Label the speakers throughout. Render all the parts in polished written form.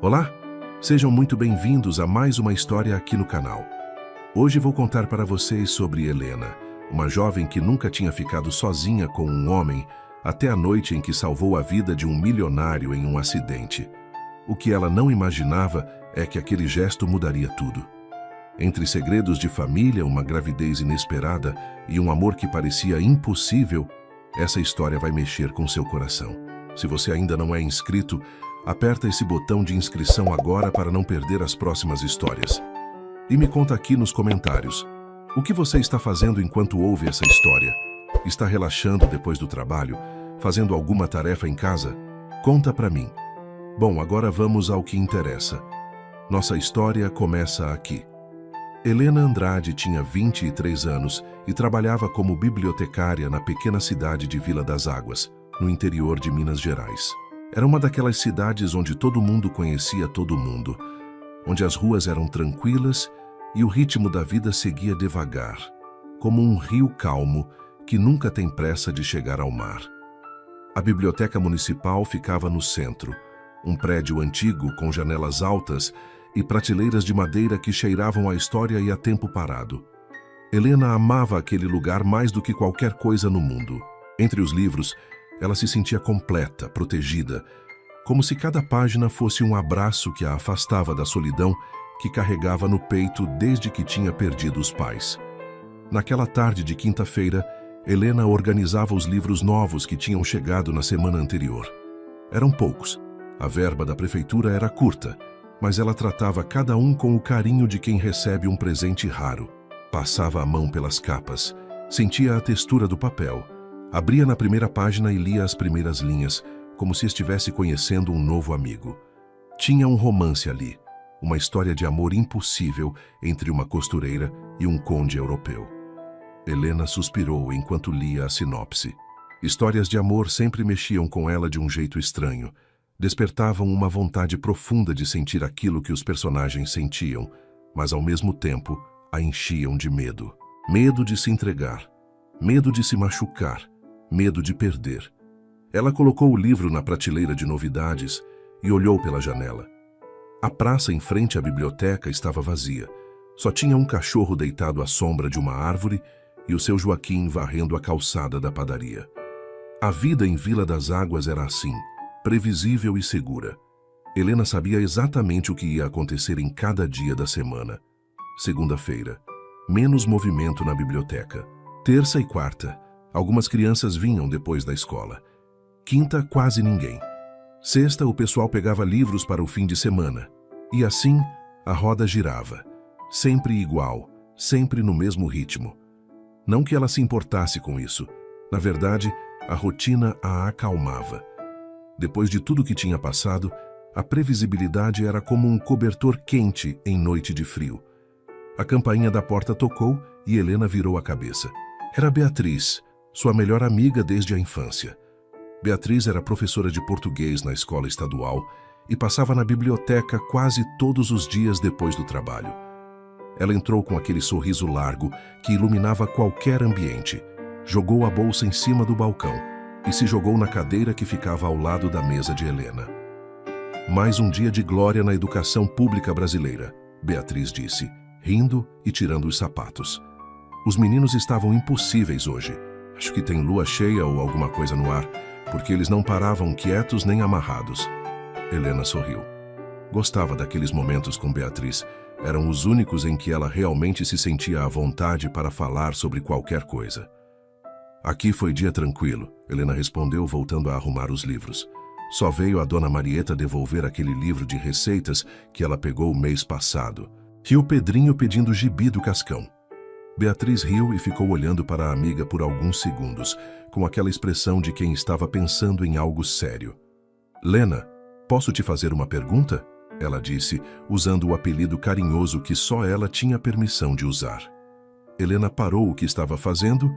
Speaker 1: Olá, sejam muito bem-vindos a mais uma história aqui no canal. Hoje vou contar para vocês sobre Helena, uma jovem que nunca tinha ficado sozinha com um homem até a noite em que salvou a vida de um milionário em um acidente. O que ela não imaginava é que aquele gesto mudaria tudo. Entre segredos de família, uma gravidez inesperada e um amor que parecia impossível, essa história vai mexer com seu coração. Se você ainda não é inscrito, aperta esse botão de inscrição agora para não perder as próximas histórias. E me conta aqui nos comentários, o que você está fazendo enquanto ouve essa história? Está relaxando depois do trabalho? Fazendo alguma tarefa em casa? Conta pra mim. Bom, agora vamos ao que interessa. Nossa história começa aqui. Helena Andrade tinha 23 anos e trabalhava como bibliotecária na pequena cidade de Vila das Águas, no interior de Minas Gerais. Era uma daquelas cidades onde todo mundo conhecia todo mundo, onde as ruas eram tranquilas e o ritmo da vida seguia devagar, como um rio calmo que nunca tem pressa de chegar ao mar. A biblioteca municipal ficava no centro, um prédio antigo com janelas altas e prateleiras de madeira que cheiravam a história e a tempo parado. Helena amava aquele lugar mais do que qualquer coisa no mundo. Entre os livros, ela se sentia completa, protegida, como se cada página fosse um abraço que a afastava da solidão que carregava no peito desde que tinha perdido os pais. Naquela tarde de quinta-feira, Helena organizava os livros novos que tinham chegado na semana anterior. Eram poucos. A verba da prefeitura era curta, mas ela tratava cada um com o carinho de quem recebe um presente raro. Passava a mão pelas capas, sentia a textura do papel, abria na primeira página e lia as primeiras linhas, como se estivesse conhecendo um novo amigo. Tinha um romance ali, uma história de amor impossível entre uma costureira e um conde europeu. Helena suspirou enquanto lia a sinopse. Histórias de amor sempre mexiam com ela de um jeito estranho. Despertavam uma vontade profunda de sentir aquilo que os personagens sentiam, mas ao mesmo tempo a enchiam de medo. Medo de se entregar, medo de se machucar, medo de perder. Ela colocou o livro na prateleira de novidades e olhou pela janela. A praça em frente à biblioteca estava vazia. Só tinha um cachorro deitado à sombra de uma árvore e o seu Joaquim varrendo a calçada da padaria. A vida em Vila das Águas era assim, previsível e segura. Helena sabia exatamente o que ia acontecer em cada dia da semana. Segunda-feira, menos movimento na biblioteca. Terça e quarta, algumas crianças vinham depois da escola. Quinta, quase ninguém. Sexta, o pessoal pegava livros para o fim de semana. E assim, a roda girava. Sempre igual, sempre no mesmo ritmo. Não que ela se importasse com isso. Na verdade, a rotina a acalmava. Depois de tudo que tinha passado, a previsibilidade era como um cobertor quente em noite de frio. A campainha da porta tocou e Helena virou a cabeça. Era Beatriz, sua melhor amiga desde a infância. Beatriz era professora de português na escola estadual e passava na biblioteca quase todos os dias depois do trabalho. Ela entrou com aquele sorriso largo que iluminava qualquer ambiente, jogou a bolsa em cima do balcão e se jogou na cadeira que ficava ao lado da mesa de Helena. Mais um dia de glória na educação pública brasileira, Beatriz disse, rindo e tirando os sapatos. Os meninos estavam impossíveis hoje. Acho que tem lua cheia ou alguma coisa no ar, porque eles não paravam quietos nem amarrados. Helena sorriu. Gostava daqueles momentos com Beatriz. Eram os únicos em que ela realmente se sentia à vontade para falar sobre qualquer coisa. Aqui foi dia tranquilo, Helena respondeu voltando a arrumar os livros. Só veio a dona Marieta devolver aquele livro de receitas que ela pegou o mês passado. E o Pedrinho pedindo gibi do Cascão. Beatriz riu e ficou olhando para a amiga por alguns segundos, com aquela expressão de quem estava pensando em algo sério. Lena, posso te fazer uma pergunta? Ela disse, usando o apelido carinhoso que só ela tinha permissão de usar. Helena parou o que estava fazendo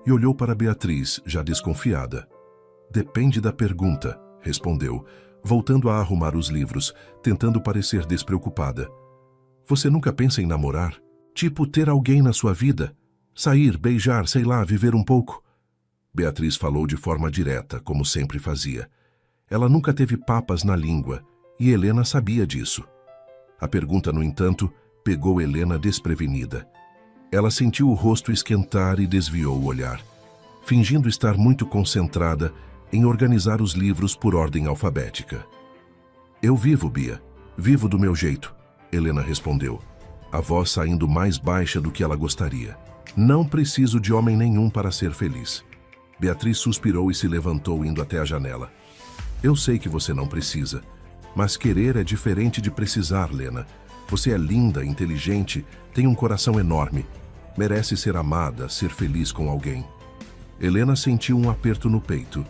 Speaker 1: e olhou para Beatriz, já desconfiada. Depende da pergunta, respondeu, voltando a arrumar os livros, tentando parecer despreocupada. Você nunca pensa em namorar? Tipo ter alguém na sua vida? Sair, beijar, sei lá, viver um pouco? Beatriz falou de forma direta, como sempre fazia. Ela nunca teve papas na língua E Helena sabia disso. A pergunta, no entanto, pegou Helena desprevenida. Ela sentiu o rosto esquentar e desviou o olhar, fingindo estar muito concentrada em organizar os livros por ordem alfabética. Eu vivo, Bia. Vivo do meu jeito, Helena respondeu, a voz saindo mais baixa do que ela gostaria. Não preciso de homem nenhum para ser feliz. Beatriz suspirou e se levantou, indo até a janela. Eu sei que você não precisa, mas querer é diferente de precisar, Lena. Você é linda, inteligente, tem um coração enorme. Merece ser amada, ser feliz com alguém. Helena sentiu um aperto no peito.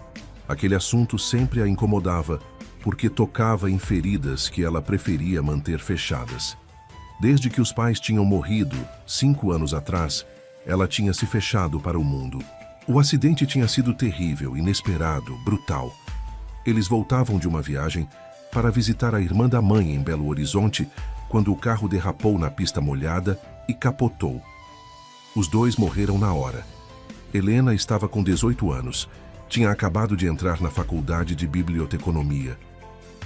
Speaker 1: Aquele assunto sempre a incomodava, porque tocava em feridas que ela preferia manter fechadas. Desde que os pais tinham morrido, 5 anos atrás, ela tinha se fechado para o mundo. O acidente tinha sido terrível, inesperado, brutal. Eles voltavam de uma viagem para visitar a irmã da mãe em Belo Horizonte, quando o carro derrapou na pista molhada e capotou. Os dois morreram na hora. Helena estava com 18 anos, tinha acabado de entrar na faculdade de biblioteconomia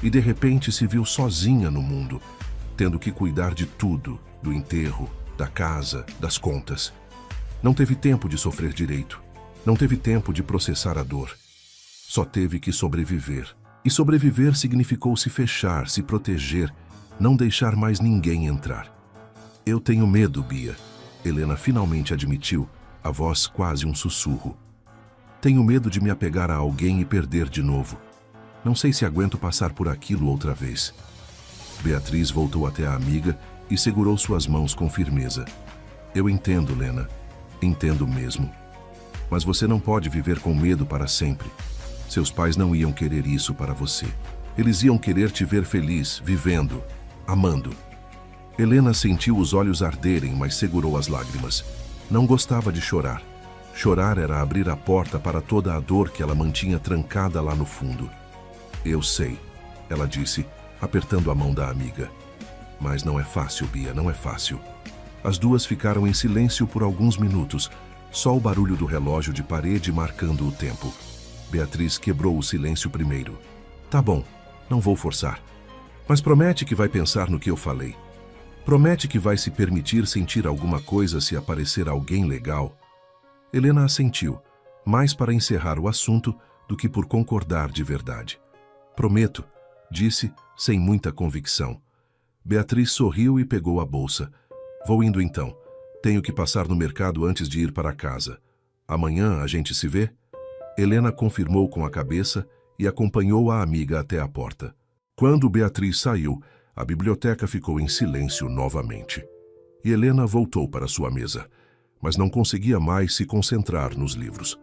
Speaker 1: e de repente se viu sozinha no mundo, tendo que cuidar de tudo, do enterro, da casa, das contas. Não teve tempo de sofrer direito, não teve tempo de processar a dor. Só teve que sobreviver. E sobreviver significou se fechar, se proteger, não deixar mais ninguém entrar. Eu tenho medo, Bia, Helena finalmente admitiu, a voz quase um sussurro. Tenho medo de me apegar a alguém e perder de novo. Não sei se aguento passar por aquilo outra vez. Beatriz voltou até a amiga e segurou suas mãos com firmeza. Eu entendo, Lena. Entendo mesmo. Mas você não pode viver com medo para sempre. Seus pais não iam querer isso para você. Eles iam querer te ver feliz, vivendo, amando. Helena sentiu os olhos arderem, mas segurou as lágrimas. Não gostava de chorar. Chorar era abrir a porta para toda a dor que ela mantinha trancada lá no fundo. Eu sei, ela disse, apertando a mão da amiga. Mas não é fácil, Bia, não é fácil. As duas ficaram em silêncio por alguns minutos, só o barulho do relógio de parede marcando o tempo. Beatriz quebrou o silêncio primeiro. Tá bom, não vou forçar. Mas promete que vai pensar no que eu falei. Promete que vai se permitir sentir alguma coisa se aparecer alguém legal. Helena assentiu, mais para encerrar o assunto do que por concordar de verdade. Prometo, disse, sem muita convicção. Beatriz sorriu e pegou a bolsa. Vou indo então. Tenho que passar no mercado antes de ir para casa. Amanhã a gente se vê? Helena confirmou com a cabeça e acompanhou a amiga até a porta. Quando Beatriz saiu, a biblioteca ficou em silêncio novamente. E Helena voltou para sua mesa, mas não conseguia mais se concentrar nos livros.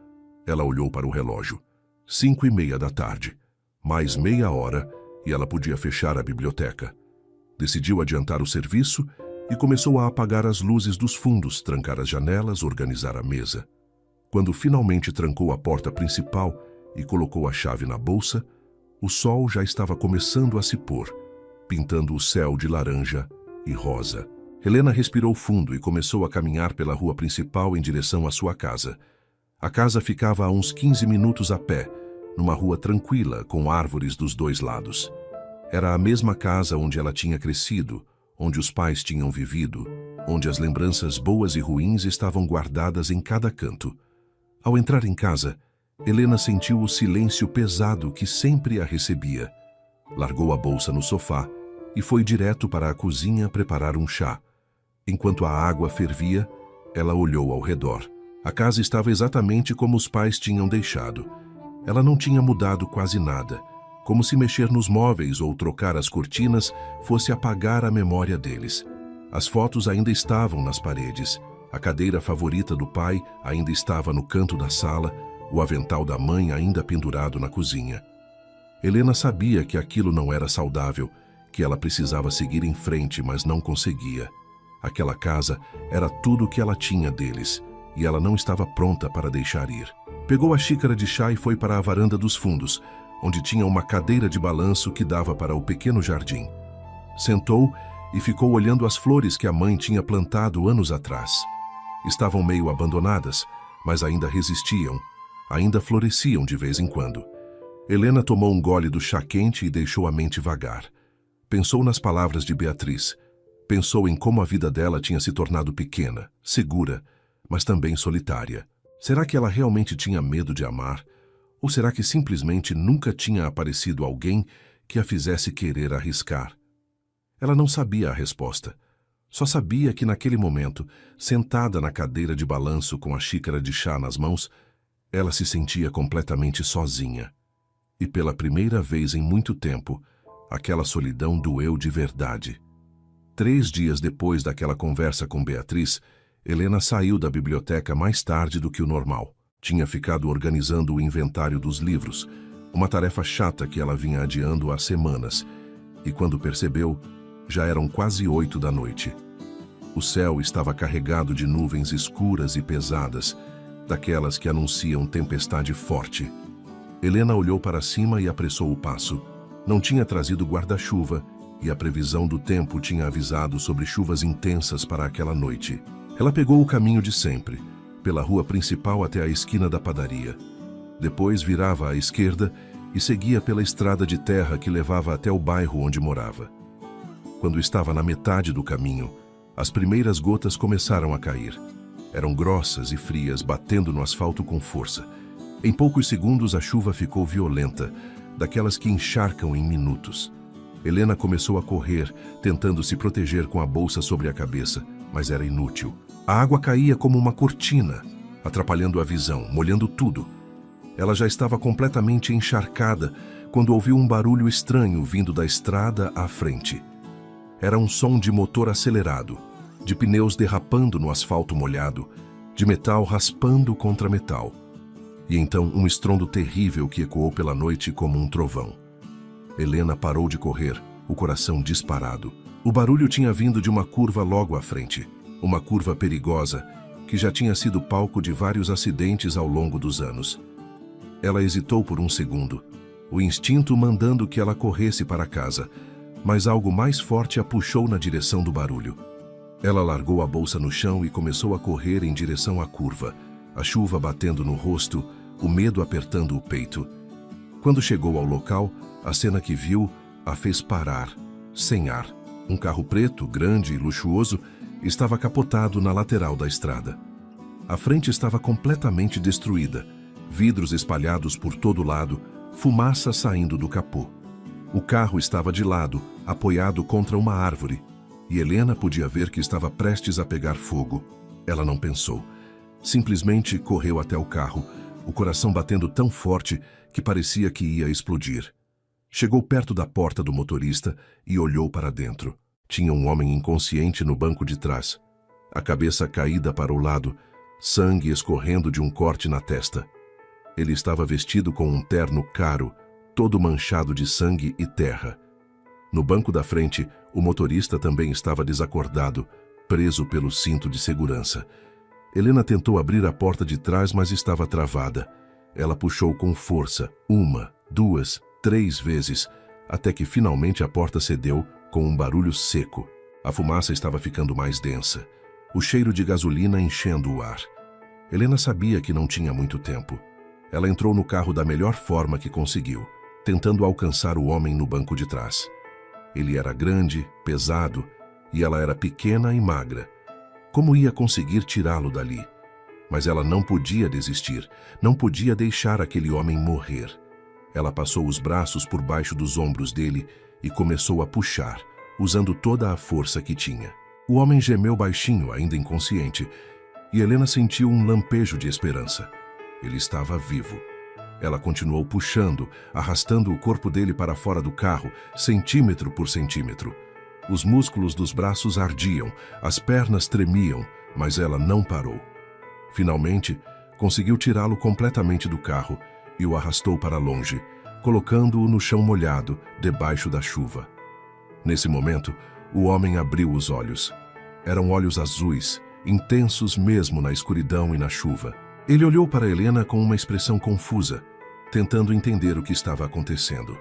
Speaker 1: Ela olhou para o relógio. 5:30 da tarde. Mais meia hora e ela podia fechar a biblioteca. Decidiu adiantar o serviço e começou a apagar as luzes dos fundos, trancar as janelas, organizar a mesa. Quando finalmente trancou a porta principal e colocou a chave na bolsa, o sol já estava começando a se pôr, pintando o céu de laranja e rosa. Helena respirou fundo e começou a caminhar pela rua principal em direção à sua casa. A casa ficava a uns 15 minutos a pé, numa rua tranquila, com árvores dos dois lados. Era a mesma casa onde ela tinha crescido, onde os pais tinham vivido, onde as lembranças boas e ruins estavam guardadas em cada canto. Ao entrar em casa, Helena sentiu o silêncio pesado que sempre a recebia. Largou a bolsa no sofá e foi direto para a cozinha preparar um chá. Enquanto a água fervia, ela olhou ao redor. A casa estava exatamente como os pais tinham deixado. Ela não tinha mudado quase nada, como se mexer nos móveis ou trocar as cortinas fosse apagar a memória deles. As fotos ainda estavam nas paredes. A cadeira favorita do pai ainda estava no canto da sala, o avental da mãe ainda pendurado na cozinha. Helena sabia que aquilo não era saudável, que ela precisava seguir em frente, mas não conseguia. Aquela casa era tudo o que ela tinha deles, e ela não estava pronta para deixar ir. Pegou a xícara de chá e foi para a varanda dos fundos, onde tinha uma cadeira de balanço que dava para o pequeno jardim. Sentou e ficou olhando as flores que a mãe tinha plantado anos atrás. Estavam meio abandonadas, mas ainda resistiam, ainda floresciam de vez em quando. Helena tomou um gole do chá quente e deixou a mente vagar. Pensou nas palavras de Beatriz. Pensou em como a vida dela tinha se tornado pequena, segura, mas também solitária. Será que ela realmente tinha medo de amar? Ou será que simplesmente nunca tinha aparecido alguém que a fizesse querer arriscar? Ela não sabia a resposta. Só sabia que naquele momento, sentada na cadeira de balanço com a xícara de chá nas mãos, ela se sentia completamente sozinha. E pela primeira vez em muito tempo, aquela solidão doeu de verdade. 3 dias depois daquela conversa com Beatriz, Helena saiu da biblioteca mais tarde do que o normal. Tinha ficado organizando o inventário dos livros, uma tarefa chata que ela vinha adiando há semanas, e quando percebeu, já eram quase 8 da noite. O céu estava carregado de nuvens escuras e pesadas, daquelas que anunciam tempestade forte. Helena olhou para cima e apressou o passo. Não tinha trazido guarda-chuva e a previsão do tempo tinha avisado sobre chuvas intensas para aquela noite. Ela pegou o caminho de sempre, pela rua principal até a esquina da padaria. Depois virava à esquerda e seguia pela estrada de terra que levava até o bairro onde morava. Quando estava na metade do caminho, as primeiras gotas começaram a cair. Eram grossas e frias, batendo no asfalto com força. Em poucos segundos a chuva ficou violenta, daquelas que encharcam em minutos. Helena começou a correr, tentando se proteger com a bolsa sobre a cabeça, mas era inútil. A água caía como uma cortina, atrapalhando a visão, molhando tudo. Ela já estava completamente encharcada quando ouviu um barulho estranho vindo da estrada à frente. Era um som de motor acelerado, de pneus derrapando no asfalto molhado, de metal raspando contra metal. E então um estrondo terrível que ecoou pela noite como um trovão. Helena parou de correr, o coração disparado. O barulho tinha vindo de uma curva logo à frente, uma curva perigosa que já tinha sido palco de vários acidentes ao longo dos anos. Ela hesitou por um segundo, o instinto mandando que ela corresse para casa, mas algo mais forte a puxou na direção do barulho. Ela largou a bolsa no chão e começou a correr em direção à curva, a chuva batendo no rosto, o medo apertando o peito. Quando chegou ao local, a cena que viu a fez parar, sem ar. Um carro preto, grande e luxuoso, estava capotado na lateral da estrada. A frente estava completamente destruída, vidros espalhados por todo lado, fumaça saindo do capô. O carro estava de lado, apoiado contra uma árvore, e Helena podia ver que estava prestes a pegar fogo. Ela não pensou. Simplesmente correu até o carro, o coração batendo tão forte que parecia que ia explodir. Chegou perto da porta do motorista e olhou para dentro. Tinha um homem inconsciente no banco de trás, a cabeça caída para o lado, sangue escorrendo de um corte na testa. Ele estava vestido com um terno caro, todo manchado de sangue e terra. No banco da frente, o motorista também estava desacordado, preso pelo cinto de segurança. Helena tentou abrir a porta de trás, mas estava travada. Ela puxou com força, 1, 2, 3 vezes, até que finalmente a porta cedeu com um barulho seco. A fumaça estava ficando mais densa, o cheiro de gasolina enchendo o ar. Helena sabia que não tinha muito tempo. Ela entrou no carro da melhor forma que conseguiu, tentando alcançar o homem no banco de trás. Ele era grande, pesado, e ela era pequena e magra. Como ia conseguir tirá-lo dali? Mas ela não podia desistir, não podia deixar aquele homem morrer. Ela passou os braços por baixo dos ombros dele e começou a puxar, usando toda a força que tinha. O homem gemeu baixinho, ainda inconsciente, e Helena sentiu um lampejo de esperança. Ele estava vivo. Ela continuou puxando, arrastando o corpo dele para fora do carro, centímetro por centímetro. Os músculos dos braços ardiam, as pernas tremiam, mas ela não parou. Finalmente, conseguiu tirá-lo completamente do carro e o arrastou para longe, colocando-o no chão molhado, debaixo da chuva. Nesse momento, o homem abriu os olhos. Eram olhos azuis, intensos mesmo na escuridão e na chuva. Ele olhou para Helena com uma expressão confusa, tentando entender o que estava acontecendo.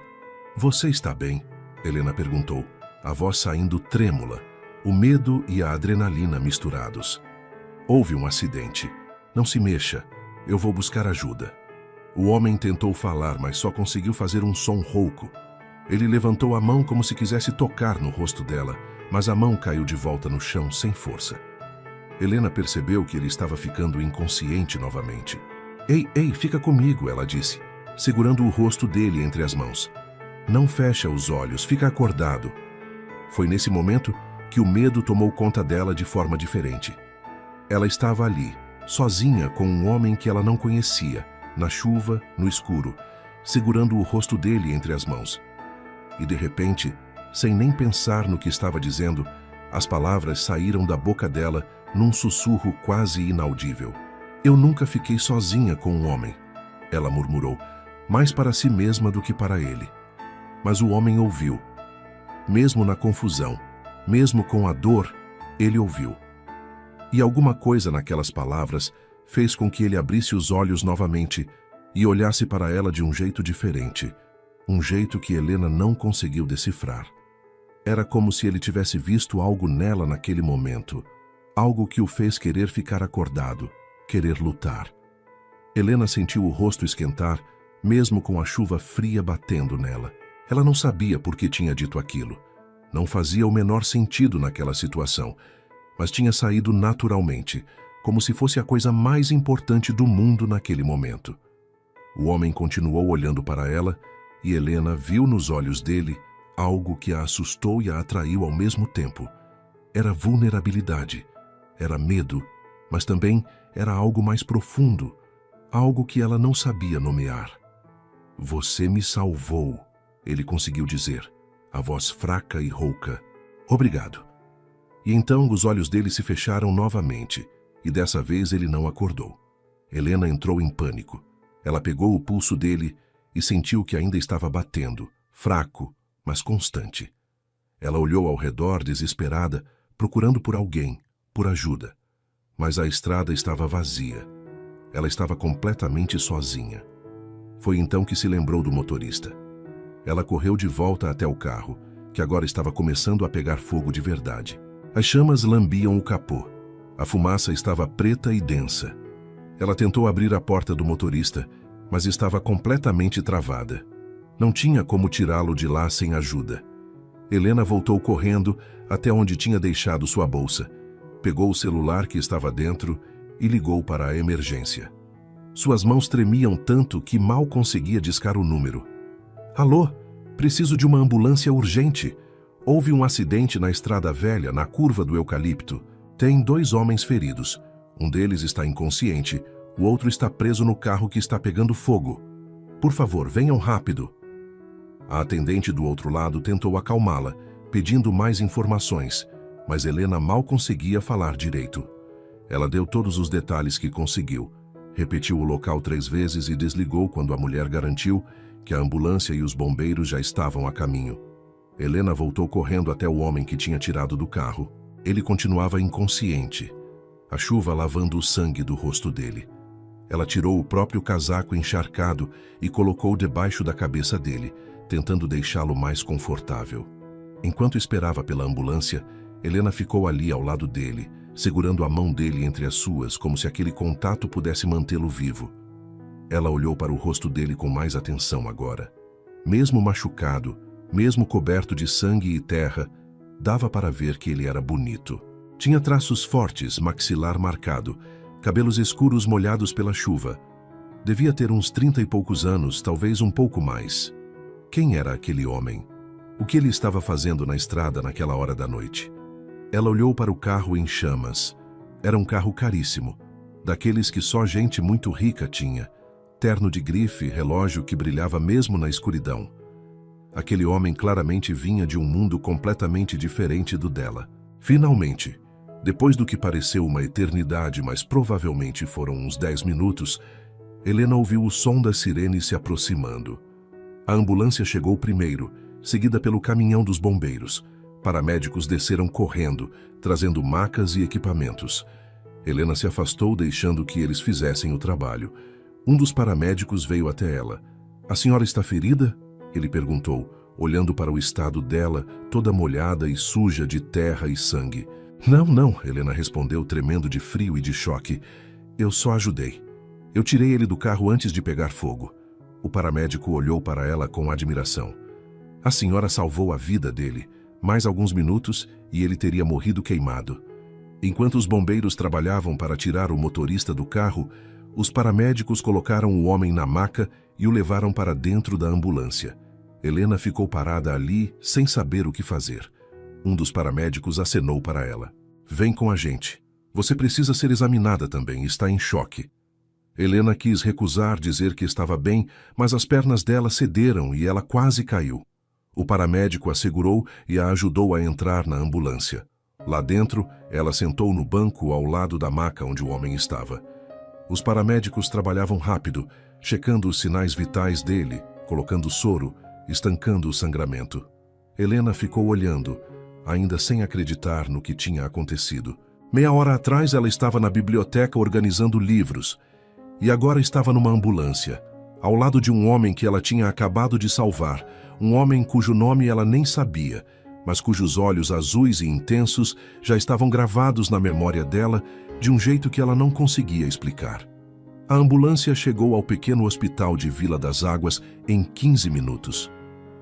Speaker 1: "Você está bem?" Helena perguntou, a voz saindo trêmula, o medo e a adrenalina misturados. "Houve um acidente. Não se mexa. Eu vou buscar ajuda." O homem tentou falar, mas só conseguiu fazer um som rouco. Ele levantou a mão como se quisesse tocar no rosto dela, mas a mão caiu de volta no chão sem força. Helena percebeu que ele estava ficando inconsciente novamente. Ei, fica comigo, ela disse, segurando o rosto dele entre as mãos. Não fecha os olhos, fica acordado. Foi nesse momento que o medo tomou conta dela de forma diferente. Ela estava ali, sozinha com um homem que ela não conhecia, na chuva, no escuro, segurando o rosto dele entre as mãos. E de repente, sem nem pensar no que estava dizendo, as palavras saíram da boca dela num sussurro quase inaudível. Eu nunca fiquei sozinha com um homem, ela murmurou, mais para si mesma do que para ele. Mas o homem ouviu. Mesmo na confusão, mesmo com a dor, ele ouviu. E alguma coisa naquelas palavras fez com que ele abrisse os olhos novamente e olhasse para ela de um jeito diferente, um jeito que Helena não conseguiu decifrar. Era como se ele tivesse visto algo nela naquele momento, algo que o fez querer ficar acordado, querer lutar. Helena sentiu o rosto esquentar, mesmo com a chuva fria batendo nela. Ela não sabia por que tinha dito aquilo. Não fazia o menor sentido naquela situação, mas tinha saído naturalmente, como se fosse a coisa mais importante do mundo naquele momento. O homem continuou olhando para ela e Helena viu nos olhos dele algo que a assustou e a atraiu ao mesmo tempo. Era vulnerabilidade, era medo, mas também era algo mais profundo, algo que ela não sabia nomear. Você me salvou, ele conseguiu dizer, a voz fraca e rouca. Obrigado. E então os olhos dele se fecharam novamente, e dessa vez ele não acordou. Helena entrou em pânico. Ela pegou o pulso dele e sentiu que ainda estava batendo, fraco, mas constante. Ela olhou ao redor desesperada, procurando por alguém, por ajuda. Mas a estrada estava vazia. Ela estava completamente sozinha. Foi então que se lembrou do motorista. Ela correu de volta até o carro, que agora estava começando a pegar fogo de verdade. As chamas lambiam o capô. A fumaça estava preta e densa. Ela tentou abrir a porta do motorista, mas estava completamente travada. Não tinha como tirá-lo de lá sem ajuda. Helena voltou correndo até onde tinha deixado sua bolsa. Pegou o celular que estava dentro e ligou para a emergência. Suas mãos tremiam tanto que mal conseguia discar o número. Alô, preciso de uma ambulância urgente. Houve um acidente na estrada velha, na curva do eucalipto. Tem 2 homens feridos. Um deles está inconsciente, o outro está preso no carro que está pegando fogo. Por favor, venham rápido. A atendente do outro lado tentou acalmá-la, pedindo mais informações, mas Helena mal conseguia falar direito. Ela deu todos os detalhes que conseguiu, repetiu o local 3 vezes e desligou quando a mulher garantiu que a ambulância e os bombeiros já estavam a caminho. Helena voltou correndo até o homem que tinha tirado do carro. Ele continuava inconsciente, a chuva lavando o sangue do rosto dele. Ela tirou o próprio casaco encharcado e colocou debaixo da cabeça dele, tentando deixá-lo mais confortável. Enquanto esperava pela ambulância, Helena ficou ali ao lado dele, segurando a mão dele entre as suas, como se aquele contato pudesse mantê-lo vivo. Ela olhou para o rosto dele com mais atenção agora. Mesmo machucado, mesmo coberto de sangue e terra, dava para ver que ele era bonito. Tinha traços fortes, maxilar marcado, cabelos escuros molhados pela chuva. Devia ter uns 30 e poucos anos, talvez um pouco mais. Quem era aquele homem? O que ele estava fazendo na estrada naquela hora da noite? Ela olhou para o carro em chamas. Era um carro caríssimo, daqueles que só gente muito rica tinha. Terno de grife, relógio que brilhava mesmo na escuridão. Aquele homem claramente vinha de um mundo completamente diferente do dela. Finalmente, depois do que pareceu uma eternidade, mas provavelmente foram uns 10 minutos, Helena ouviu o som da sirene se aproximando. A ambulância chegou primeiro, seguida pelo caminhão dos bombeiros. Paramédicos desceram correndo, trazendo macas e equipamentos. Helena se afastou, deixando que eles fizessem o trabalho. Um dos paramédicos veio até ela. "A senhora está ferida?" ele perguntou, olhando para o estado dela, toda molhada e suja de terra e sangue. Não, Helena respondeu, tremendo de frio e de choque. "Eu só ajudei. Eu tirei ele do carro antes de pegar fogo." O paramédico olhou para ela com admiração. A senhora salvou a vida dele. Mais alguns minutos e ele teria morrido queimado. Enquanto os bombeiros trabalhavam para tirar o motorista do carro, os paramédicos colocaram o homem na maca e o levaram para dentro da ambulância. Helena ficou parada ali, sem saber o que fazer. Um dos paramédicos acenou para ela. Vem com a gente. Você precisa ser examinada também, está em choque. Helena quis recusar dizer que estava bem, mas as pernas dela cederam e ela quase caiu. O paramédico a segurou e a ajudou a entrar na ambulância. Lá dentro, ela sentou no banco ao lado da maca onde o homem estava. Os paramédicos trabalhavam rápido, checando os sinais vitais dele, colocando soro, estancando o sangramento. Helena ficou olhando, ainda sem acreditar no que tinha acontecido. Meia hora atrás ela estava na biblioteca organizando livros, e agora estava numa ambulância, ao lado de um homem que ela tinha acabado de salvar, um homem cujo nome ela nem sabia, mas cujos olhos azuis e intensos já estavam gravados na memória dela de um jeito que ela não conseguia explicar. A ambulância chegou ao pequeno hospital de Vila das Águas em 15 minutos.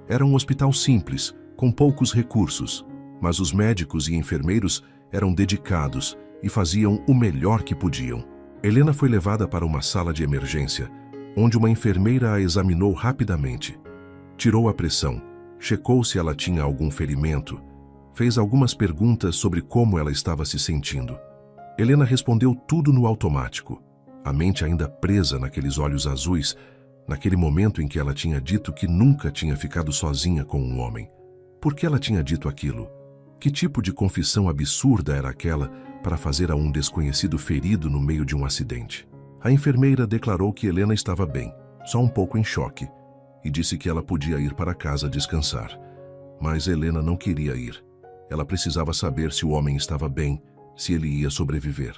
Speaker 1: Era um hospital simples, com poucos recursos, mas os médicos e enfermeiros eram dedicados e faziam o melhor que podiam. Helena foi levada para uma sala de emergência, onde uma enfermeira a examinou rapidamente. Tirou a pressão, checou se ela tinha algum ferimento, fez algumas perguntas sobre como ela estava se sentindo. Helena respondeu tudo no automático, a mente ainda presa naqueles olhos azuis, naquele momento em que ela tinha dito que nunca tinha ficado sozinha com um homem. Por que ela tinha dito aquilo? Que tipo de confissão absurda era aquela para fazer a um desconhecido ferido no meio de um acidente? A enfermeira declarou que Helena estava bem, só um pouco em choque, e disse que ela podia ir para casa descansar. Mas Helena não queria ir. Ela precisava saber se o homem estava bem, se ele ia sobreviver.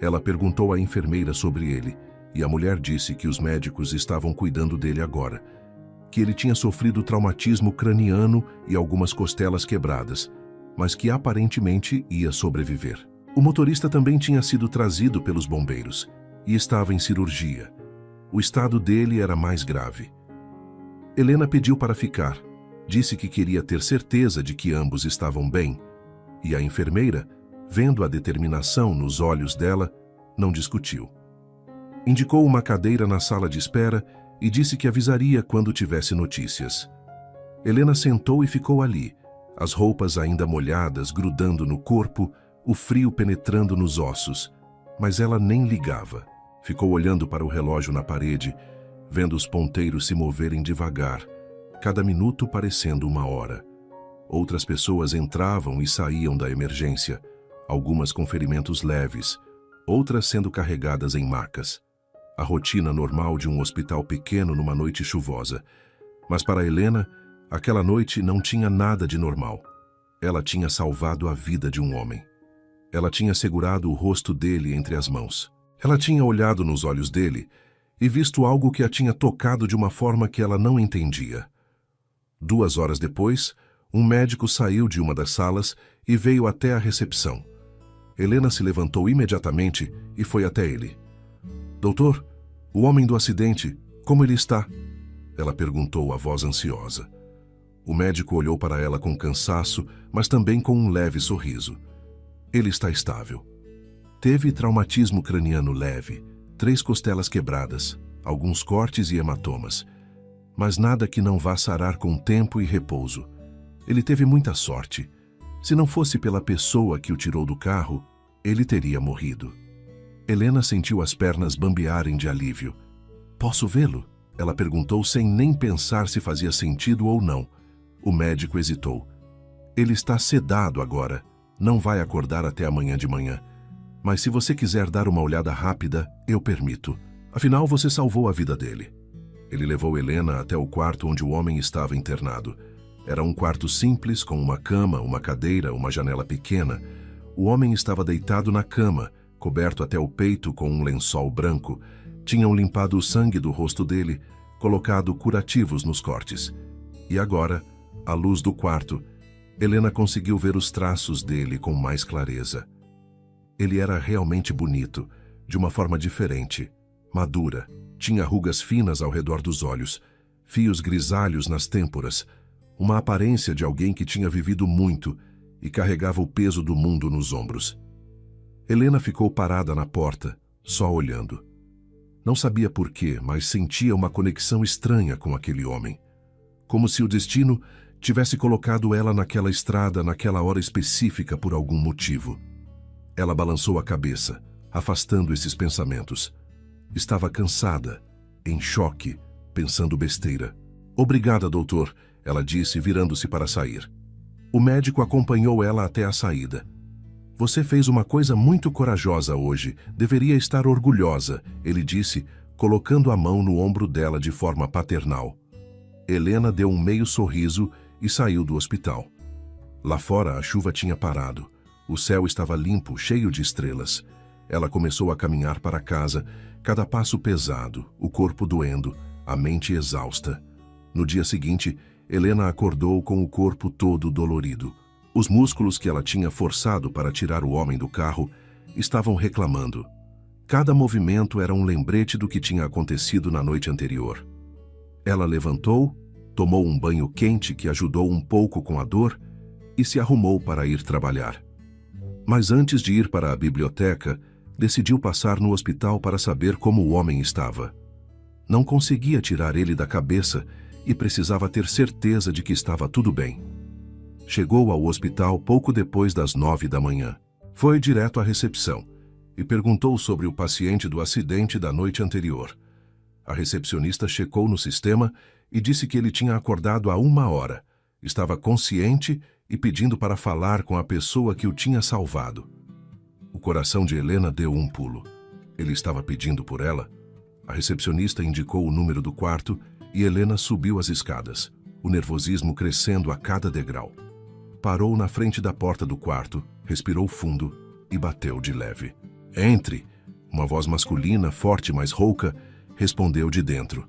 Speaker 1: Ela perguntou à enfermeira sobre ele, e a mulher disse que os médicos estavam cuidando dele agora, que ele tinha sofrido traumatismo craniano e algumas costelas quebradas, mas que aparentemente ia sobreviver. O motorista também tinha sido trazido pelos bombeiros e estava em cirurgia. O estado dele era mais grave. Helena pediu para ficar, disse que queria ter certeza de que ambos estavam bem, e a enfermeira, vendo a determinação nos olhos dela, não discutiu. Indicou uma cadeira na sala de espera e disse que avisaria quando tivesse notícias. Helena sentou e ficou ali, as roupas ainda molhadas grudando no corpo, o frio penetrando nos ossos, mas ela nem ligava. Ficou olhando para o relógio na parede, vendo os ponteiros se moverem devagar, cada minuto parecendo uma hora. Outras pessoas entravam e saíam da emergência, algumas com ferimentos leves, outras sendo carregadas em macas. A rotina normal de um hospital pequeno numa noite chuvosa. Mas para Helena, aquela noite não tinha nada de normal. Ela tinha salvado a vida de um homem. Ela tinha segurado o rosto dele entre as mãos. Ela tinha olhado nos olhos dele e visto algo que a tinha tocado de uma forma que ela não entendia. 2 horas depois, um médico saiu de uma das salas e veio até a recepção. Helena se levantou imediatamente e foi até ele. Doutor, o homem do acidente, como ele está? Ela perguntou a voz ansiosa. O médico olhou para ela com cansaço, mas também com um leve sorriso. Ele está estável. Teve traumatismo craniano leve, 3 costelas quebradas, alguns cortes e hematomas, mas nada que não vá sarar com tempo e repouso. Ele teve muita sorte. Se não fosse pela pessoa que o tirou do carro, ele teria morrido. Helena sentiu as pernas bambearem de alívio. Posso vê-lo? Ela perguntou sem nem pensar se fazia sentido ou não. O médico hesitou. Ele está sedado agora. Não vai acordar até amanhã de manhã. Mas se você quiser dar uma olhada rápida, eu permito. Afinal, você salvou a vida dele. Ele levou Helena até o quarto onde o homem estava internado. Era um quarto simples, com uma cama, uma cadeira, uma janela pequena. O homem estava deitado na cama, coberto até o peito com um lençol branco. Tinham limpado o sangue do rosto dele, colocado curativos nos cortes. E agora, à luz do quarto, Helena conseguiu ver os traços dele com mais clareza. Ele era realmente bonito, de uma forma diferente, madura. Tinha rugas finas ao redor dos olhos, fios grisalhos nas têmporas, uma aparência de alguém que tinha vivido muito e carregava o peso do mundo nos ombros. Helena ficou parada na porta, só olhando. Não sabia por quê, mas sentia uma conexão estranha com aquele homem. Como se o destino tivesse colocado ela naquela estrada, naquela hora específica por algum motivo. Ela balançou a cabeça, afastando esses pensamentos. Estava cansada, em choque, pensando besteira. "Obrigada, doutor", ela disse, virando-se para sair. O médico acompanhou ela até a saída. "Você fez uma coisa muito corajosa hoje. Deveria estar orgulhosa", ele disse, colocando a mão no ombro dela de forma paternal. Helena deu um meio sorriso e saiu do hospital. Lá fora, a chuva tinha parado. O céu estava limpo, cheio de estrelas. Ela começou a caminhar para casa, cada passo pesado, o corpo doendo, a mente exausta. No dia seguinte, Helena acordou com o corpo todo dolorido. Os músculos que ela tinha forçado para tirar o homem do carro estavam reclamando. Cada movimento era um lembrete do que tinha acontecido na noite anterior. Ela levantou, tomou um banho quente que ajudou um pouco com a dor e se arrumou para ir trabalhar. Mas antes de ir para a biblioteca, decidiu passar no hospital para saber como o homem estava. Não conseguia tirar ele da cabeça e precisava ter certeza de que estava tudo bem. Chegou ao hospital pouco depois das 9 da manhã. Foi direto à recepção e perguntou sobre o paciente do acidente da noite anterior. A recepcionista checou no sistema e disse que ele tinha acordado há 1 hora, estava consciente e pedindo para falar com a pessoa que o tinha salvado. O coração de Helena deu um pulo. Ele estava pedindo por ela? A recepcionista indicou o número do quarto e Helena subiu as escadas, o nervosismo crescendo a cada degrau. Parou na frente da porta do quarto, respirou fundo e bateu de leve. "Entre!" Uma voz masculina, forte, mas rouca, respondeu de dentro.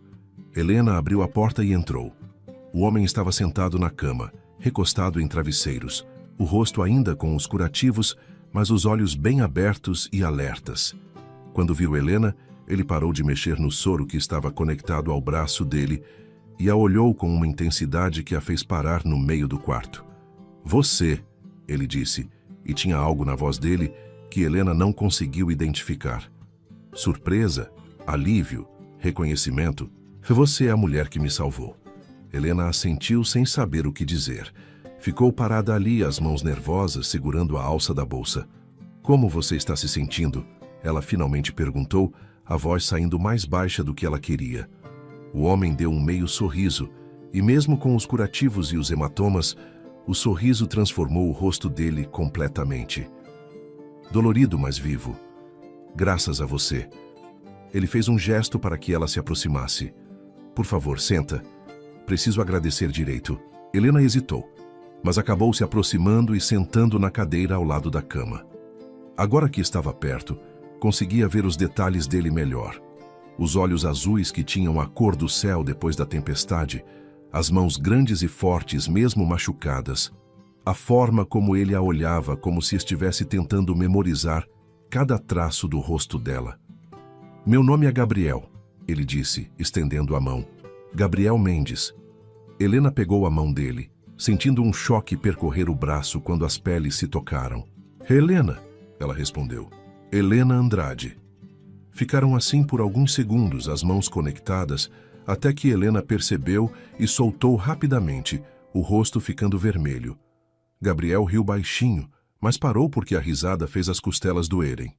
Speaker 1: Helena abriu a porta e entrou. O homem estava sentado na cama, recostado em travesseiros, o rosto ainda com os curativos, mas os olhos bem abertos e alertas. Quando viu Helena, ele parou de mexer no soro que estava conectado ao braço dele e a olhou com uma intensidade que a fez parar no meio do quarto. "Você", ele disse, e tinha algo na voz dele que Helena não conseguiu identificar. Surpresa, alívio, reconhecimento. "Você é a mulher que me salvou." Helena assentiu sem saber o que dizer. Ficou parada ali, as mãos nervosas, segurando a alça da bolsa. "Como você está se sentindo?" Ela finalmente perguntou, a voz saindo mais baixa do que ela queria. O homem deu um meio sorriso, e mesmo com os curativos e os hematomas, o sorriso transformou o rosto dele completamente. "Dolorido, mas vivo. Graças a você." Ele fez um gesto para que ela se aproximasse. "Por favor, senta. Preciso agradecer direito." Helena hesitou, mas acabou se aproximando e sentando na cadeira ao lado da cama. Agora que estava perto, conseguia ver os detalhes dele melhor. Os olhos azuis que tinham a cor do céu depois da tempestade, as mãos grandes e fortes, mesmo machucadas, a forma como ele a olhava, como se estivesse tentando memorizar cada traço do rosto dela. "Meu nome é Gabriel", ele disse, estendendo a mão. "Gabriel Mendes." Helena pegou a mão dele, sentindo um choque percorrer o braço quando as peles se tocaram. "Helena", ela respondeu. "Helena Andrade." Ficaram assim por alguns segundos, as mãos conectadas, até que Helena percebeu e soltou rapidamente, o rosto ficando vermelho. Gabriel riu baixinho, mas parou porque a risada fez as costelas doerem.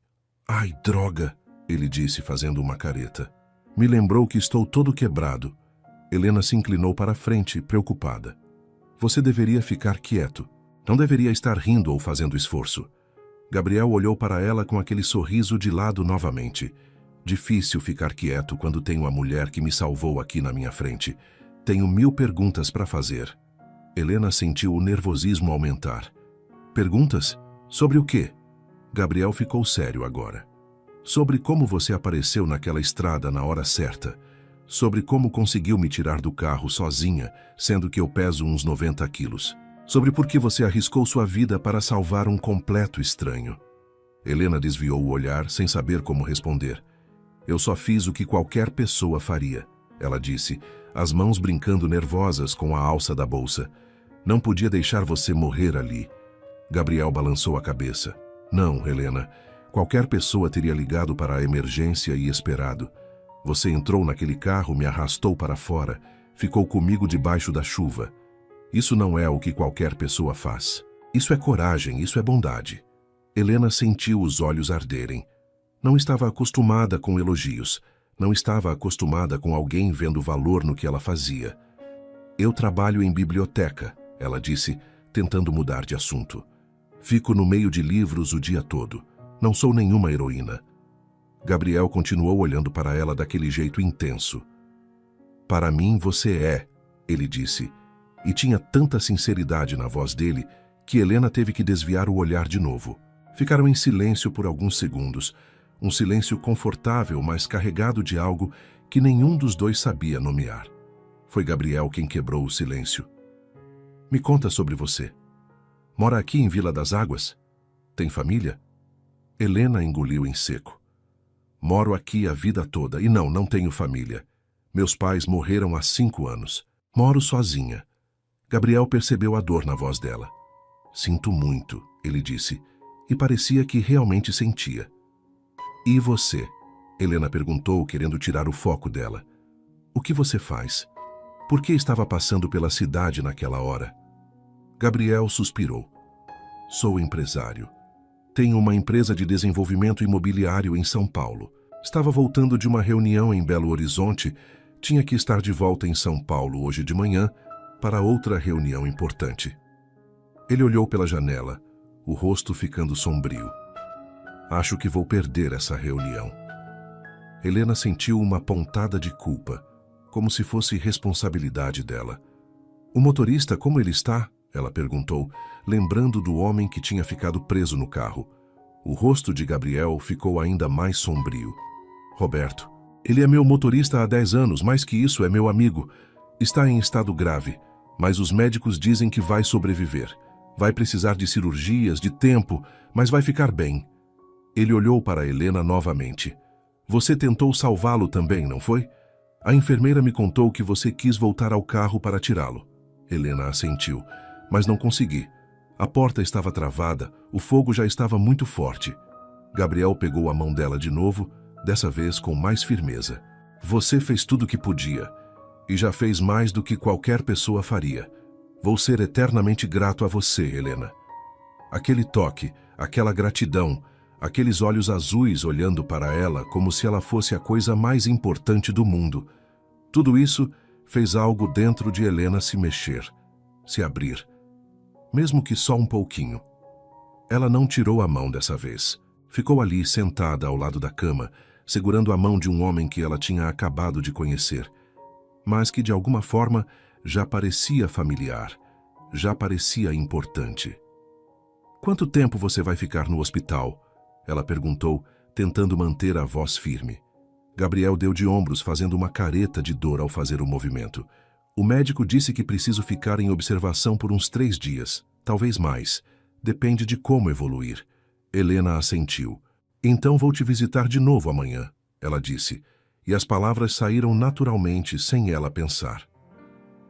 Speaker 1: "Ai, droga", ele disse, fazendo uma careta. "Me lembrou que estou todo quebrado." Helena se inclinou para a frente, preocupada. "Você deveria ficar quieto. Não deveria estar rindo ou fazendo esforço." Gabriel olhou para ela com aquele sorriso de lado novamente. "Difícil ficar quieto quando tenho a mulher que me salvou aqui na minha frente. Tenho 1000 perguntas para fazer." Helena sentiu o nervosismo aumentar. "Perguntas? Sobre o quê?" Gabriel ficou sério agora. "Sobre como você apareceu naquela estrada na hora certa. Sobre como conseguiu me tirar do carro sozinha, sendo que eu peso uns 90 quilos. Sobre por que você arriscou sua vida para salvar um completo estranho." Helena desviou o olhar sem saber como responder. "Eu só fiz o que qualquer pessoa faria", ela disse, as mãos brincando nervosas com a alça da bolsa. Não podia deixar você morrer ali. Gabriel balançou a cabeça. Não, Helena. Qualquer pessoa teria ligado para a emergência e esperado. Você entrou naquele carro, me arrastou para fora, ficou comigo debaixo da chuva. Isso não é o que qualquer pessoa faz. Isso é coragem, isso é bondade. Helena sentiu os olhos arderem. Não estava acostumada com elogios. Não estava acostumada com alguém vendo valor no que ela fazia. Eu trabalho em biblioteca, ela disse, tentando mudar de assunto. Fico no meio de livros o dia todo. Não sou nenhuma heroína. Gabriel continuou olhando para ela daquele jeito intenso. Para mim você é, ele disse, e tinha tanta sinceridade na voz dele que Helena teve que desviar o olhar de novo. Ficaram em silêncio por alguns segundos, um silêncio confortável, mas carregado de algo que nenhum dos dois sabia nomear. Foi Gabriel quem quebrou o silêncio. Me conta sobre você. Mora aqui em Vila das Águas? Tem família? Helena engoliu em seco. Moro aqui a vida toda e não tenho família. Meus pais morreram há 5 anos. Moro sozinha. Gabriel percebeu a dor na voz dela. Sinto muito, ele disse, e parecia que realmente sentia. E você? Helena perguntou, querendo tirar o foco dela. O que você faz? Por que estava passando pela cidade naquela hora? Gabriel suspirou. Sou empresário. Tenho uma empresa de desenvolvimento imobiliário em São Paulo. Estava voltando de uma reunião em Belo Horizonte, tinha que estar de volta em São Paulo hoje de manhã para outra reunião importante. Ele olhou pela janela, o rosto ficando sombrio. Acho que vou perder essa reunião. Helena sentiu uma pontada de culpa, como se fosse responsabilidade dela. O motorista, como ele está? Ela perguntou, lembrando do homem que tinha ficado preso no carro. O rosto de Gabriel ficou ainda mais sombrio. Roberto. Ele é meu motorista há 10 anos, mais que isso, é meu amigo. Está em estado grave, mas os médicos dizem que vai sobreviver. Vai precisar de cirurgias, de tempo, mas vai ficar bem. Ele olhou para Helena novamente. Você tentou salvá-lo também, não foi? A enfermeira me contou que você quis voltar ao carro para tirá-lo. Helena assentiu. Mas não consegui. A porta estava travada, o fogo já estava muito forte. Gabriel pegou a mão dela de novo, dessa vez com mais firmeza. Você fez tudo o que podia, e já fez mais do que qualquer pessoa faria. Vou ser eternamente grato a você, Helena. Aquele toque, aquela gratidão, aqueles olhos azuis olhando para ela como se ela fosse a coisa mais importante do mundo. Tudo isso fez algo dentro de Helena se mexer, se abrir. Mesmo que só um pouquinho. Ela não tirou a mão dessa vez. Ficou ali, sentada ao lado da cama, segurando a mão de um homem que ela tinha acabado de conhecer, mas que de alguma forma já parecia familiar, já parecia importante. Quanto tempo você vai ficar no hospital? Ela perguntou, tentando manter a voz firme. Gabriel deu de ombros, fazendo uma careta de dor ao fazer o movimento. O médico disse que preciso ficar em observação por uns 3 dias, talvez mais. Depende de como evoluir. Helena assentiu. Então vou te visitar de novo amanhã, ela disse, e as palavras saíram naturalmente, sem ela pensar.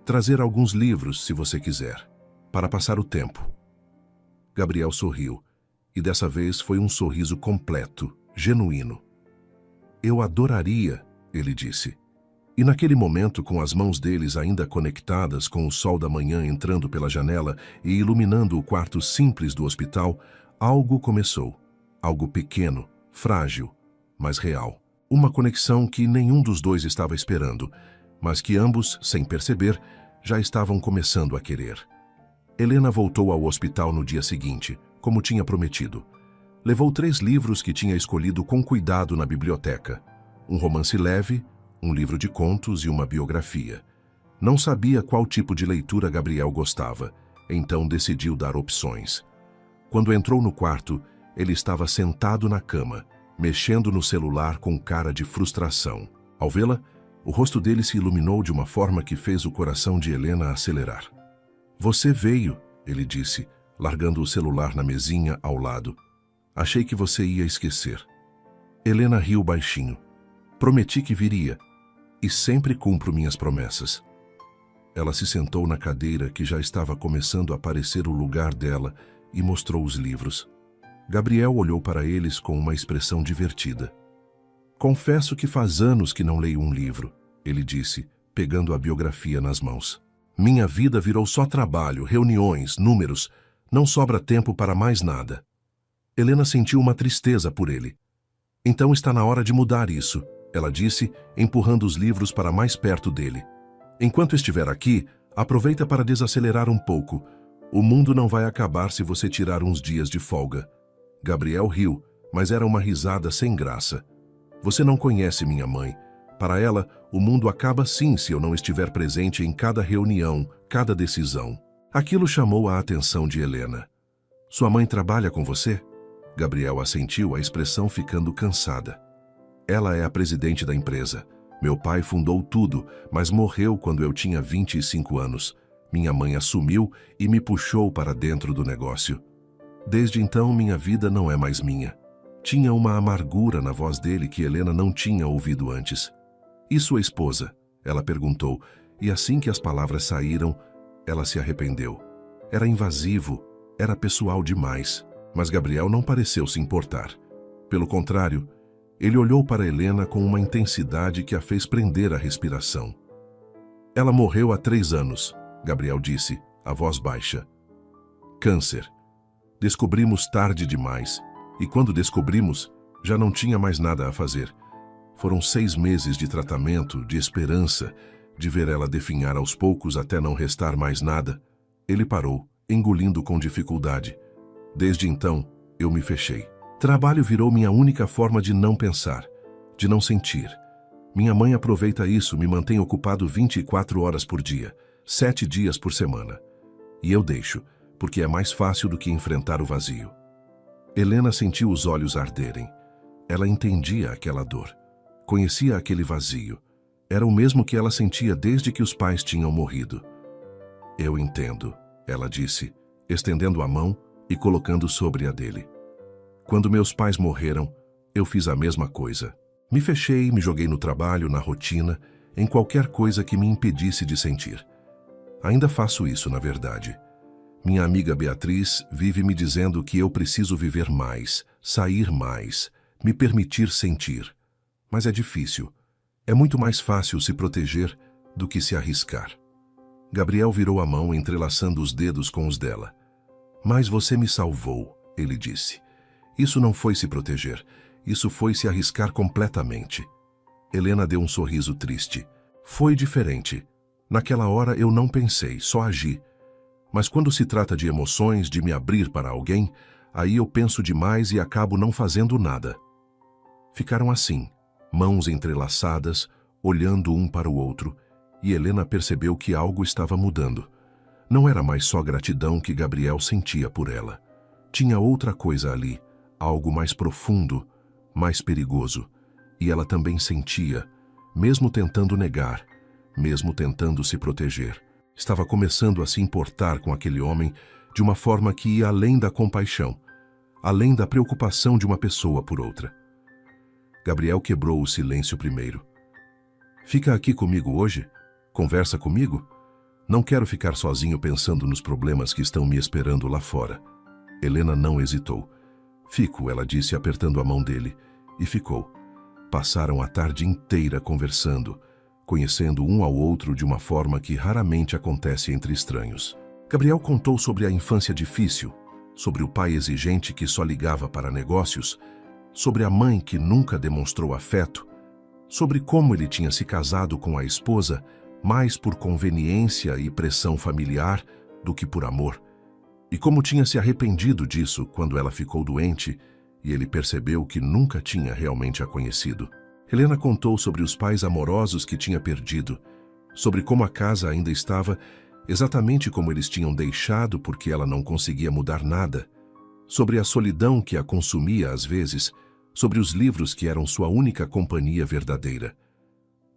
Speaker 1: Trazer alguns livros, se você quiser, para passar o tempo. Gabriel sorriu, e dessa vez foi um sorriso completo, genuíno. Eu adoraria, ele disse. E naquele momento, com as mãos deles ainda conectadas com o sol da manhã entrando pela janela e iluminando o quarto simples do hospital, algo começou. Algo pequeno, frágil, mas real. Uma conexão que nenhum dos dois estava esperando, mas que ambos, sem perceber, já estavam começando a querer. Helena voltou ao hospital no dia seguinte, como tinha prometido. Levou 3 livros que tinha escolhido com cuidado na biblioteca. Um romance leve, um livro de contos e uma biografia. Não sabia qual tipo de leitura Gabriel gostava, então decidiu dar opções. Quando entrou no quarto, ele estava sentado na cama, mexendo no celular com cara de frustração. Ao vê-la, o rosto dele se iluminou de uma forma que fez o coração de Helena acelerar. Você veio, ele disse, largando o celular na mesinha ao lado. Achei que você ia esquecer. Helena riu baixinho. Prometi que viria. E sempre cumpro minhas promessas. Ela se sentou na cadeira que já estava começando a parecer o lugar dela e mostrou os livros. Gabriel olhou para eles com uma expressão divertida. Confesso que faz anos que não leio um livro, ele disse, pegando a biografia nas mãos. Minha vida virou só trabalho, reuniões, números. Não sobra tempo para mais nada. Helena sentiu uma tristeza por ele. Então está na hora de mudar isso, ela disse, empurrando os livros para mais perto dele. Enquanto estiver aqui, aproveita para desacelerar um pouco. O mundo não vai acabar se você tirar uns dias de folga. Gabriel riu, mas era uma risada sem graça. Você não conhece minha mãe. Para ela, o mundo acaba sim se eu não estiver presente em cada reunião, cada decisão. Aquilo chamou a atenção de Helena. Sua mãe trabalha com você? Gabriel assentiu, a expressão ficando cansada. Ela é a presidente da empresa. Meu pai fundou tudo, mas morreu quando eu tinha 25 anos. Minha mãe assumiu e me puxou para dentro do negócio. Desde então, minha vida não é mais minha. Tinha uma amargura na voz dele que Helena não tinha ouvido antes. E sua esposa? Ela perguntou, e assim que as palavras saíram, ela se arrependeu. Era invasivo, era pessoal demais, mas Gabriel não pareceu se importar. Pelo contrário, ele olhou para Helena com uma intensidade que a fez prender a respiração. Ela morreu há 3 anos, Gabriel disse, a voz baixa. Câncer. Descobrimos tarde demais, e quando descobrimos, já não tinha mais nada a fazer. Foram 6 meses de tratamento, de esperança, de ver ela definhar aos poucos até não restar mais nada. Ele parou, engolindo com dificuldade. Desde então, eu me fechei. Trabalho virou minha única forma de não pensar, de não sentir. Minha mãe aproveita isso, me mantém ocupado 24 horas por dia, 7 dias por semana. E eu deixo, porque é mais fácil do que enfrentar o vazio. Helena sentiu os olhos arderem. Ela entendia aquela dor. Conhecia aquele vazio. Era o mesmo que ela sentia desde que os pais tinham morrido. Eu entendo, ela disse, estendendo a mão e colocando sobre a dele. Quando meus pais morreram, eu fiz a mesma coisa. Me fechei, me joguei no trabalho, na rotina, em qualquer coisa que me impedisse de sentir. Ainda faço isso, na verdade. Minha amiga Beatriz vive me dizendo que eu preciso viver mais, sair mais, me permitir sentir. Mas é difícil. É muito mais fácil se proteger do que se arriscar. Gabriel virou a mão, entrelaçando os dedos com os dela. Mas você me salvou, ele disse. Isso não foi se proteger, isso foi se arriscar completamente. Helena deu um sorriso triste. Foi diferente. Naquela hora eu não pensei, só agi. Mas quando se trata de emoções, de me abrir para alguém, aí eu penso demais e acabo não fazendo nada. Ficaram assim, mãos entrelaçadas, olhando um para o outro, e Helena percebeu que algo estava mudando. Não era mais só gratidão que Gabriel sentia por ela. Tinha outra coisa ali, algo mais profundo, mais perigoso. E ela também sentia, mesmo tentando negar, mesmo tentando se proteger. Estava começando a se importar com aquele homem de uma forma que ia além da compaixão, além da preocupação de uma pessoa por outra. Gabriel quebrou o silêncio primeiro. Fica aqui comigo hoje? Conversa comigo? Não quero ficar sozinho pensando nos problemas que estão me esperando lá fora. Helena não hesitou. Fico, ela disse, apertando a mão dele. E ficou. Passaram a tarde inteira conversando, conhecendo um ao outro de uma forma que raramente acontece entre estranhos. Gabriel contou sobre a infância difícil, sobre o pai exigente que só ligava para negócios, sobre a mãe que nunca demonstrou afeto, sobre como ele tinha se casado com a esposa mais por conveniência e pressão familiar do que por amor, e como tinha se arrependido disso quando ela ficou doente e ele percebeu que nunca tinha realmente a conhecido. Helena contou sobre os pais amorosos que tinha perdido, sobre como a casa ainda estava exatamente como eles tinham deixado porque ela não conseguia mudar nada, sobre a solidão que a consumia às vezes, sobre os livros que eram sua única companhia verdadeira.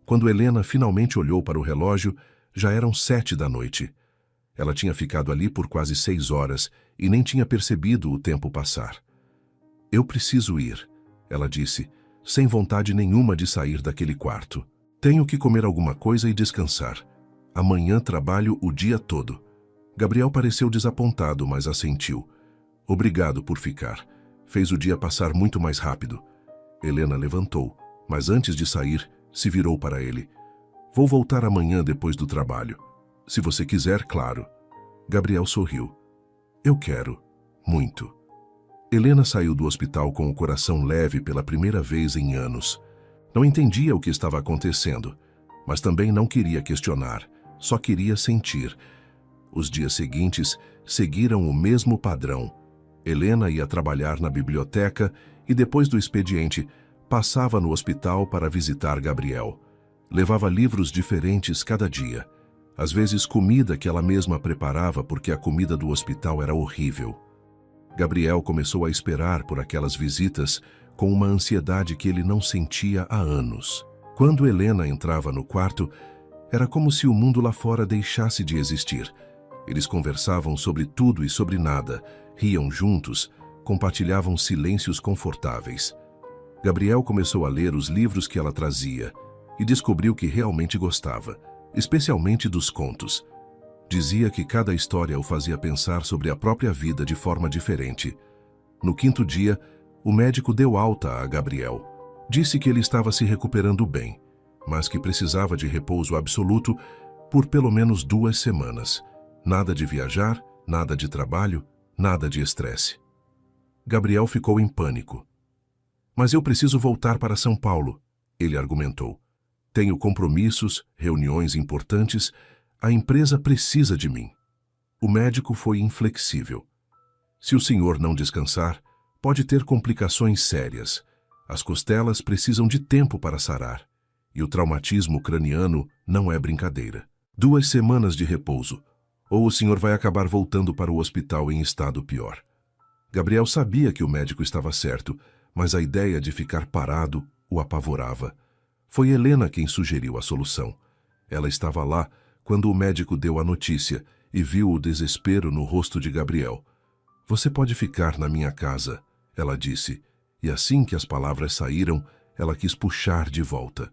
Speaker 1: Quando Helena finalmente olhou para o relógio, já eram 7 da noite. Ela tinha ficado ali por quase 6 horas e nem tinha percebido o tempo passar. Eu preciso ir, ela disse, sem vontade nenhuma de sair daquele quarto. Tenho que comer alguma coisa e descansar. Amanhã trabalho o dia todo. Gabriel pareceu desapontado, mas assentiu. Obrigado por ficar. Fez o dia passar muito mais rápido. Helena levantou, mas antes de sair, se virou para ele. Vou voltar amanhã depois do trabalho. Se você quiser, claro. Gabriel sorriu. Eu quero. Muito. Helena saiu do hospital com o coração leve pela primeira vez em anos. Não entendia o que estava acontecendo, mas também não queria questionar, só queria sentir. Os dias seguintes seguiram o mesmo padrão. Helena ia trabalhar na biblioteca e, depois do expediente, passava no hospital para visitar Gabriel. Levava livros diferentes cada dia. Às vezes comida que ela mesma preparava porque a comida do hospital era horrível. Gabriel começou a esperar por aquelas visitas com uma ansiedade que ele não sentia há anos. Quando Helena entrava no quarto, era como se o mundo lá fora deixasse de existir. Eles conversavam sobre tudo e sobre nada, riam juntos, compartilhavam silêncios confortáveis. Gabriel começou a ler os livros que ela trazia e descobriu que realmente gostava, especialmente dos contos. Dizia que cada história o fazia pensar sobre a própria vida de forma diferente. No quinto dia, o médico deu alta a Gabriel. Disse que ele estava se recuperando bem, mas que precisava de repouso absoluto por pelo menos 2 semanas. Nada de viajar, nada de trabalho, nada de estresse. Gabriel ficou em pânico. Mas eu preciso voltar para São Paulo, ele argumentou. Tenho compromissos, reuniões importantes, a empresa precisa de mim. O médico foi inflexível. Se o senhor não descansar, pode ter complicações sérias. As costelas precisam de tempo para sarar. E o traumatismo craniano não é brincadeira. 2 semanas de repouso, ou o senhor vai acabar voltando para o hospital em estado pior. Gabriel sabia que o médico estava certo, mas a ideia de ficar parado o apavorava. Foi Helena quem sugeriu a solução. Ela estava lá quando o médico deu a notícia e viu o desespero no rosto de Gabriel. Você pode ficar na minha casa, ela disse, e assim que as palavras saíram, ela quis puxar de volta.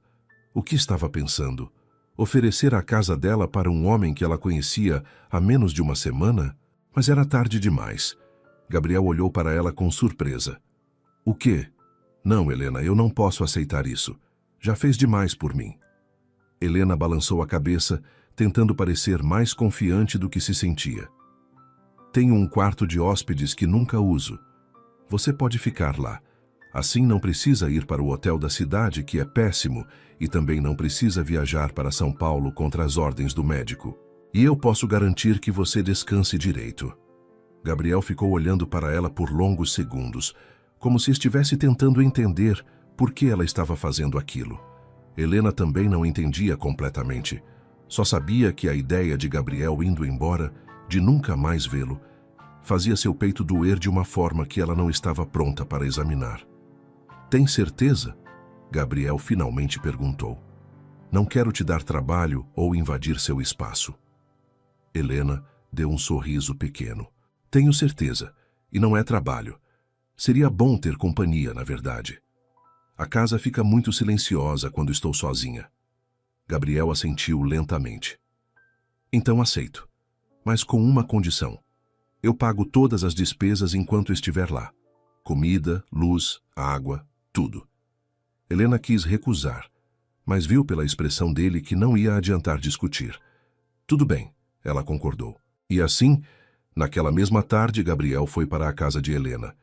Speaker 1: O que estava pensando? Oferecer a casa dela para um homem que ela conhecia há menos de uma semana? Mas era tarde demais. Gabriel olhou para ela com surpresa. O quê? Não, Helena, eu não posso aceitar isso. Já fez demais por mim. Helena balançou a cabeça, tentando parecer mais confiante do que se sentia. Tenho um quarto de hóspedes que nunca uso. Você pode ficar lá. Assim não precisa ir para o hotel da cidade, que é péssimo, e também não precisa viajar para São Paulo contra as ordens do médico. E eu posso garantir que você descanse direito. Gabriel ficou olhando para ela por longos segundos, como se estivesse tentando entender por que ela estava fazendo aquilo. Helena também não entendia completamente. Só sabia que a ideia de Gabriel indo embora, de nunca mais vê-lo, fazia seu peito doer de uma forma que ela não estava pronta para examinar. Tem certeza? Gabriel finalmente perguntou. Não quero te dar trabalho ou invadir seu espaço. Helena deu um sorriso pequeno. Tenho certeza, e não é trabalho. Seria bom ter companhia, na verdade. A casa fica muito silenciosa quando estou sozinha. Gabriel assentiu lentamente. Então aceito, mas com uma condição. Eu pago todas as despesas enquanto estiver lá. Comida, luz, água, tudo. Helena quis recusar, mas viu pela expressão dele que não ia adiantar discutir. Tudo bem, ela concordou. E assim, naquela mesma tarde, Gabriel foi para a casa de Helena.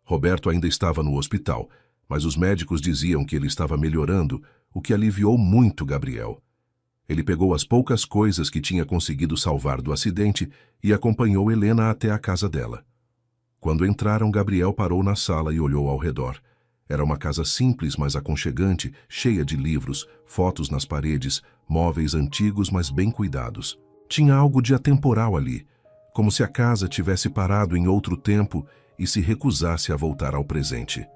Speaker 1: Roberto ainda estava no hospital, mas os médicos diziam que ele estava melhorando, o que aliviou muito Gabriel. Ele pegou as poucas coisas que tinha conseguido salvar do acidente e acompanhou Helena até a casa dela. Quando entraram, Gabriel parou na sala e olhou ao redor. Era uma casa simples, mas aconchegante, cheia de livros, fotos nas paredes, móveis antigos, mas bem cuidados. Tinha algo de atemporal ali, como se a casa tivesse parado em outro tempo e se recusasse a voltar ao presente.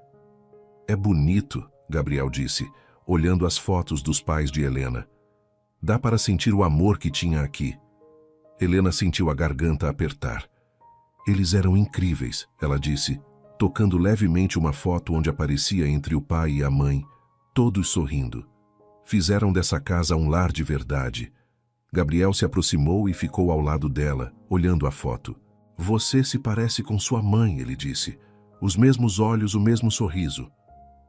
Speaker 1: É bonito, Gabriel disse, olhando as fotos dos pais de Helena. Dá para sentir o amor que tinha aqui. Helena sentiu a garganta apertar. Eles eram incríveis, ela disse, tocando levemente uma foto onde aparecia entre o pai e a mãe, todos sorrindo. Fizeram dessa casa um lar de verdade. Gabriel se aproximou e ficou ao lado dela, olhando a foto. Você se parece com sua mãe, ele disse. Os mesmos olhos, o mesmo sorriso.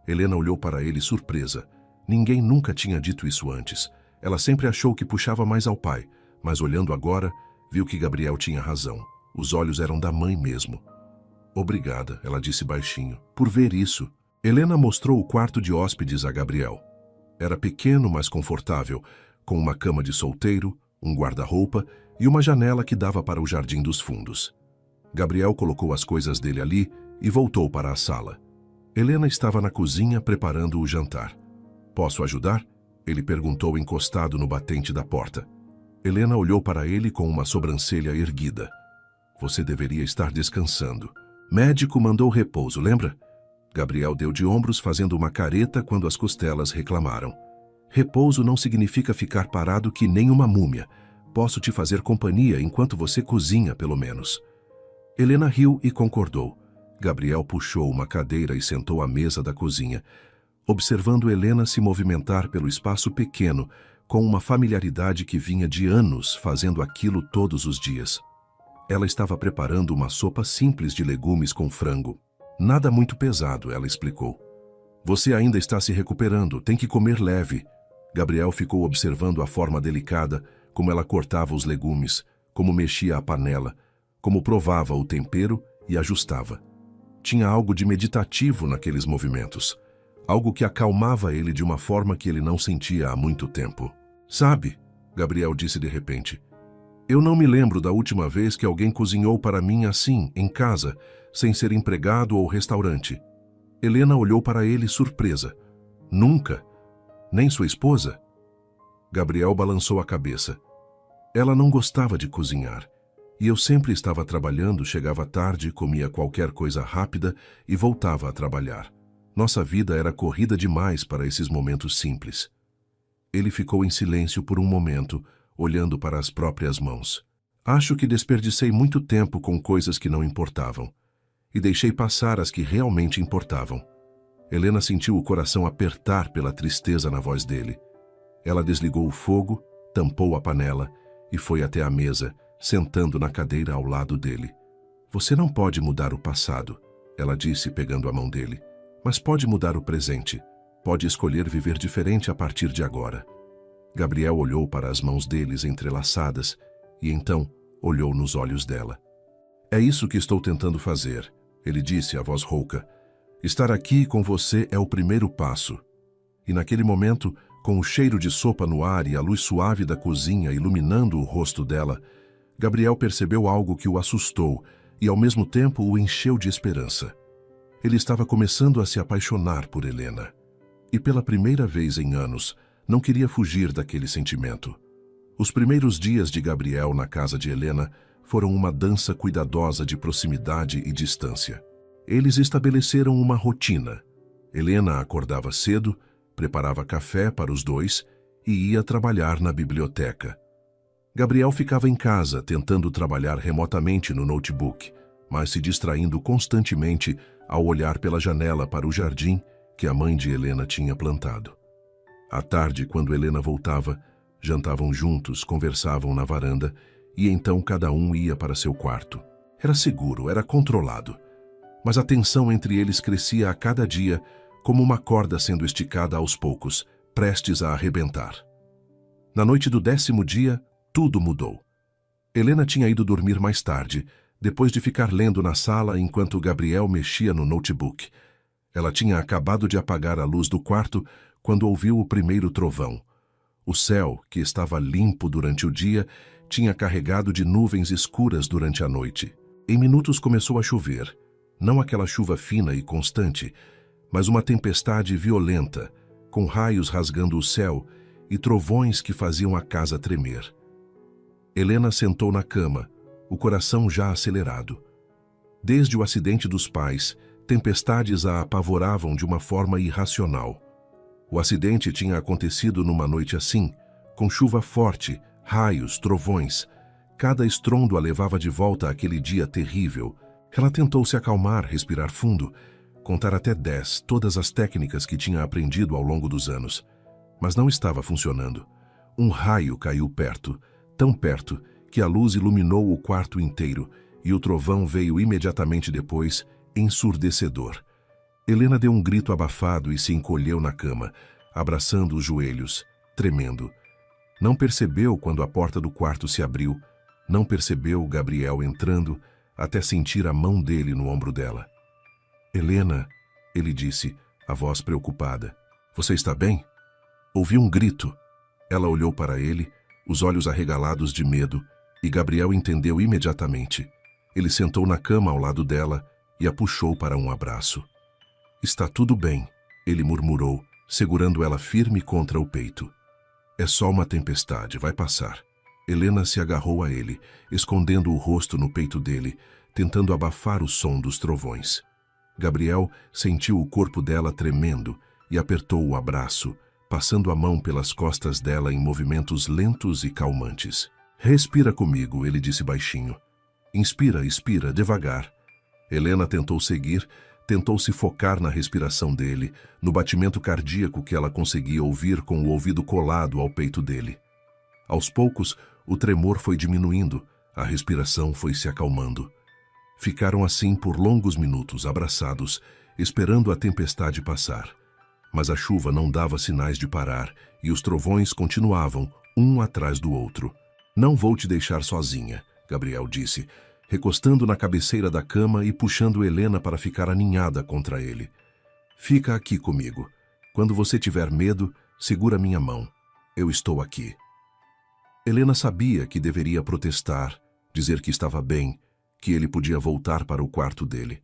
Speaker 1: Helena olhou para ele surpresa. Ninguém nunca tinha dito isso antes. Ela sempre achou que puxava mais ao pai, mas olhando agora, viu que Gabriel tinha razão. Os olhos eram da mãe mesmo. Obrigada, ela disse baixinho, por ver isso. Helena mostrou o quarto de hóspedes a Gabriel. Era pequeno, mas confortável, com uma cama de solteiro, um guarda-roupa e uma janela que dava para o jardim dos fundos. Gabriel colocou as coisas dele ali e voltou para a sala. Helena estava na cozinha preparando o jantar. Posso ajudar? Ele perguntou encostado no batente da porta. Helena olhou para ele com uma sobrancelha erguida. Você deveria estar descansando. Médico mandou repouso, lembra? Gabriel deu de ombros fazendo uma careta quando as costelas reclamaram. Repouso não significa ficar parado que nem uma múmia. Posso te fazer companhia enquanto você cozinha, pelo menos. Helena riu e concordou. Gabriel puxou uma cadeira e sentou à mesa da cozinha, observando Helena se movimentar pelo espaço pequeno, com uma familiaridade que vinha de anos fazendo aquilo todos os dias. Ela estava preparando uma sopa simples de legumes com frango. Nada muito pesado, ela explicou. Você ainda está se recuperando, tem que comer leve. Gabriel ficou observando a forma delicada, como ela cortava os legumes, como mexia a panela, como provava o tempero e ajustava. Tinha algo de meditativo naqueles movimentos, algo que acalmava ele de uma forma que ele não sentia há muito tempo. Sabe, Gabriel disse de repente, eu não me lembro da última vez que alguém cozinhou para mim assim, em casa, sem ser empregado ou restaurante. Helena olhou para ele surpresa. Nunca? Nem sua esposa? Gabriel balançou a cabeça. Ela não gostava de cozinhar. E eu sempre estava trabalhando, chegava tarde, comia qualquer coisa rápida e voltava a trabalhar. Nossa vida era corrida demais para esses momentos simples. Ele ficou em silêncio por um momento, olhando para as próprias mãos. Acho que desperdicei muito tempo com coisas que não importavam. E deixei passar as que realmente importavam. Helena sentiu o coração apertar pela tristeza na voz dele. Ela desligou o fogo, tampou a panela e foi até a mesa, sentando na cadeira ao lado dele. Você não pode mudar o passado, ela disse pegando a mão dele, mas pode mudar o presente. Pode escolher viver diferente a partir de agora. Gabriel olhou para as mãos deles entrelaçadas e então olhou nos olhos dela. É isso que estou tentando fazer, ele disse, a voz rouca. Estar aqui com você é o primeiro passo. E naquele momento, com o cheiro de sopa no ar e a luz suave da cozinha iluminando o rosto dela, Gabriel percebeu algo que o assustou e ao mesmo tempo o encheu de esperança. Ele estava começando a se apaixonar por Helena. E pela primeira vez em anos, não queria fugir daquele sentimento. Os primeiros dias de Gabriel na casa de Helena foram uma dança cuidadosa de proximidade e distância. Eles estabeleceram uma rotina. Helena acordava cedo, preparava café para os dois e ia trabalhar na biblioteca. Gabriel ficava em casa, tentando trabalhar remotamente no notebook, mas se distraindo constantemente ao olhar pela janela para o jardim que a mãe de Helena tinha plantado. À tarde, quando Helena voltava, jantavam juntos, conversavam na varanda e então cada um ia para seu quarto. Era seguro, era controlado. Mas a tensão entre eles crescia a cada dia, como uma corda sendo esticada aos poucos, prestes a arrebentar. Na noite do 10º dia, tudo mudou. Helena tinha ido dormir mais tarde, depois de ficar lendo na sala enquanto Gabriel mexia no notebook. Ela tinha acabado de apagar a luz do quarto quando ouviu o primeiro trovão. O céu, que estava limpo durante o dia, tinha carregado de nuvens escuras durante a noite. Em minutos começou a chover. Não aquela chuva fina e constante, mas uma tempestade violenta, com raios rasgando o céu e trovões que faziam a casa tremer. Helena sentou na cama, o coração já acelerado. Desde o acidente dos pais, tempestades a apavoravam de uma forma irracional. O acidente tinha acontecido numa noite assim, com chuva forte, raios, trovões. Cada estrondo a levava de volta àquele dia terrível. Ela tentou se acalmar, respirar fundo, contar até 10, todas as técnicas que tinha aprendido ao longo dos anos. Mas não estava funcionando. Um raio caiu perto, tão perto que a luz iluminou o quarto inteiro e o trovão veio imediatamente depois, ensurdecedor. Helena deu um grito abafado e se encolheu na cama, abraçando os joelhos, tremendo. Não percebeu quando a porta do quarto se abriu, não percebeu Gabriel entrando, até sentir a mão dele no ombro dela. "Helena", ele disse, a voz preocupada. "Você está bem?" Ouviu um grito. Ela olhou para ele, os olhos arregalados de medo, e Gabriel entendeu imediatamente. Ele sentou na cama ao lado dela e a puxou para um abraço. "Está tudo bem", ele murmurou, segurando ela firme contra o peito. "É só uma tempestade, vai passar." Helena se agarrou a ele, escondendo o rosto no peito dele, tentando abafar o som dos trovões. Gabriel sentiu o corpo dela tremendo e apertou o abraço, passando a mão pelas costas dela em movimentos lentos e calmantes. "Respira comigo", ele disse baixinho. "Inspira, expira, devagar." Helena tentou seguir, tentou se focar na respiração dele, no batimento cardíaco que ela conseguia ouvir com o ouvido colado ao peito dele. Aos poucos, o tremor foi diminuindo, a respiração foi se acalmando. Ficaram assim por longos minutos, abraçados, esperando a tempestade passar. Mas a chuva não dava sinais de parar e os trovões continuavam, um atrás do outro. "Não vou te deixar sozinha", Gabriel disse, recostando na cabeceira da cama e puxando Helena para ficar aninhada contra ele. "Fica aqui comigo. Quando você tiver medo, segura minha mão. Eu estou aqui." Helena sabia que deveria protestar, dizer que estava bem, que ele podia voltar para o quarto dele.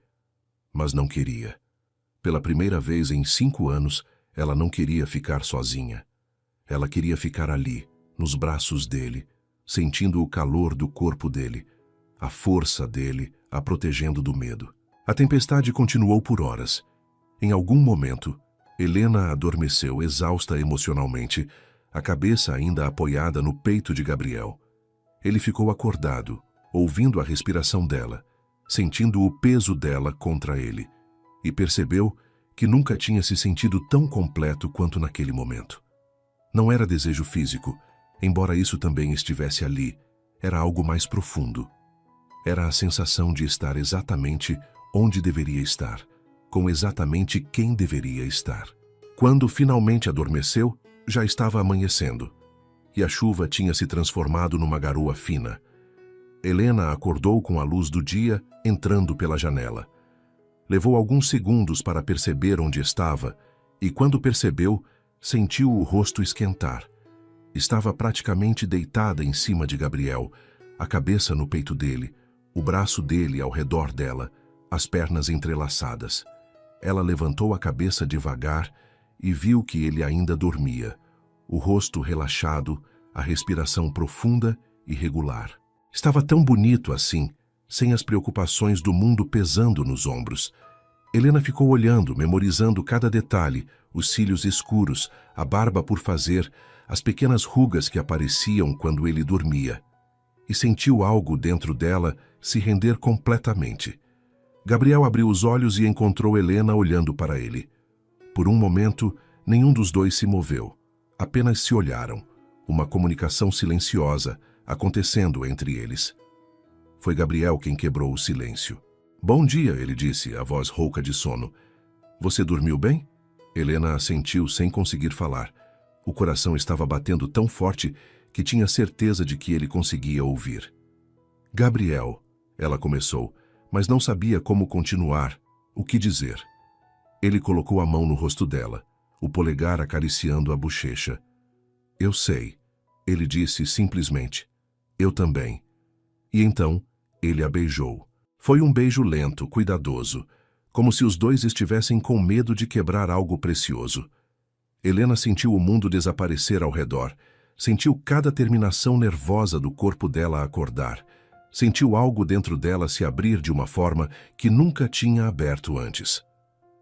Speaker 1: Mas não queria. Pela primeira vez em 5 anos, ela não queria ficar sozinha. Ela queria ficar ali, nos braços dele, sentindo o calor do corpo dele, a força dele a protegendo do medo. A tempestade continuou por horas. Em algum momento, Helena adormeceu exausta emocionalmente, a cabeça ainda apoiada no peito de Gabriel. Ele ficou acordado, ouvindo a respiração dela, sentindo o peso dela contra ele, e percebeu que nunca tinha se sentido tão completo quanto naquele momento. Não era desejo físico, embora isso também estivesse ali, era algo mais profundo. Era a sensação de estar exatamente onde deveria estar, com exatamente quem deveria estar. Quando finalmente adormeceu, já estava amanhecendo, e a chuva tinha se transformado numa garoa fina. Helena acordou com a luz do dia entrando pela janela. Levou alguns segundos para perceber onde estava, e quando percebeu, sentiu o rosto esquentar. Estava praticamente deitada em cima de Gabriel, a cabeça no peito dele, o braço dele ao redor dela, as pernas entrelaçadas. Ela levantou a cabeça devagar e viu que ele ainda dormia, o rosto relaxado, a respiração profunda e regular. Estava tão bonito assim, sem as preocupações do mundo pesando nos ombros. Helena ficou olhando, memorizando cada detalhe, os cílios escuros, a barba por fazer, as pequenas rugas que apareciam quando ele dormia. E sentiu algo dentro dela se render completamente. Gabriel abriu os olhos e encontrou Helena olhando para ele. Por um momento, nenhum dos dois se moveu. Apenas se olharam, uma comunicação silenciosa acontecendo entre eles. Foi Gabriel quem quebrou o silêncio. "Bom dia", ele disse, a voz rouca de sono. "Você dormiu bem?" Helena assentiu sem conseguir falar. O coração estava batendo tão forte que tinha certeza de que ele conseguia ouvir. "Gabriel", ela começou, mas não sabia como continuar, o que dizer. Ele colocou a mão no rosto dela, o polegar acariciando a bochecha. "Eu sei", ele disse simplesmente. "Eu também." E então, ele a beijou. Foi um beijo lento, cuidadoso, como se os dois estivessem com medo de quebrar algo precioso. Helena sentiu o mundo desaparecer ao redor, sentiu cada terminação nervosa do corpo dela acordar, sentiu algo dentro dela se abrir de uma forma que nunca tinha aberto antes.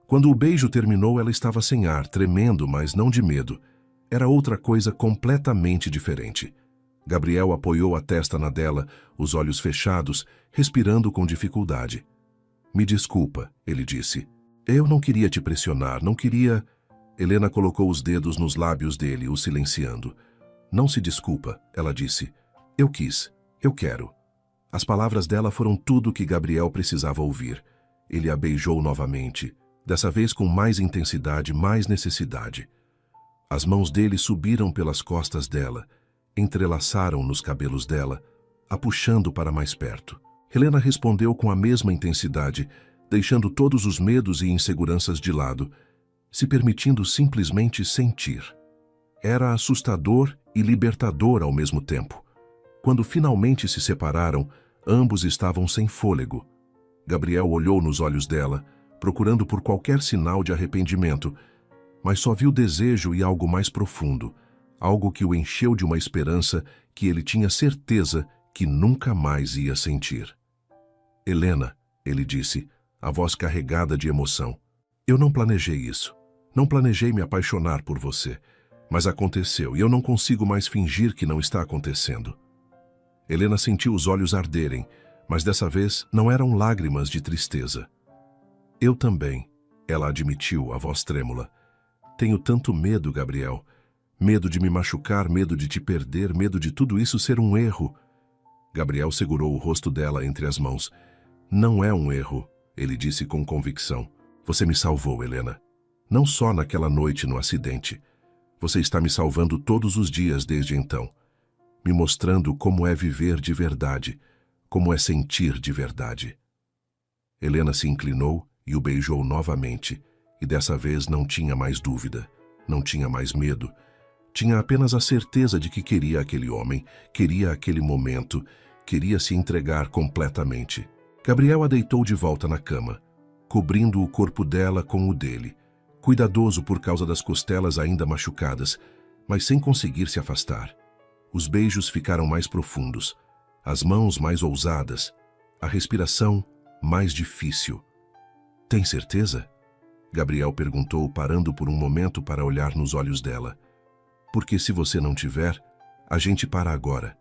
Speaker 1: Quando o beijo terminou, ela estava sem ar, tremendo, mas não de medo. Era outra coisa completamente diferente. Gabriel apoiou a testa na dela, os olhos fechados, respirando com dificuldade. "Me desculpa", ele disse. "Eu não queria te pressionar, não queria..." Helena colocou os dedos nos lábios dele, o silenciando. "Não se desculpa", ela disse. Eu quis. Eu quero. As palavras dela foram tudo o que Gabriel precisava ouvir. Ele a beijou novamente, dessa vez com mais intensidade, mais necessidade. As mãos dele subiram pelas costas dela, entrelaçaram nos cabelos dela, a puxando para mais perto. Helena respondeu com a mesma intensidade, deixando todos os medos e inseguranças de lado, se permitindo simplesmente sentir. Era assustador e libertador ao mesmo tempo. Quando finalmente se separaram, ambos estavam sem fôlego. Gabriel olhou nos olhos dela, procurando por qualquer sinal de arrependimento, mas só viu desejo e algo mais profundo, algo que o encheu de uma esperança que ele tinha certeza que nunca mais ia sentir. Helena, ele disse, a voz carregada de emoção, eu não planejei isso. Não planejei me apaixonar por você, mas aconteceu e eu não consigo mais fingir que não está acontecendo. Helena sentiu os olhos arderem, mas dessa vez não eram lágrimas de tristeza. Eu também, ela admitiu, a voz trêmula. Tenho tanto medo, Gabriel. Medo de me machucar, medo de te perder, medo de tudo isso ser um erro. Gabriel segurou o rosto dela entre as mãos. Não é um erro, ele disse com convicção. Você me salvou, Helena. Não só naquela noite no acidente. Você está me salvando todos os dias desde então. Me mostrando como é viver de verdade, como é sentir de verdade. Helena se inclinou e o beijou novamente, e dessa vez não tinha mais dúvida, não tinha mais medo. Tinha apenas a certeza de que queria aquele homem, queria aquele momento, queria se entregar completamente. Gabriel a deitou de volta na cama, cobrindo o corpo dela com o dele, cuidadoso por causa das costelas ainda machucadas, mas sem conseguir se afastar. Os beijos ficaram mais profundos, as mãos mais ousadas, a respiração mais difícil. Tem certeza? Gabriel perguntou, parando por um momento para olhar nos olhos dela. Porque se você não tiver, a gente para agora.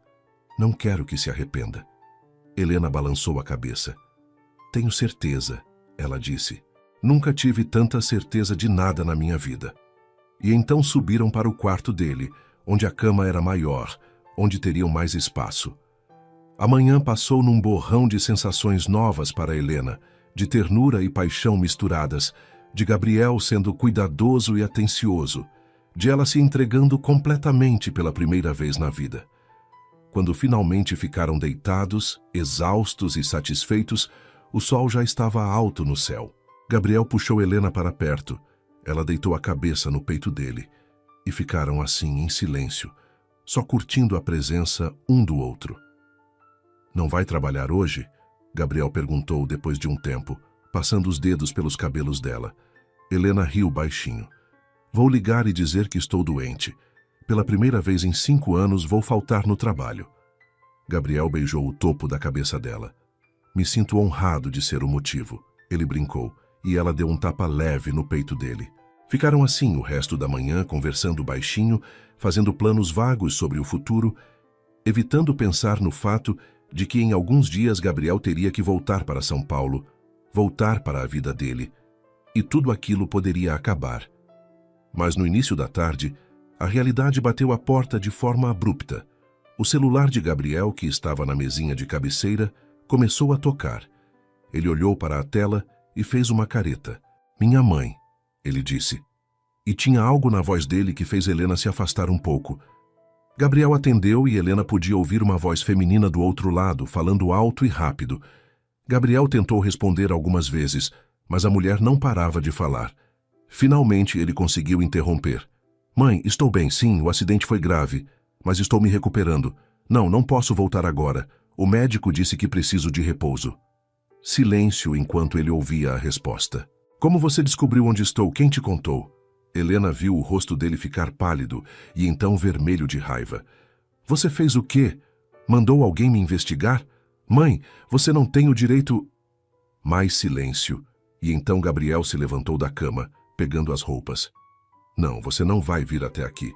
Speaker 1: Não quero que se arrependa. Helena balançou a cabeça. Tenho certeza, ela disse. Nunca tive tanta certeza de nada na minha vida. E então subiram para o quarto dele, onde a cama era maior, onde teriam mais espaço. A manhã passou num borrão de sensações novas para Helena, de ternura e paixão misturadas, de Gabriel sendo cuidadoso e atencioso, de ela se entregando completamente pela primeira vez na vida. Quando finalmente ficaram deitados, exaustos e satisfeitos, o sol já estava alto no céu. Gabriel puxou Helena para perto. Ela deitou a cabeça no peito dele. E ficaram assim, em silêncio, só curtindo a presença um do outro. Não vai trabalhar hoje? Gabriel perguntou depois de um tempo, passando os dedos pelos cabelos dela. Helena riu baixinho. Vou ligar e dizer que estou doente. Pela primeira vez em 5 anos vou faltar no trabalho. Gabriel beijou o topo da cabeça dela. Me sinto honrado de ser o motivo, ele brincou, e ela deu um tapa leve no peito dele. Ficaram assim o resto da manhã, conversando baixinho, fazendo planos vagos sobre o futuro, evitando pensar no fato de que em alguns dias Gabriel teria que voltar para São Paulo, voltar para a vida dele, e tudo aquilo poderia acabar. Mas no início da tarde, a realidade bateu à porta de forma abrupta. O celular de Gabriel, que estava na mesinha de cabeceira, começou a tocar. Ele olhou para a tela e fez uma careta. Minha mãe, ele disse. E tinha algo na voz dele que fez Helena se afastar um pouco. Gabriel atendeu e Helena podia ouvir uma voz feminina do outro lado, falando alto e rápido. Gabriel tentou responder algumas vezes, mas a mulher não parava de falar. Finalmente ele conseguiu interromper. Mãe, estou bem, sim, o acidente foi grave, mas estou me recuperando. Não posso voltar agora. O médico disse que preciso de repouso. Silêncio enquanto ele ouvia a resposta. Como você descobriu onde estou? Quem te contou? Helena viu o rosto dele ficar pálido e então vermelho de raiva. Você fez o quê? Mandou alguém me investigar? Mãe, você não tem o direito... Mais silêncio, e então Gabriel se levantou da cama, pegando as roupas. Não, você não vai vir até aqui.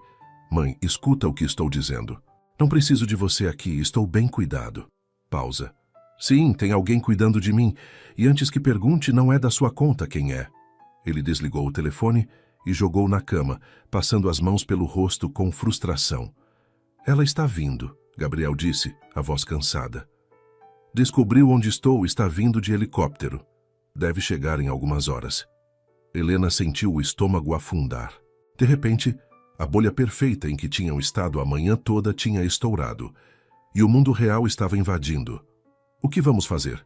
Speaker 1: Mãe, escuta o que estou dizendo. Não preciso de você aqui, estou bem cuidado. Pausa. Sim, tem alguém cuidando de mim, e antes que pergunte, não é da sua conta quem é. Ele desligou o telefone e jogou na cama, passando as mãos pelo rosto com frustração. Ela está vindo, Gabriel disse, a voz cansada. Descobriu onde estou, está vindo de helicóptero. Deve chegar em algumas horas. Helena sentiu o estômago afundar. De repente, a bolha perfeita em que tinham estado a manhã toda tinha estourado, e o mundo real estava invadindo. O que vamos fazer?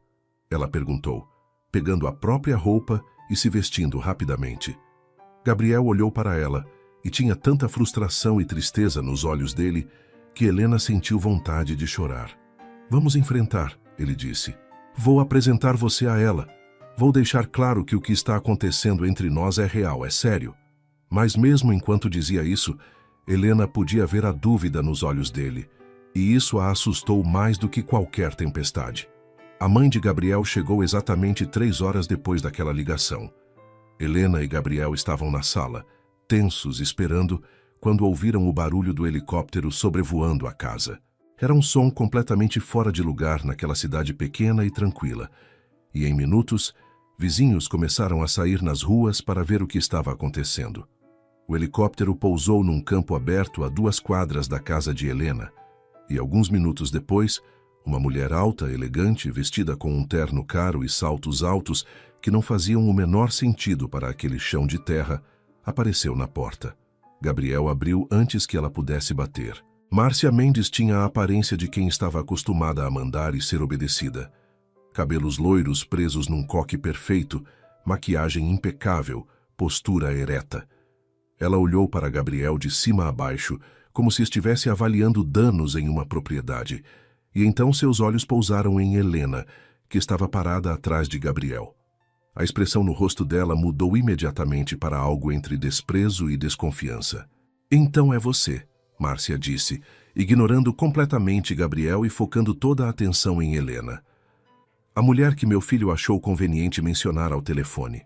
Speaker 1: Ela perguntou, pegando a própria roupa e se vestindo rapidamente. Gabriel olhou para ela, e tinha tanta frustração e tristeza nos olhos dele que Helena sentiu vontade de chorar. Vamos enfrentar, ele disse. Vou apresentar você a ela. Vou deixar claro que o que está acontecendo entre nós é real, é sério. Mas mesmo enquanto dizia isso, Helena podia ver a dúvida nos olhos dele, e isso a assustou mais do que qualquer tempestade. A mãe de Gabriel chegou exatamente 3 horas depois daquela ligação. Helena e Gabriel estavam na sala, tensos, esperando, quando ouviram o barulho do helicóptero sobrevoando a casa. Era um som completamente fora de lugar naquela cidade pequena e tranquila, e em minutos, vizinhos começaram a sair nas ruas para ver o que estava acontecendo. O helicóptero pousou num campo aberto a 2 quadras da casa de Helena, e alguns minutos depois, uma mulher alta, elegante, vestida com um terno caro e saltos altos que não faziam o menor sentido para aquele chão de terra, apareceu na porta. Gabriel abriu antes que ela pudesse bater. Márcia Mendes tinha a aparência de quem estava acostumada a mandar e ser obedecida. Cabelos loiros presos num coque perfeito, maquiagem impecável, postura ereta. Ela olhou para Gabriel de cima a baixo, como se estivesse avaliando danos em uma propriedade, e então seus olhos pousaram em Helena, que estava parada atrás de Gabriel. A expressão no rosto dela mudou imediatamente para algo entre desprezo e desconfiança. Então é você, Márcia disse, ignorando completamente Gabriel e focando toda a atenção em Helena. A mulher que meu filho achou conveniente mencionar ao telefone.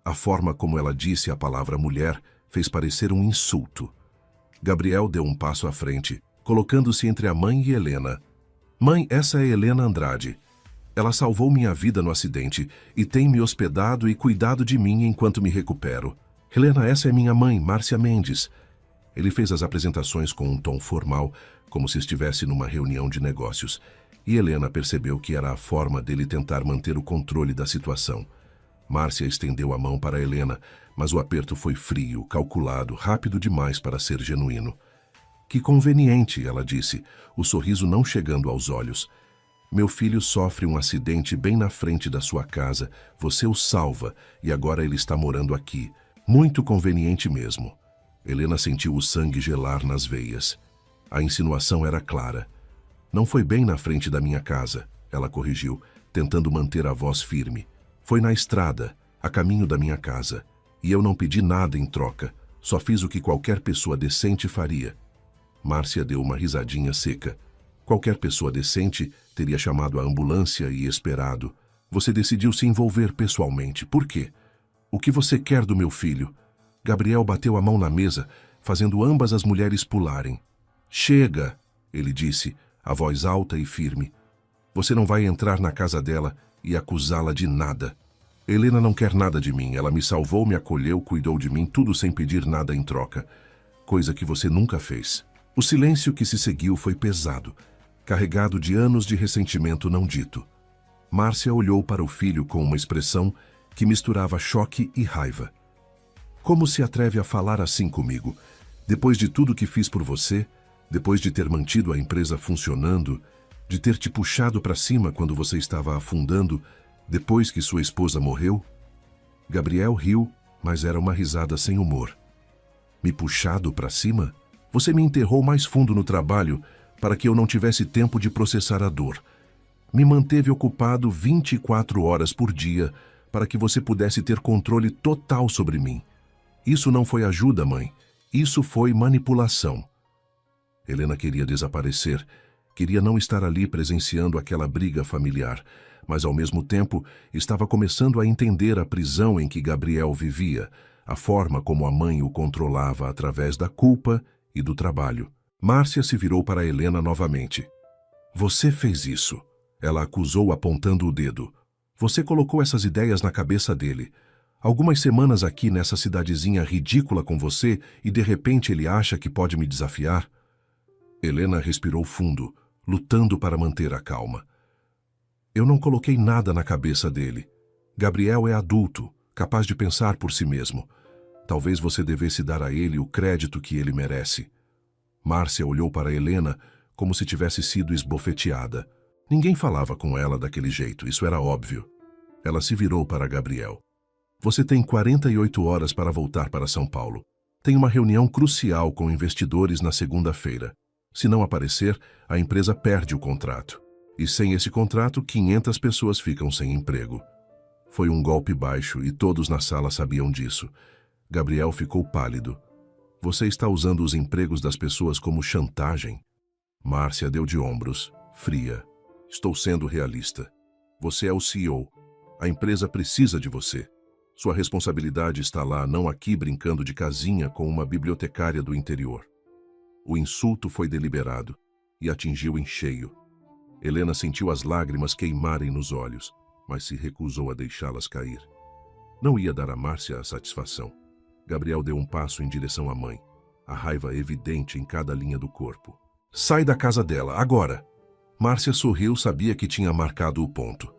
Speaker 1: A forma como ela disse a palavra mulher fez parecer um insulto. Gabriel deu um passo à frente, colocando-se entre a mãe e Helena. Mãe, essa é Helena Andrade. Ela salvou minha vida no acidente e tem me hospedado e cuidado de mim enquanto me recupero. Helena, essa é minha mãe, Márcia Mendes. Ele fez as apresentações com um tom formal, como se estivesse numa reunião de negócios, e Helena percebeu que era a forma dele tentar manter o controle da situação. Márcia estendeu a mão para Helena, mas o aperto foi frio, calculado, rápido demais para ser genuíno. Que conveniente, ela disse, o sorriso não chegando aos olhos. Meu filho sofre um acidente bem na frente da sua casa, você o salva e agora ele está morando aqui. Muito conveniente mesmo. Helena sentiu o sangue gelar nas veias. A insinuação era clara. Não foi bem na frente da minha casa, ela corrigiu, tentando manter a voz firme. Foi na estrada, a caminho da minha casa, e eu não pedi nada em troca, só fiz o que qualquer pessoa decente faria. Márcia deu uma risadinha seca. Qualquer pessoa decente teria chamado a ambulância e esperado. Você decidiu se envolver pessoalmente. Por quê? O que você quer do meu filho? Gabriel bateu a mão na mesa, fazendo ambas as mulheres pularem. Chega, ele disse, a voz alta e firme. Você não vai entrar na casa dela e acusá-la de nada. Helena não quer nada de mim. Ela me salvou, me acolheu, cuidou de mim, tudo sem pedir nada em troca. Coisa que você nunca fez. O silêncio que se seguiu foi pesado, carregado de anos de ressentimento não dito. Márcia olhou para o filho com uma expressão que misturava choque e raiva. Como se atreve a falar assim comigo? Depois de tudo que fiz por você, depois de ter mantido a empresa funcionando, de ter te puxado para cima quando você estava afundando, depois que sua esposa morreu? Gabriel riu, mas era uma risada sem humor. Me puxado para cima? Você me enterrou mais fundo no trabalho para que eu não tivesse tempo de processar a dor. Me manteve ocupado 24 horas por dia para que você pudesse ter controle total sobre mim. Isso não foi ajuda, mãe. Isso foi manipulação. Helena queria desaparecer, queria não estar ali presenciando aquela briga familiar, mas ao mesmo tempo estava começando a entender a prisão em que Gabriel vivia, a forma como a mãe o controlava através da culpa e do trabalho. Márcia se virou para Helena novamente. Você fez isso, ela acusou apontando o dedo. Você colocou essas ideias na cabeça dele. Algumas semanas aqui nessa cidadezinha ridícula com você e de repente ele acha que pode me desafiar? Helena respirou fundo, lutando para manter a calma. Eu não coloquei nada na cabeça dele. Gabriel é adulto, capaz de pensar por si mesmo. Talvez você devesse dar a ele o crédito que ele merece. Márcia olhou para Helena como se tivesse sido esbofeteada. Ninguém falava com ela daquele jeito, isso era óbvio. Ela se virou para Gabriel. Você tem 48 horas para voltar para São Paulo. Tem uma reunião crucial com investidores na segunda-feira. Se não aparecer, a empresa perde o contrato. E sem esse contrato, 500 pessoas ficam sem emprego. Foi um golpe baixo e todos na sala sabiam disso. Gabriel ficou pálido. Você está usando os empregos das pessoas como chantagem? Márcia deu de ombros, fria. Estou sendo realista. Você é o CEO. A empresa precisa de você. Sua responsabilidade está lá, não aqui brincando de casinha com uma bibliotecária do interior. O insulto foi deliberado e atingiu em cheio. Helena sentiu as lágrimas queimarem nos olhos, mas se recusou a deixá-las cair. Não ia dar a Márcia a satisfação. Gabriel deu um passo em direção à mãe, a raiva evidente em cada linha do corpo. Sai da casa dela, agora! Márcia sorriu, sabia que tinha marcado o ponto.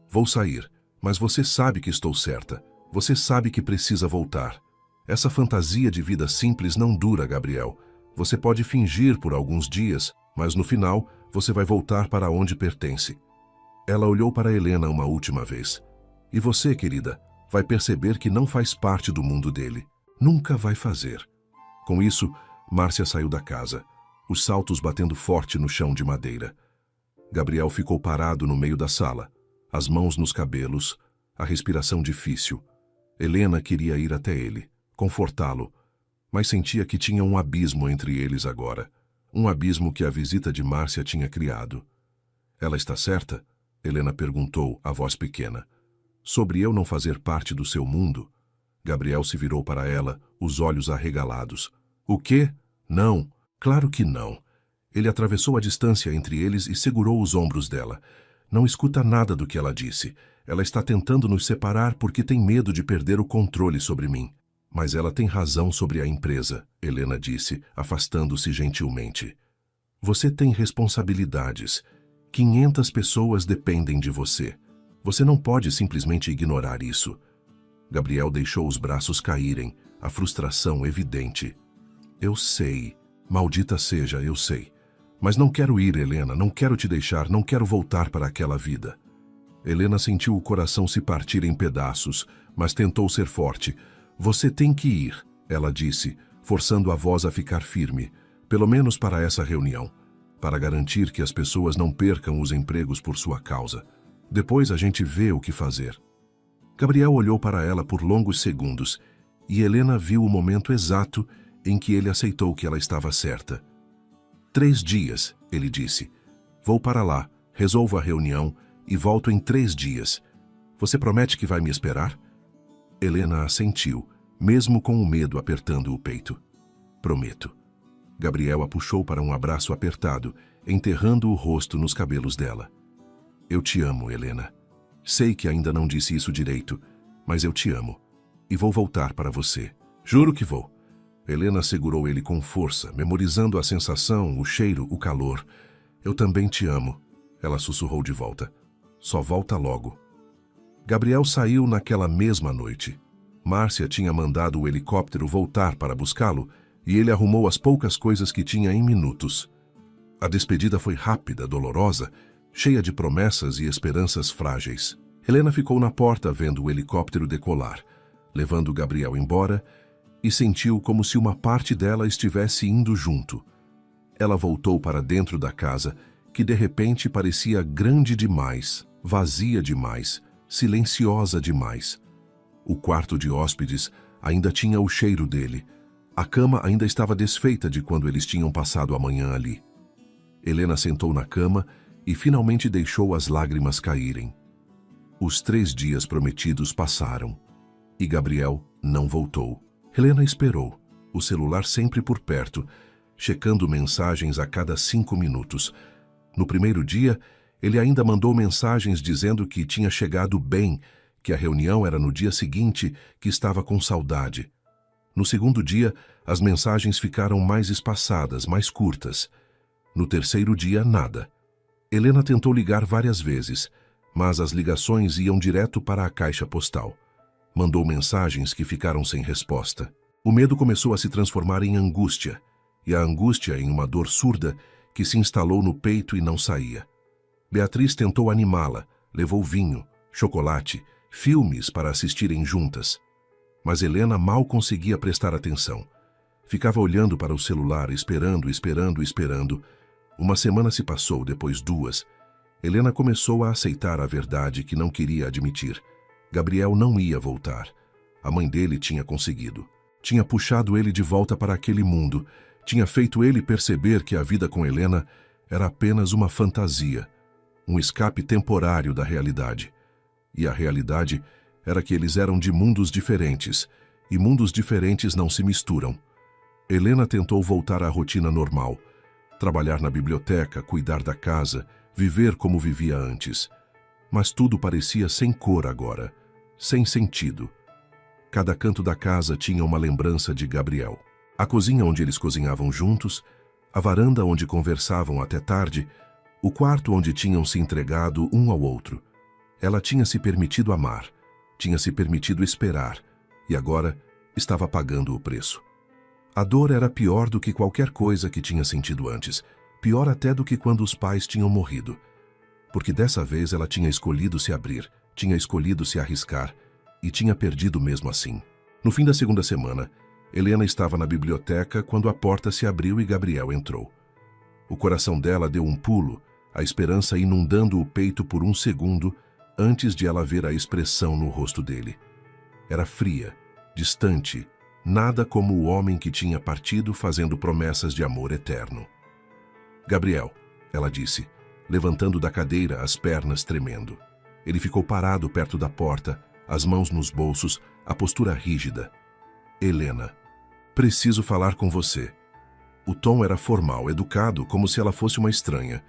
Speaker 1: Vou sair, mas você sabe que estou certa. Você sabe que precisa voltar. Essa fantasia de vida simples não dura, Gabriel. Você pode fingir por alguns dias, mas no final você vai voltar para onde pertence. Ela olhou para Helena uma última vez. E você, querida, vai perceber que não faz parte do mundo dele. Nunca vai fazer. Com isso, Márcia saiu da casa, os saltos batendo forte no chão de madeira. Gabriel ficou parado no meio da sala, as mãos nos cabelos, a respiração difícil. Helena queria ir até ele, confortá-lo, mas sentia que tinha um abismo entre eles agora, um abismo que a visita de Márcia tinha criado. Ela está certa? Helena perguntou, a voz pequena. Sobre eu não fazer parte do seu mundo? Gabriel se virou para ela, os olhos arregalados. O quê? Não, claro que não. Ele atravessou a distância entre eles e segurou os ombros dela. Não escuta nada do que ela disse. Ela está tentando nos separar porque tem medo de perder o controle sobre mim. Mas ela tem razão sobre a empresa, Helena disse, afastando-se gentilmente. Você tem responsabilidades. 500 pessoas dependem de você. Você não pode simplesmente ignorar isso. Gabriel deixou os braços caírem, a frustração evidente. Eu sei. Maldita seja, eu sei. Mas não quero ir, Helena, não quero te deixar, não quero voltar para aquela vida. Helena sentiu o coração se partir em pedaços, mas tentou ser forte. Você tem que ir, ela disse, forçando a voz a ficar firme, pelo menos para essa reunião, para garantir que as pessoas não percam os empregos por sua causa. Depois a gente vê o que fazer. Gabriel olhou para ela por longos segundos e Helena viu o momento exato em que ele aceitou que ela estava certa. 3 dias, ele disse. Vou para lá, resolvo a reunião e volto em 3 dias. Você promete que vai me esperar? Helena assentiu, mesmo com o medo apertando o peito. Prometo. Gabriel a puxou para um abraço apertado, enterrando o rosto nos cabelos dela. Eu te amo, Helena. Sei que ainda não disse isso direito, mas eu te amo. E vou voltar para você. Juro que vou. Helena segurou ele com força, memorizando a sensação, o cheiro, o calor. Eu também te amo. Ela sussurrou de volta. Só volta logo. Gabriel saiu naquela mesma noite. Márcia tinha mandado o helicóptero voltar para buscá-lo e ele arrumou as poucas coisas que tinha em minutos. A despedida foi rápida, dolorosa, cheia de promessas e esperanças frágeis. Helena ficou na porta vendo o helicóptero decolar, levando Gabriel embora, e sentiu como se uma parte dela estivesse indo junto. Ela voltou para dentro da casa, que de repente parecia grande demais, vazia demais, silenciosa demais. O quarto de hóspedes ainda tinha o cheiro dele. A cama ainda estava desfeita de quando eles tinham passado a manhã ali. Helena sentou na cama e finalmente deixou as lágrimas caírem. Os 3 dias prometidos passaram e Gabriel não voltou. Helena esperou, o celular sempre por perto, checando mensagens a cada 5 minutos. No primeiro dia, ele ainda mandou mensagens dizendo que tinha chegado bem, que a reunião era no dia seguinte, que estava com saudade. No segundo dia, as mensagens ficaram mais espaçadas, mais curtas. No terceiro dia, nada. Helena tentou ligar várias vezes, mas as ligações iam direto para a caixa postal. Mandou mensagens que ficaram sem resposta. O medo começou a se transformar em angústia, e a angústia em uma dor surda que se instalou no peito e não saía. Beatriz tentou animá-la, levou vinho, chocolate, filmes para assistirem juntas. Mas Helena mal conseguia prestar atenção. Ficava olhando para o celular, esperando. Uma semana se passou, depois duas. Helena começou a aceitar a verdade que não queria admitir. Gabriel não ia voltar. A mãe dele tinha conseguido. Tinha puxado ele de volta para aquele mundo. Tinha feito ele perceber que a vida com Helena era apenas uma fantasia, um escape temporário da realidade. E a realidade era que eles eram de mundos diferentes, e mundos diferentes não se misturam. Helena tentou voltar à rotina normal, trabalhar na biblioteca, cuidar da casa, viver como vivia antes. Mas tudo parecia sem cor agora, sem sentido. Cada canto da casa tinha uma lembrança de Gabriel. A cozinha onde eles cozinhavam juntos, a varanda onde conversavam até tarde, o quarto onde tinham se entregado um ao outro. Ela tinha se permitido amar, tinha se permitido esperar, e agora estava pagando o preço. A dor era pior do que qualquer coisa que tinha sentido antes, pior até do que quando os pais tinham morrido. Porque dessa vez ela tinha escolhido se abrir, tinha escolhido se arriscar, e tinha perdido mesmo assim. No fim da segunda semana, Helena estava na biblioteca quando a porta se abriu e Gabriel entrou. O coração dela deu um pulo, a esperança inundando o peito por um segundo antes de ela ver a expressão no rosto dele. Era fria, distante, nada como o homem que tinha partido fazendo promessas de amor eterno. Gabriel, ela disse, levantando da cadeira, as pernas tremendo. Ele ficou parado perto da porta, as mãos nos bolsos, a postura rígida. Helena, preciso falar com você. O tom era formal, educado, como se ela fosse uma estranha.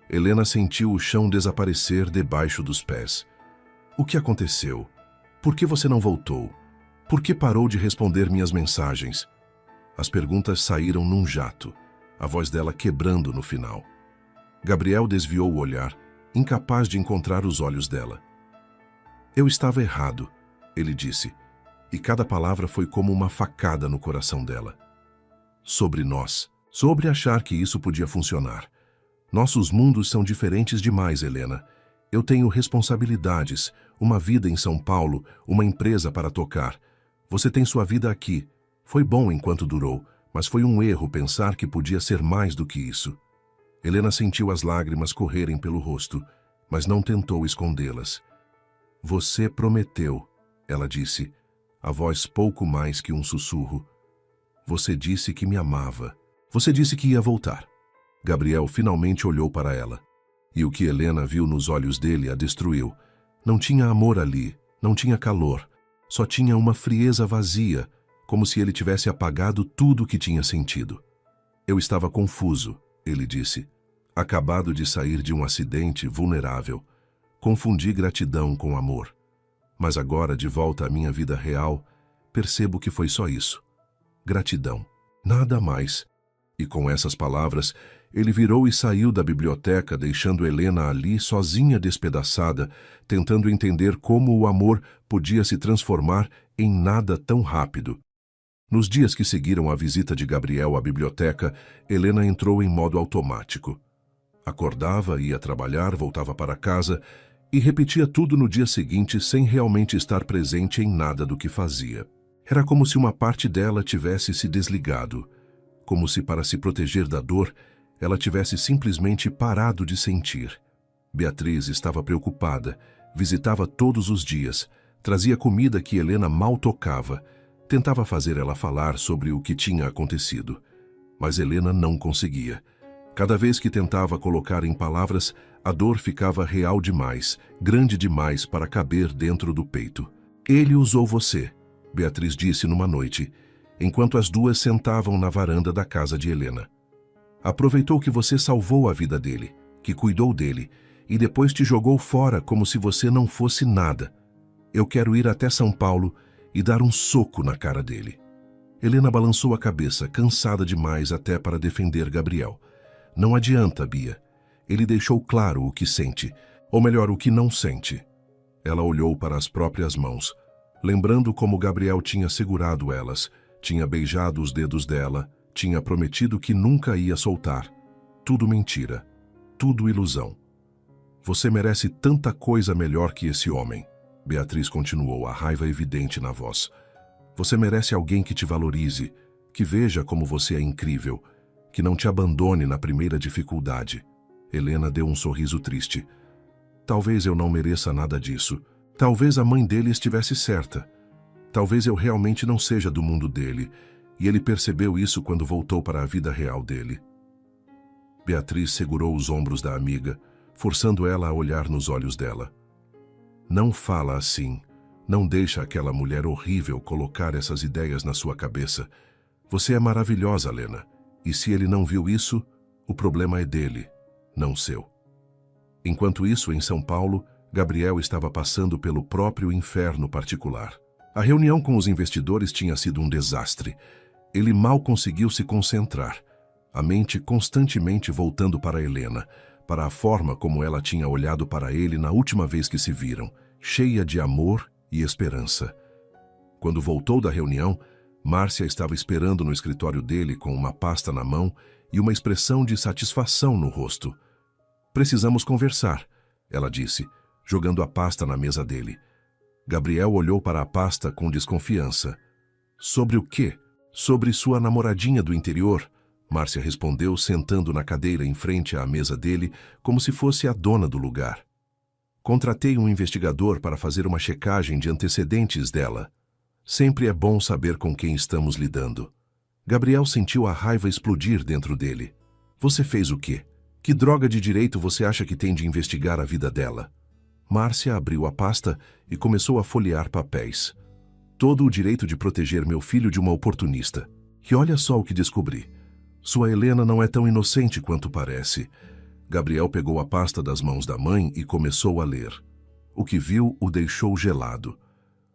Speaker 1: Helena sentiu o chão desaparecer debaixo dos pés. O que aconteceu? Por que você não voltou? Por que parou de responder minhas mensagens? As perguntas saíram num jato, a voz dela quebrando no final. Gabriel desviou o olhar, incapaz de encontrar os olhos dela. Eu estava errado, ele disse, e cada palavra foi como uma facada no coração dela. Sobre nós, sobre achar que isso podia funcionar. Nossos mundos são diferentes demais, Helena. Eu tenho responsabilidades, uma vida em São Paulo, uma empresa para tocar. Você tem sua vida aqui. Foi bom enquanto durou, mas foi um erro pensar que podia ser mais do que isso. Helena sentiu as lágrimas correrem pelo rosto, mas não tentou escondê-las. Você prometeu, ela disse, a voz pouco mais que um sussurro. Você disse que me amava. Você disse que ia voltar. Gabriel finalmente olhou para ela. E o que Helena viu nos olhos dele a destruiu. Não tinha amor ali, não tinha calor. Só tinha uma frieza vazia, como se ele tivesse apagado tudo o que tinha sentido. Eu estava confuso, ele disse. Acabado de sair de um acidente, vulnerável. Confundi gratidão com amor. Mas agora, de volta à minha vida real, percebo que foi só isso. Gratidão. Nada mais. E com essas palavras, ele virou e saiu da biblioteca, deixando Helena ali sozinha, despedaçada, tentando entender como o amor podia se transformar em nada tão rápido. Nos dias que seguiram a visita de Gabriel à biblioteca, Helena entrou em modo automático. Acordava, ia trabalhar, voltava para casa e repetia tudo no dia seguinte sem realmente estar presente em nada do que fazia. Era como se uma parte dela tivesse se desligado, como se para se proteger da dor, ela tivesse simplesmente parado de sentir. Beatriz estava preocupada, visitava todos os dias, trazia comida que Helena mal tocava, tentava fazer ela falar sobre o que tinha acontecido. Mas Helena não conseguia. Cada vez que tentava colocar em palavras, a dor ficava real demais, grande demais para caber dentro do peito. Ele usou você, Beatriz disse numa noite, enquanto as duas sentavam na varanda da casa de Helena. Aproveitou que você salvou a vida dele, que cuidou dele, e depois te jogou fora como se você não fosse nada. Eu quero ir até São Paulo e dar um soco na cara dele. Helena balançou a cabeça, cansada demais até para defender Gabriel. Não adianta, Bia. Ele deixou claro o que sente, ou melhor, o que não sente. Ela olhou para as próprias mãos, lembrando como Gabriel tinha segurado elas, tinha beijado os dedos dela, tinha prometido que nunca ia soltar. Tudo mentira, tudo ilusão. Você merece tanta coisa melhor que esse homem, Beatriz continuou, a raiva evidente na voz. Você merece alguém que te valorize, que veja como você é incrível, que não te abandone na primeira dificuldade. Helena deu um sorriso triste. Talvez eu não mereça nada disso. Talvez a mãe dele estivesse certa. Talvez eu realmente não seja do mundo dele, e ele percebeu isso quando voltou para a vida real dele. Beatriz segurou os ombros da amiga, forçando ela a olhar nos olhos dela. Não fala assim. Não deixa aquela mulher horrível colocar essas ideias na sua cabeça. Você é maravilhosa, Helena. E se ele não viu isso, o problema é dele, não seu. Enquanto isso, em São Paulo, Gabriel estava passando pelo próprio inferno particular. A reunião com os investidores tinha sido um desastre. Ele mal conseguiu se concentrar, a mente constantemente voltando para Helena, para a forma como ela tinha olhado para ele na última vez que se viram, cheia de amor e esperança. Quando voltou da reunião, Márcia estava esperando no escritório dele com uma pasta na mão e uma expressão de satisfação no rosto. Precisamos conversar, ela disse, jogando a pasta na mesa dele. Gabriel olhou para a pasta com desconfiança. Sobre o quê? Sobre sua namoradinha do interior? Márcia respondeu, sentando na cadeira em frente à mesa dele, como se fosse a dona do lugar. Contratei um investigador para fazer uma checagem de antecedentes dela. Sempre é bom saber com quem estamos lidando. Gabriel sentiu a raiva explodir dentro dele. Você fez o quê? Que droga de direito você acha que tem de investigar a vida dela? Márcia abriu a pasta e começou a folhear papéis. Todo o direito de proteger meu filho de uma oportunista. E olha só o que descobri. Sua Helena não é tão inocente quanto parece. Gabriel pegou a pasta das mãos da mãe e começou a ler. O que viu o deixou gelado.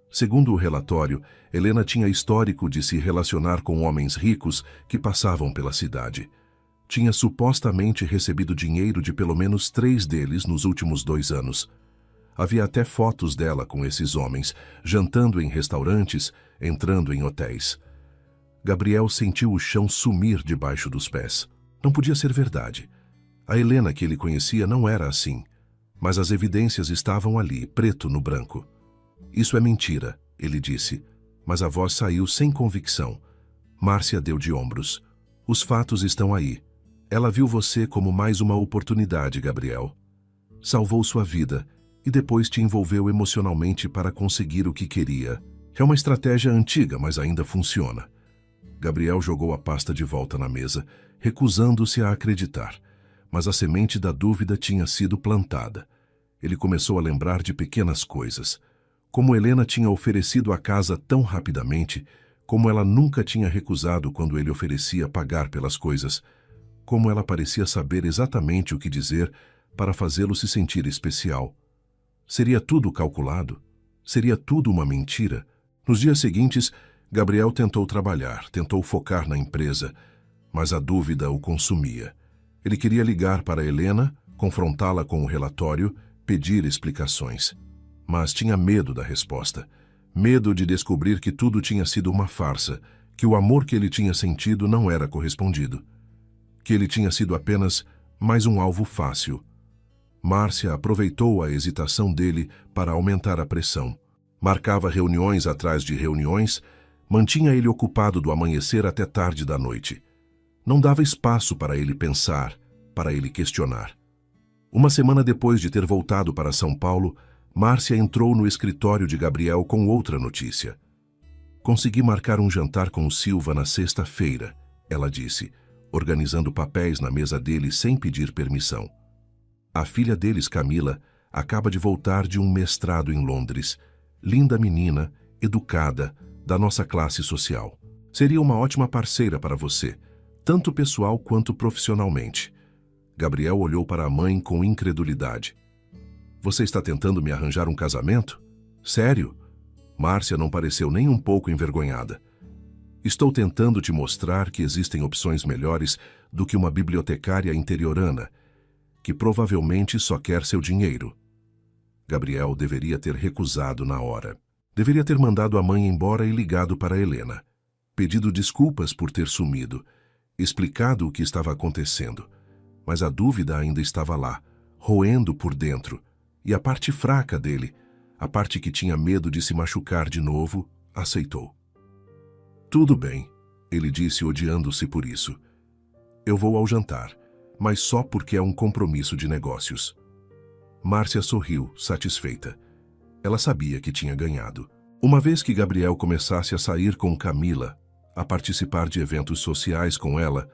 Speaker 1: Segundo o relatório, Helena tinha histórico de se relacionar com homens ricos que passavam pela cidade. Tinha supostamente recebido dinheiro de pelo menos 3 deles nos últimos 2 anos. Havia até fotos dela com esses homens, jantando em restaurantes, entrando em hotéis. Gabriel sentiu o chão sumir debaixo dos pés. Não podia ser verdade. A Helena que ele conhecia não era assim, mas as evidências estavam ali, preto no branco. Isso é mentira, ele disse, mas a voz saiu sem convicção. Márcia deu de ombros. Os fatos estão aí. Ela viu você como mais uma oportunidade, Gabriel. Salvou sua vida e depois te envolveu emocionalmente para conseguir o que queria. É uma estratégia antiga, mas ainda funciona. Gabriel jogou a pasta de volta na mesa, recusando-se a acreditar. Mas a semente da dúvida tinha sido plantada. Ele começou a lembrar de pequenas coisas. Como Helena tinha oferecido a casa tão rapidamente, como ela nunca tinha recusado quando ele oferecia pagar pelas coisas, como ela parecia saber exatamente o que dizer para fazê-lo se sentir especial. Seria tudo calculado? Seria tudo uma mentira? Nos dias seguintes, Gabriel tentou trabalhar, tentou focar na empresa, mas a dúvida o consumia. Ele queria ligar para Helena, confrontá-la com o relatório, pedir explicações. Mas tinha medo da resposta. Medo de descobrir que tudo tinha sido uma farsa, que o amor que ele tinha sentido não era correspondido. Que ele tinha sido apenas mais um alvo fácil. Márcia aproveitou a hesitação dele para aumentar a pressão. Marcava reuniões atrás de reuniões, mantinha ele ocupado do amanhecer até tarde da noite. Não dava espaço para ele pensar, para ele questionar. Uma semana depois de ter voltado para São Paulo, Márcia entrou no escritório de Gabriel com outra notícia. Consegui marcar um jantar com o Silva na sexta-feira, ela disse, organizando papéis na mesa dele sem pedir permissão. A filha deles, Camila, acaba de voltar de um mestrado em Londres. Linda menina, educada, da nossa classe social. Seria uma ótima parceira para você, tanto pessoal quanto profissionalmente. Gabriel olhou para a mãe com incredulidade. Você está tentando me arranjar um casamento? Sério? Márcia não pareceu nem um pouco envergonhada. Estou tentando te mostrar que existem opções melhores do que uma bibliotecária interiorana, que provavelmente só quer seu dinheiro. Gabriel deveria ter recusado na hora. Deveria ter mandado a mãe embora e ligado para Helena, pedido desculpas por ter sumido, explicado o que estava acontecendo. Mas a dúvida ainda estava lá, roendo por dentro, e a parte fraca dele, a parte que tinha medo de se machucar de novo, aceitou. Tudo bem, ele disse, odiando-se por isso. Eu vou ao jantar, mas só porque é um compromisso de negócios. Márcia sorriu, satisfeita. Ela sabia que tinha ganhado. Uma vez que Gabriel começasse a sair com Camila, a participar de eventos sociais com ela,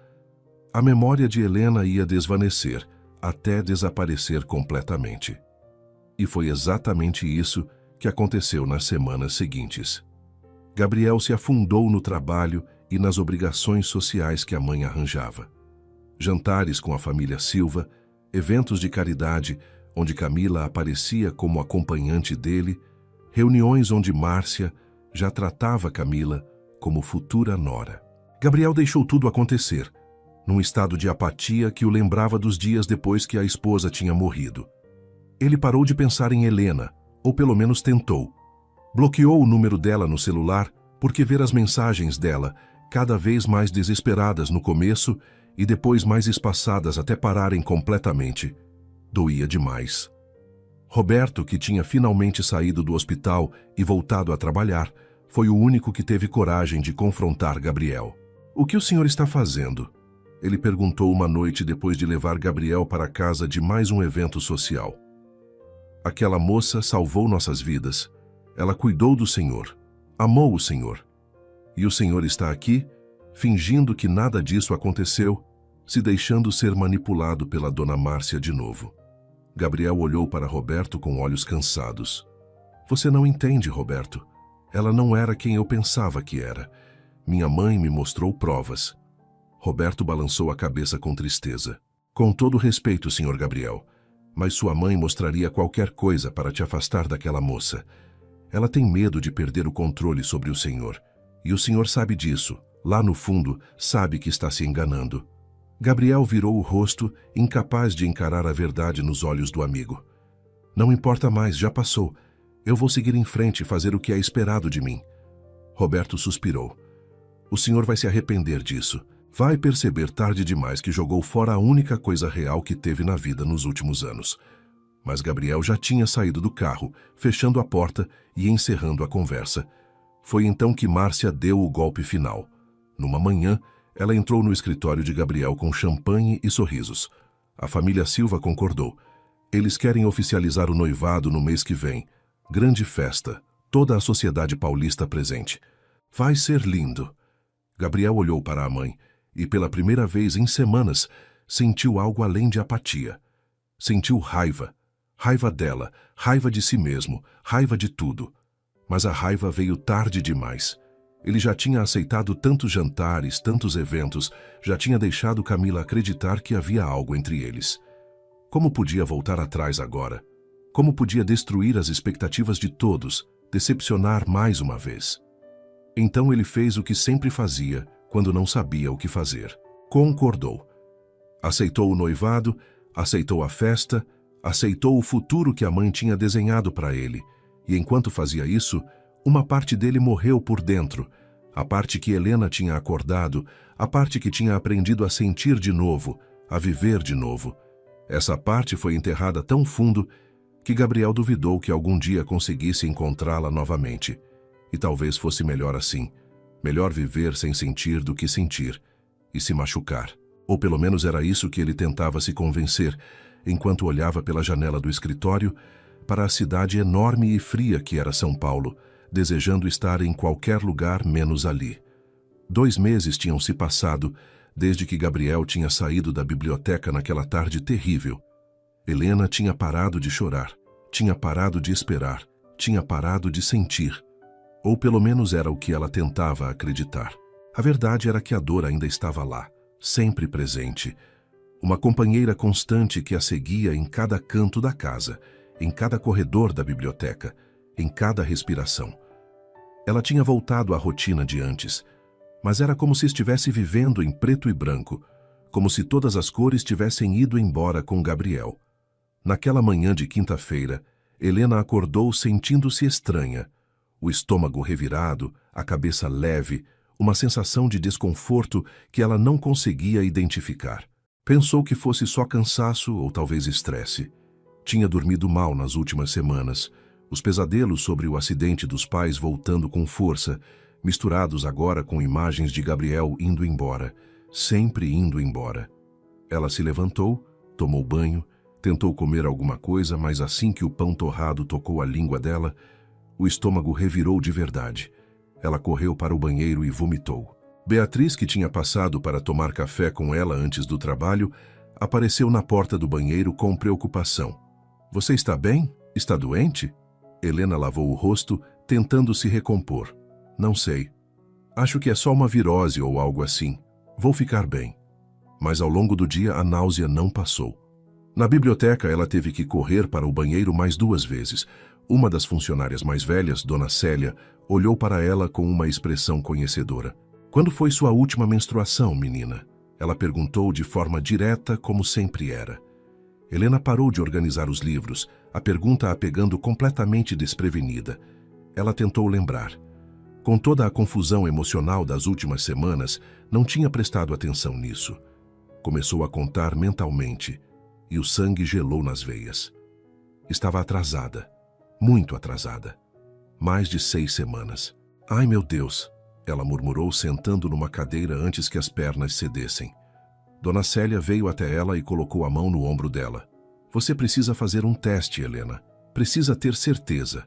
Speaker 1: a memória de Helena ia desvanecer, até desaparecer completamente. E foi exatamente isso que aconteceu nas semanas seguintes. Gabriel se afundou no trabalho e nas obrigações sociais que a mãe arranjava. Jantares com a família Silva, eventos de caridade, onde Camila aparecia como acompanhante dele, reuniões onde Márcia já tratava Camila como futura nora. Gabriel deixou tudo acontecer, num estado de apatia que o lembrava dos dias depois que a esposa tinha morrido. Ele parou de pensar em Helena, ou pelo menos tentou. Bloqueou o número dela no celular porque ver as mensagens dela, cada vez mais desesperadas no começo e depois mais espaçadas até pararem completamente, doía demais. Roberto, que tinha finalmente saído do hospital e voltado a trabalhar, foi o único que teve coragem de confrontar Gabriel. "O que o senhor está fazendo?" Ele perguntou uma noite depois de levar Gabriel para casa de mais um evento social. "Aquela moça salvou nossas vidas. Ela cuidou do senhor, amou o senhor. E o senhor está aqui, fingindo que nada disso aconteceu, se deixando ser manipulado pela dona Márcia de novo." Gabriel olhou para Roberto com olhos cansados. "Você não entende, Roberto. Ela não era quem eu pensava que era. Minha mãe me mostrou provas." Roberto balançou a cabeça com tristeza. "Com todo respeito, senhor Gabriel, mas sua mãe mostraria qualquer coisa para te afastar daquela moça. Ela tem medo de perder o controle sobre o senhor. E o senhor sabe disso. Lá no fundo, sabe que está se enganando." Gabriel virou o rosto, incapaz de encarar a verdade nos olhos do amigo. "Não importa mais, já passou. Eu vou seguir em frente e fazer o que é esperado de mim." Roberto suspirou. "O senhor vai se arrepender disso. Vai perceber tarde demais que jogou fora a única coisa real que teve na vida nos últimos anos." Mas Gabriel já tinha saído do carro, fechando a porta e encerrando a conversa. Foi então que Márcia deu o golpe final. Numa manhã, ela entrou no escritório de Gabriel com champanhe e sorrisos. A família Silva concordou. Eles querem oficializar o noivado no mês que vem. Grande festa, toda a sociedade paulista presente. Vai ser lindo. Gabriel olhou para a mãe e, pela primeira vez em semanas, sentiu algo além de apatia. Sentiu raiva. Raiva dela, raiva de si mesmo, raiva de tudo. Mas a raiva veio tarde demais. Ele já tinha aceitado tantos jantares, tantos eventos, já tinha deixado Camila acreditar que havia algo entre eles. Como podia voltar atrás agora? Como podia destruir as expectativas de todos, decepcionar mais uma vez? Então ele fez o que sempre fazia quando não sabia o que fazer. Concordou. Aceitou o noivado, aceitou a festa, aceitou o futuro que a mãe tinha desenhado para ele. E enquanto fazia isso, uma parte dele morreu por dentro. A parte que Helena tinha acordado, a parte que tinha aprendido a sentir de novo, a viver de novo. Essa parte foi enterrada tão fundo que Gabriel duvidou que algum dia conseguisse encontrá-la novamente. E talvez fosse melhor assim. Melhor viver sem sentir do que sentir e se machucar. Ou pelo menos era isso que ele tentava se convencer, enquanto olhava pela janela do escritório para a cidade enorme e fria que era São Paulo, desejando estar em qualquer lugar menos ali. 2 meses tinham se passado desde que Gabriel tinha saído da biblioteca naquela tarde terrível. Helena tinha parado de chorar, tinha parado de esperar, tinha parado de sentir. Ou pelo menos era o que ela tentava acreditar. A verdade era que a dor ainda estava lá, sempre presente. Uma companheira constante que a seguia em cada canto da casa, em cada corredor da biblioteca, em cada respiração. Ela tinha voltado à rotina de antes, Mas era como se estivesse vivendo em preto e branco, como se todas as cores tivessem ido embora com Gabriel. Naquela manhã de quinta-feira, Helena acordou sentindo-se estranha, o estômago revirado, a cabeça leve, uma sensação de desconforto que ela não conseguia identificar. Pensou que fosse só cansaço ou talvez estresse. Tinha dormido mal nas últimas semanas. Os pesadelos sobre o acidente dos pais voltando com força, misturados agora com imagens de Gabriel indo embora, sempre indo embora. Ela se levantou, tomou banho, tentou comer alguma coisa, mas assim que o pão torrado tocou a língua dela, o estômago revirou de verdade. Ela correu para o banheiro e vomitou. Beatriz, que tinha passado para tomar café com ela antes do trabalho, apareceu na porta do banheiro com preocupação. "Você está bem? Está doente?" Helena lavou o rosto, tentando se recompor. "Não sei. Acho que é só uma virose ou algo assim. Vou ficar bem." Mas ao longo do dia a náusea não passou. Na biblioteca ela teve que correr para o banheiro mais 2 vezes. Uma das funcionárias mais velhas, Dona Célia, olhou para ela com uma expressão conhecedora. "Quando foi sua última menstruação, menina?" Ela perguntou de forma direta, como sempre era. Helena parou de organizar os livros, a pergunta a pegando completamente desprevenida. Ela tentou lembrar. Com toda a confusão emocional das últimas semanas, não tinha prestado atenção nisso. Começou a contar mentalmente, e o sangue gelou nas veias. Estava atrasada, muito atrasada. Mais de 6 semanas. "Ai, meu Deus!" ela murmurou, sentando numa cadeira antes que as pernas cedessem. Dona Célia veio até ela e colocou a mão no ombro dela. "Você precisa fazer um teste, Helena. Precisa ter certeza."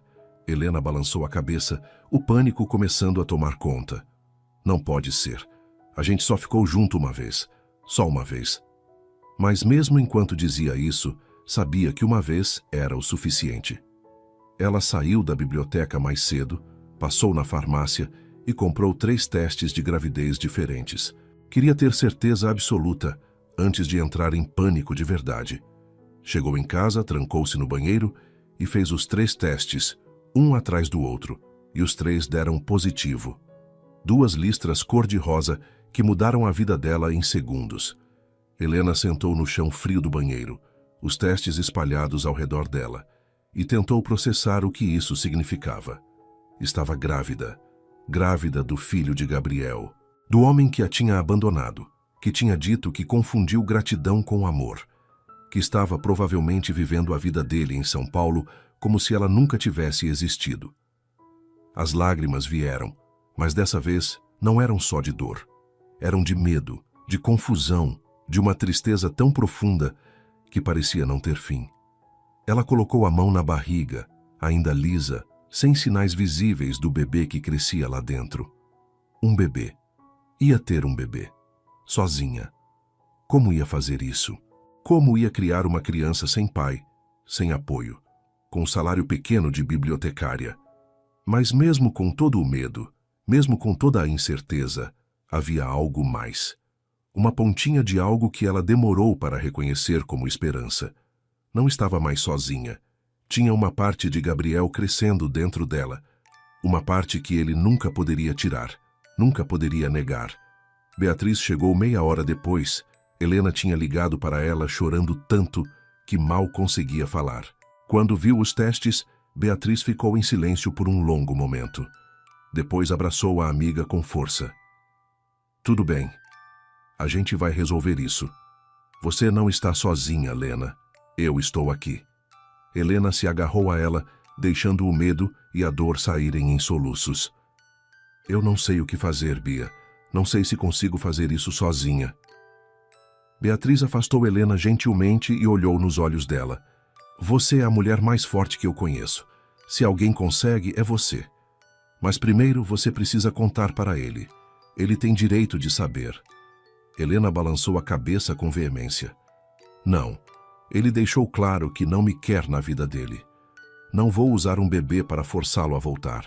Speaker 1: Helena balançou a cabeça, o pânico começando a tomar conta. "Não pode ser. A gente só ficou junto uma vez. Só uma vez." Mas mesmo enquanto dizia isso, sabia que uma vez era o suficiente. Ela saiu da biblioteca mais cedo, passou na farmácia e comprou 3 testes de gravidez diferentes. Queria ter certeza absoluta antes de entrar em pânico de verdade. Chegou em casa, trancou-se no banheiro e fez os 3 testes, um atrás do outro, e os 3 deram positivo. 2 listras cor-de-rosa que mudaram a vida dela em segundos. Helena sentou no chão frio do banheiro, os testes espalhados ao redor dela, e tentou processar o que isso significava. Estava grávida. Grávida do filho de Gabriel, do homem que a tinha abandonado, que tinha dito que confundiu gratidão com amor, que estava provavelmente vivendo a vida dele em São Paulo como se ela nunca tivesse existido. As lágrimas vieram, mas dessa vez não eram só de dor. Eram de medo, de confusão, de uma tristeza tão profunda que parecia não ter fim. Ela colocou a mão na barriga, ainda lisa, sem sinais visíveis do bebê que crescia lá dentro. Um bebê. Ia ter um bebê. Sozinha. Como ia fazer isso? Como ia criar uma criança sem pai, sem apoio, com um salário pequeno de bibliotecária? Mas mesmo com todo o medo, mesmo com toda a incerteza, havia algo mais. Uma pontinha de algo que ela demorou para reconhecer como esperança. Não estava mais sozinha. Tinha uma parte de Gabriel crescendo dentro dela. Uma parte que ele nunca poderia tirar, nunca poderia negar. Beatriz chegou meia hora depois. Helena tinha ligado para ela chorando tanto que mal conseguia falar. Quando viu os testes, Beatriz ficou em silêncio por um longo momento. Depois abraçou a amiga com força. "Tudo bem. A gente vai resolver isso. Você não está sozinha, Helena. Eu estou aqui." Helena se agarrou a ela, deixando o medo e a dor saírem em soluços. "Eu não sei o que fazer, Bia. Não sei se consigo fazer isso sozinha." Beatriz afastou Helena gentilmente e olhou nos olhos dela. "Você é a mulher mais forte que eu conheço. Se alguém consegue, é você. Mas primeiro você precisa contar para ele. Ele tem direito de saber." Helena balançou a cabeça com veemência. "Não. Ele deixou claro que não me quer na vida dele. Não vou usar um bebê para forçá-lo a voltar.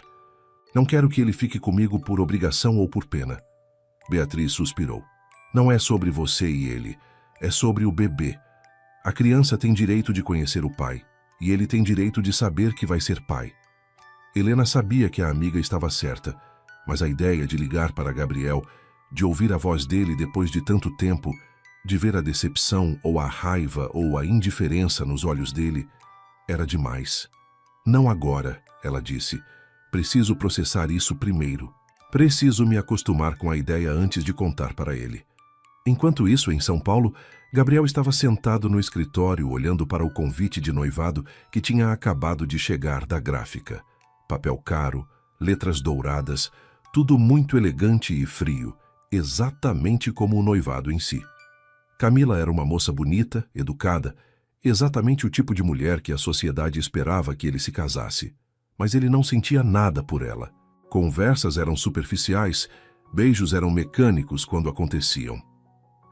Speaker 1: Não quero que ele fique comigo por obrigação ou por pena." Beatriz suspirou. "Não é sobre você e ele. É sobre o bebê. A criança tem direito de conhecer o pai, e ele tem direito de saber que vai ser pai." Helena sabia que a amiga estava certa, Mas a ideia de ligar para Gabriel, de ouvir a voz dele depois de tanto tempo, de ver a decepção ou a raiva ou a indiferença nos olhos dele, era demais. Não agora, ela disse. Preciso processar isso primeiro. Preciso me acostumar com a ideia antes de contar para ele. Enquanto isso, em São Paulo, Gabriel estava sentado no escritório olhando para o convite de noivado que tinha acabado de chegar da gráfica. Papel caro, letras douradas, tudo muito elegante e frio, exatamente como o noivado em si. Camila era uma moça bonita, educada, exatamente o tipo de mulher que a sociedade esperava que ele se casasse. Mas ele não sentia nada por ela. Conversas eram superficiais, beijos eram mecânicos quando aconteciam.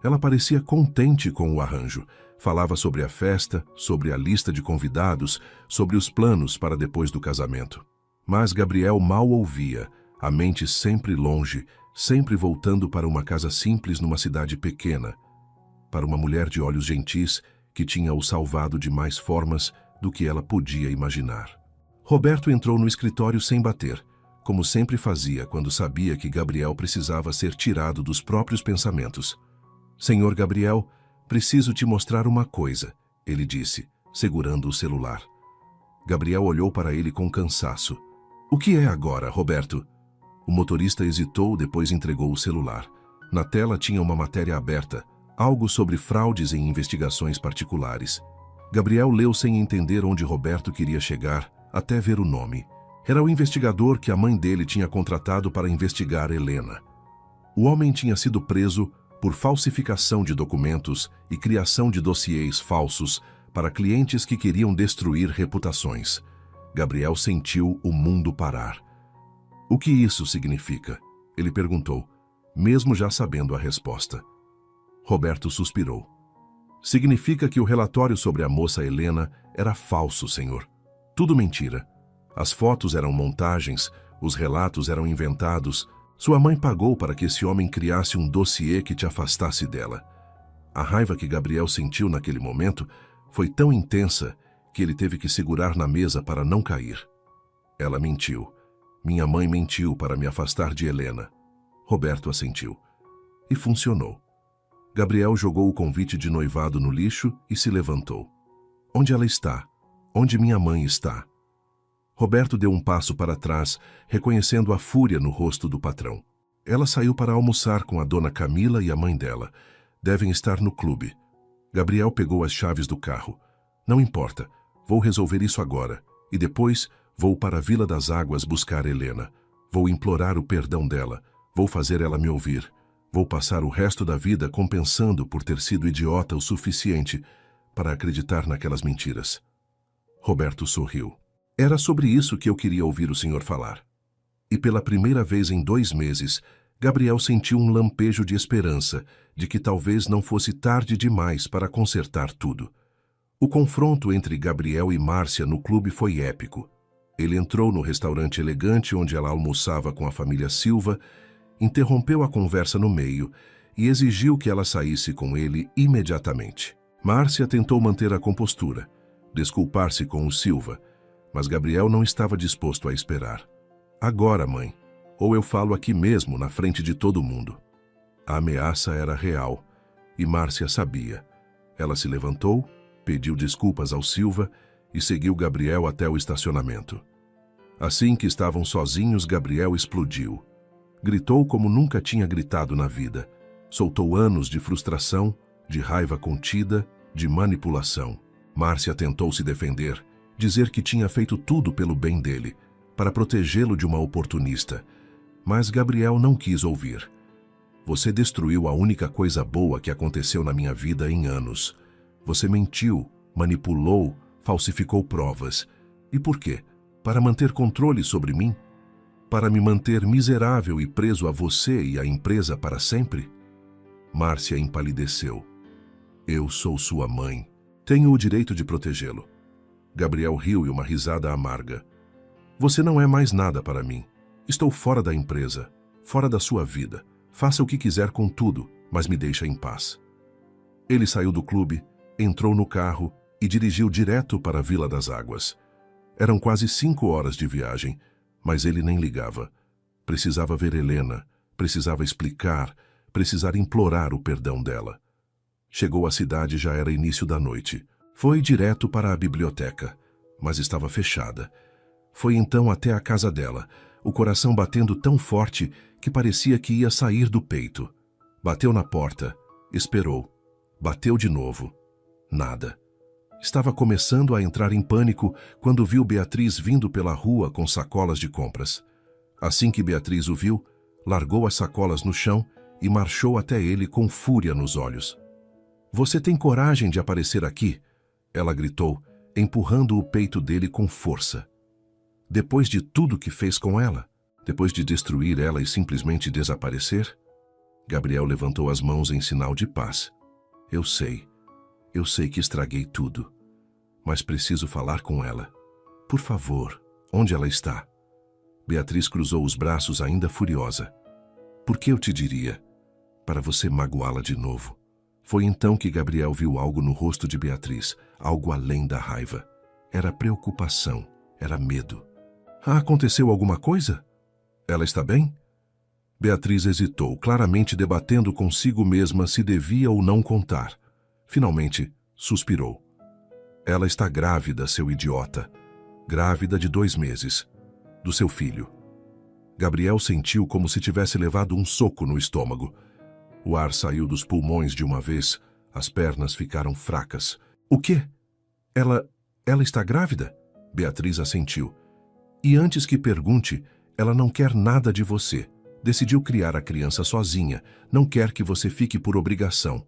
Speaker 1: Ela parecia contente com o arranjo. Falava sobre a festa, sobre a lista de convidados, sobre os planos para depois do casamento. Mas Gabriel mal ouvia, a mente sempre longe, sempre voltando para uma casa simples numa cidade pequena, para uma mulher de olhos gentis que tinha o salvado de mais formas do que ela podia imaginar. Roberto entrou no escritório sem bater, como sempre fazia quando sabia que Gabriel precisava ser tirado dos próprios pensamentos. Senhor Gabriel, preciso te mostrar uma coisa, ele disse, segurando o celular. Gabriel olhou para ele com cansaço. O que é agora, Roberto? O motorista hesitou, depois entregou o celular. Na tela tinha uma matéria aberta, algo sobre fraudes em investigações particulares. Gabriel leu sem entender onde Roberto queria chegar, até ver o nome. Era o investigador que a mãe dele tinha contratado para investigar Helena. O homem tinha sido preso por falsificação de documentos e criação de dossiês falsos para clientes que queriam destruir reputações. Gabriel sentiu o mundo parar. O que isso significa? Ele perguntou, mesmo já sabendo a resposta. Roberto suspirou. Significa que o relatório sobre a moça Helena era falso, senhor. Tudo mentira. As fotos eram montagens, os relatos eram inventados. Sua mãe pagou para que esse homem criasse um dossiê que te afastasse dela. A raiva que Gabriel sentiu naquele momento foi tão intensa que ele teve que segurar na mesa para não cair. Ela mentiu. Minha mãe mentiu para me afastar de Helena. Roberto assentiu. E funcionou. Gabriel jogou o convite de noivado no lixo e se levantou. Onde ela está? Onde minha mãe está? Roberto deu um passo para trás, reconhecendo a fúria no rosto do patrão. Ela saiu para almoçar com a dona Camila e a mãe dela. Devem estar no clube. Gabriel pegou as chaves do carro. Não importa, vou resolver isso agora. E depois vou para a Vila das Águas buscar Helena. Vou implorar o perdão dela. Vou fazer ela me ouvir. Vou passar o resto da vida compensando por ter sido idiota o suficiente para acreditar naquelas mentiras. Roberto sorriu. Era sobre isso que eu queria ouvir o senhor falar. E pela primeira vez em 2 meses, Gabriel sentiu um lampejo de esperança de que talvez não fosse tarde demais para consertar tudo. O confronto entre Gabriel e Márcia no clube foi épico. Ele entrou no restaurante elegante onde ela almoçava com a família Silva, interrompeu a conversa no meio e exigiu que ela saísse com ele imediatamente. Márcia tentou manter a compostura, desculpar-se com o Silva, mas Gabriel não estava disposto a esperar. Agora, mãe, ou eu falo aqui mesmo, na frente de todo mundo. A ameaça era real, e Márcia sabia. Ela se levantou, pediu desculpas ao Silva e seguiu Gabriel até o estacionamento. Assim que estavam sozinhos, Gabriel explodiu. Gritou como nunca tinha gritado na vida. Soltou anos de frustração, de raiva contida, de manipulação. Márcia tentou se defender, dizer que tinha feito tudo pelo bem dele, para protegê-lo de uma oportunista. Mas Gabriel não quis ouvir. Você destruiu a única coisa boa que aconteceu na minha vida em anos. Você mentiu, manipulou, falsificou provas. E por quê? Para manter controle sobre mim? Para me manter miserável e preso a você e à empresa para sempre? Márcia empalideceu. Eu sou sua mãe. Tenho o direito de protegê-lo. Gabriel riu e uma risada amarga. Você não é mais nada para mim. Estou fora da empresa, fora da sua vida. Faça o que quiser com tudo, mas me deixa em paz. Ele saiu do clube, entrou no carro e dirigiu direto para a Vila das Águas. Eram quase 5 horas de viagem, mas ele nem ligava. Precisava ver Helena, precisava explicar, precisar implorar o perdão dela. Chegou à cidade e já era início da noite. Foi direto para a biblioteca, mas estava fechada. Foi então até a casa dela, o coração batendo tão forte que parecia que ia sair do peito. Bateu na porta, esperou. Bateu de novo. Nada. Estava começando a entrar em pânico quando viu Beatriz vindo pela rua com sacolas de compras. Assim que Beatriz o viu, largou as sacolas no chão e marchou até ele com fúria nos olhos. "Você tem coragem de aparecer aqui?" ela gritou, empurrando o peito dele com força. Depois de tudo que fez com ela, depois de destruir ela e simplesmente desaparecer? Gabriel levantou as mãos em sinal de paz. Eu sei que estraguei tudo, mas preciso falar com ela. Por favor, onde ela está?" Beatriz cruzou os braços ainda furiosa. "Por que eu te diria? Para você magoá-la de novo." Foi então que Gabriel viu algo no rosto de Beatriz, algo além da raiva. Era preocupação, era medo. "Aconteceu alguma coisa? Ela está bem?" Beatriz hesitou, claramente debatendo consigo mesma se devia ou não contar. Finalmente, suspirou. "Ela está grávida, seu idiota. Grávida de 2 meses. Do seu filho." Gabriel sentiu como se tivesse levado um soco no estômago. O ar saiu dos pulmões de uma vez, as pernas ficaram fracas. "O quê? Ela está grávida?" Beatriz assentiu. "E antes que pergunte, ela não quer nada de você. Decidiu criar a criança sozinha, não quer que você fique por obrigação."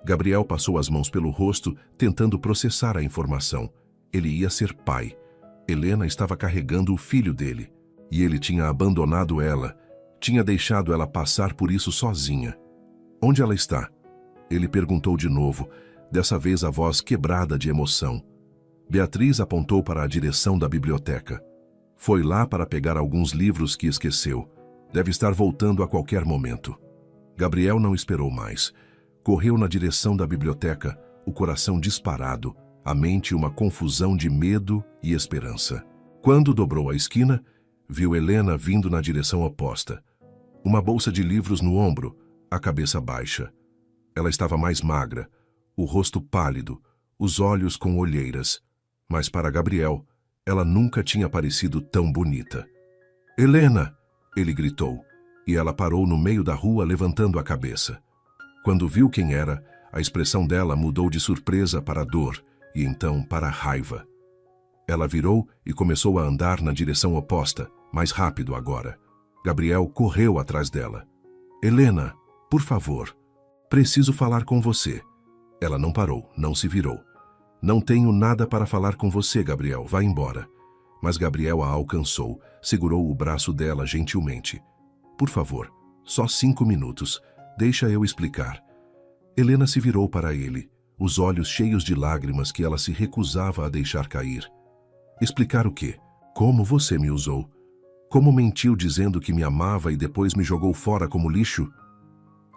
Speaker 1: Gabriel passou as mãos pelo rosto, tentando processar a informação. Ele ia ser pai. Helena estava carregando o filho dele. E ele tinha abandonado ela. Tinha deixado ela passar por isso sozinha. "Onde ela está?" Ele perguntou de novo, dessa vez a voz quebrada de emoção. Beatriz apontou para a direção da biblioteca. Foi lá para pegar alguns livros que esqueceu. Deve estar voltando a qualquer momento. Gabriel não esperou mais. Correu na direção da biblioteca, o coração disparado, a mente uma confusão de medo e esperança. Quando dobrou a esquina, viu Helena vindo na direção oposta. Uma bolsa de livros no ombro, a cabeça baixa. Ela estava mais magra, o rosto pálido, os olhos com olheiras. Mas para Gabriel, ela nunca tinha parecido tão bonita. "Helena!" ele gritou, e ela parou no meio da rua levantando a cabeça. Quando viu quem era, a expressão dela mudou de surpresa para dor e então para raiva. Ela virou e começou a andar na direção oposta, mais rápido agora. Gabriel correu atrás dela. "Helena, por favor, preciso falar com você." Ela não parou, não se virou. "Não tenho nada para falar com você, Gabriel, vá embora." Mas Gabriel a alcançou, segurou o braço dela gentilmente. "Por favor, só 5 minutos. Deixa eu explicar." Helena se virou para ele, os olhos cheios de lágrimas que ela se recusava a deixar cair. "Explicar o quê? Como você me usou? Como mentiu dizendo que me amava e depois me jogou fora como lixo?"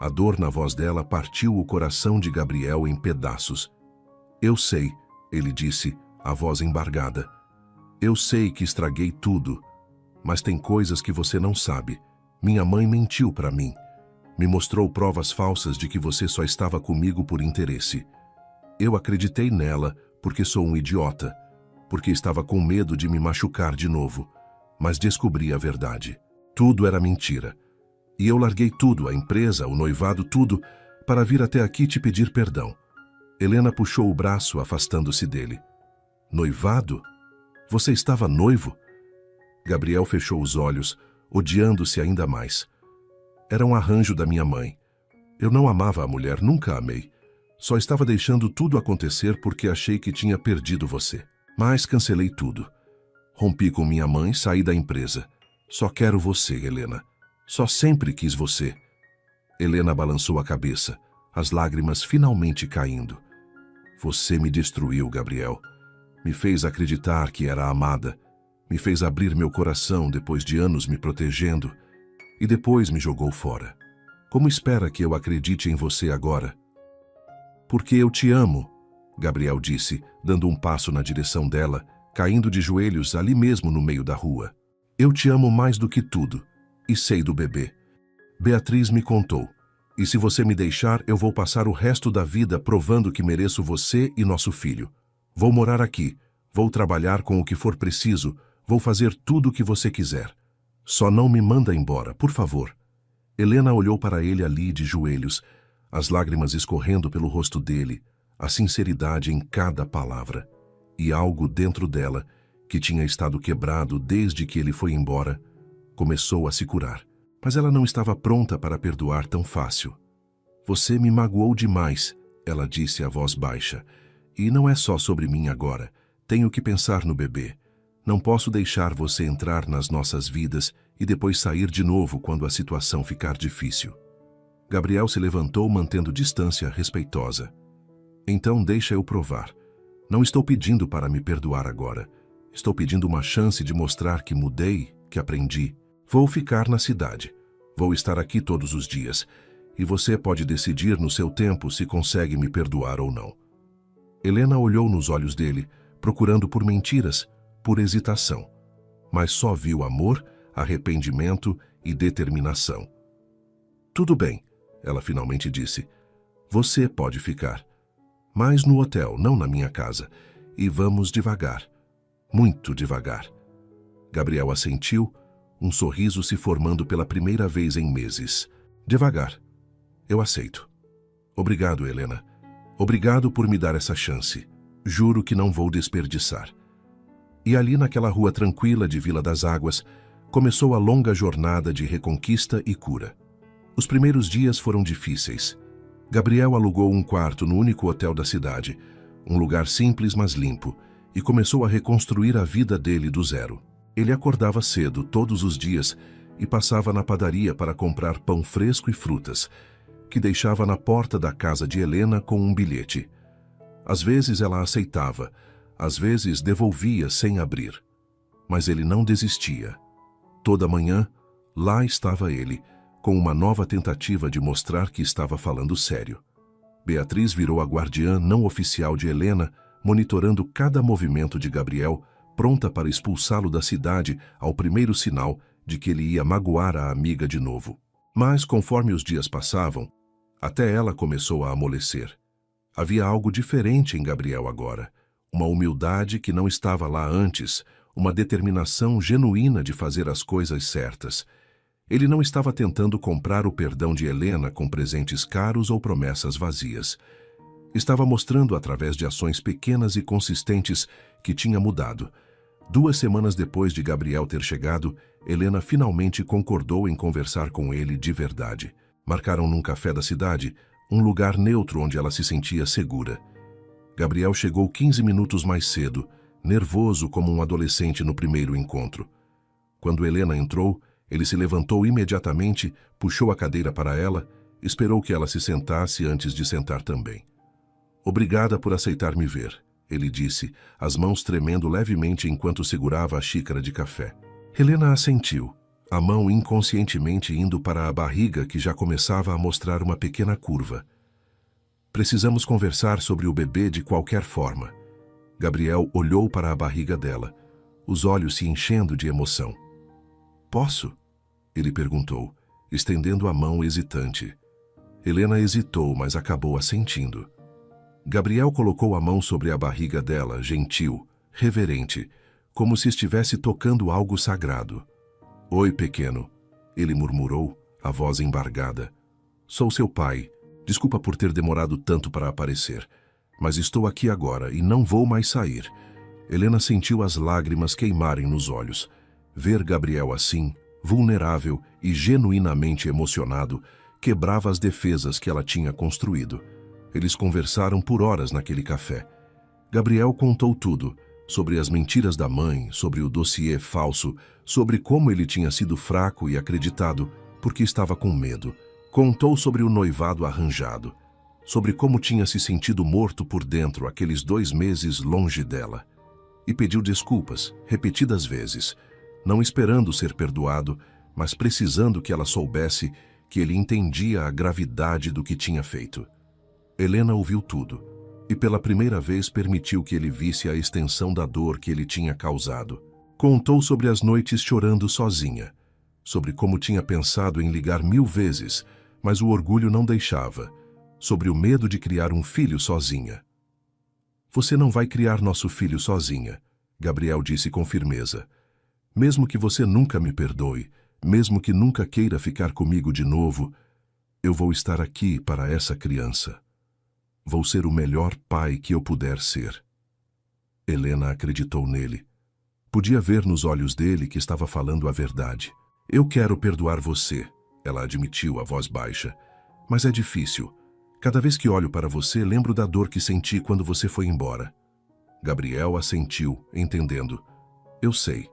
Speaker 1: A dor na voz dela partiu o coração de Gabriel em pedaços. "Eu sei", ele disse, a voz embargada. "Eu sei que estraguei tudo, mas tem coisas que você não sabe. Minha mãe mentiu para mim. Me mostrou provas falsas de que você só estava comigo por interesse. Eu acreditei nela porque sou um idiota, porque estava com medo de me machucar de novo, mas descobri a verdade. Tudo era mentira. E eu larguei tudo, a empresa, o noivado, tudo, para vir até aqui te pedir perdão." Helena puxou o braço, afastando-se dele. "Noivado? Você estava noivo?" Gabriel fechou os olhos, odiando-se ainda mais. "Era um arranjo da minha mãe. Eu não amava a mulher, nunca amei. Só estava deixando tudo acontecer porque achei que tinha perdido você. Mas cancelei tudo. Rompi com minha mãe, saí da empresa. Só quero você, Helena. Só sempre quis você." Helena balançou a cabeça, as lágrimas finalmente caindo. "Você me destruiu, Gabriel. Me fez acreditar que era amada. Me fez abrir meu coração depois de anos me protegendo. E depois me jogou fora. Como espera que eu acredite em você agora?" "Porque eu te amo", Gabriel disse, dando um passo na direção dela, caindo de joelhos ali mesmo no meio da rua. "Eu te amo mais do que tudo. e sei do bebê. Beatriz me contou. E se você me deixar, eu vou passar o resto da vida provando que mereço você e nosso filho. Vou morar aqui, vou trabalhar com o que for preciso, vou fazer tudo o que você quiser. Só não me manda embora, por favor. Helena olhou para ele ali de joelhos, as lágrimas escorrendo pelo rosto dele, a sinceridade em cada palavra. E algo dentro dela, que tinha estado quebrado desde que ele foi embora, começou a se curar. Mas ela não estava pronta para perdoar tão fácil. Você me magoou demais, ela disse a voz baixa. E não é só sobre mim agora. Tenho que pensar no bebê. Não posso deixar você entrar nas nossas vidas e depois sair de novo quando a situação ficar difícil. Gabriel se levantou mantendo distância respeitosa. Então deixa eu provar. Não estou pedindo para me perdoar agora. Estou pedindo uma chance de mostrar que mudei, que aprendi. Vou ficar na cidade. Vou estar aqui todos os dias. E você pode decidir no seu tempo se consegue me perdoar ou não. Helena olhou nos olhos dele, procurando por mentiras, por hesitação. Mas só viu amor, arrependimento e determinação. Tudo bem, ela finalmente disse. Você pode ficar. Mas no hotel, não na minha casa. E vamos devagar. Muito devagar. Gabriel assentiu, um sorriso se formando pela primeira vez em meses. Devagar. Eu aceito. Obrigado, Helena. Obrigado por me dar essa chance. Juro que não vou desperdiçar. E ali naquela rua tranquila de Vila das Águas, começou a longa jornada de reconquista e cura. Os primeiros dias foram difíceis. Gabriel alugou um quarto no único hotel da cidade, um lugar simples mas limpo, e começou a reconstruir a vida dele do zero. Ele acordava cedo todos os dias e passava na padaria para comprar pão fresco e frutas, que deixava na porta da casa de Helena com um bilhete. Às vezes ela aceitava, às vezes devolvia sem abrir. Mas ele não desistia. Toda manhã, lá estava ele, com uma nova tentativa de mostrar que estava falando sério. Beatriz virou a guardiã não oficial de Helena, monitorando cada movimento de Gabriel, pronta para expulsá-lo da cidade ao primeiro sinal de que ele ia magoar a amiga de novo. Mas, conforme os dias passavam, até ela começou a amolecer. Havia algo diferente em Gabriel agora, uma humildade que não estava lá antes, uma determinação genuína de fazer as coisas certas. Ele não estava tentando comprar o perdão de Helena com presentes caros ou promessas vazias. Estava mostrando através de ações pequenas e consistentes que tinha mudado. 2 semanas depois de Gabriel ter chegado, Helena finalmente concordou em conversar com ele de verdade. Marcaram num café da cidade, um lugar neutro onde ela se sentia segura. Gabriel chegou 15 minutos mais cedo, nervoso como um adolescente no primeiro encontro. Quando Helena entrou, ele se levantou imediatamente, puxou a cadeira para ela, esperou que ela se sentasse antes de sentar também. Obrigada por aceitar me ver, ele disse, as mãos tremendo levemente enquanto segurava a xícara de café. Helena assentiu, a mão inconscientemente indo para a barriga que já começava a mostrar uma pequena curva. Precisamos conversar sobre o bebê de qualquer forma. Gabriel olhou para a barriga dela, os olhos se enchendo de emoção. Posso? Ele perguntou, estendendo a mão hesitante. Helena hesitou, mas acabou assentindo. Gabriel colocou a mão sobre a barriga dela, gentil, reverente, como se estivesse tocando algo sagrado. Oi, pequeno, ele murmurou, a voz embargada. Sou seu pai. Desculpa por ter demorado tanto para aparecer. Mas estou aqui agora e não vou mais sair. Helena sentiu as lágrimas queimarem nos olhos. Ver Gabriel assim, vulnerável e genuinamente emocionado, quebrava as defesas que ela tinha construído. Eles conversaram por horas naquele café. Gabriel contou tudo, sobre as mentiras da mãe, sobre o dossiê falso, sobre como ele tinha sido fraco e acreditado, porque estava com medo. Contou sobre o noivado arranjado, sobre como tinha se sentido morto por dentro aqueles 2 meses longe dela. E pediu desculpas, repetidas vezes, não esperando ser perdoado, mas precisando que ela soubesse que ele entendia a gravidade do que tinha feito. Helena ouviu tudo, e pela primeira vez permitiu que ele visse a extensão da dor que ele tinha causado. Contou sobre as noites chorando sozinha, sobre como tinha pensado em ligar 1000 vezes, mas o orgulho não deixava, sobre o medo de criar um filho sozinha. Você não vai criar nosso filho sozinha, Gabriel disse com firmeza. Mesmo que você nunca me perdoe, mesmo que nunca queira ficar comigo de novo, eu vou estar aqui para essa criança. Vou ser o melhor pai que eu puder ser. Helena acreditou nele. Podia ver nos olhos dele que estava falando a verdade. Eu quero perdoar você, ela admitiu a voz baixa. Mas é difícil. Cada vez que olho para você, lembro da dor que senti quando você foi embora. Gabriel assentiu, entendendo. Eu sei.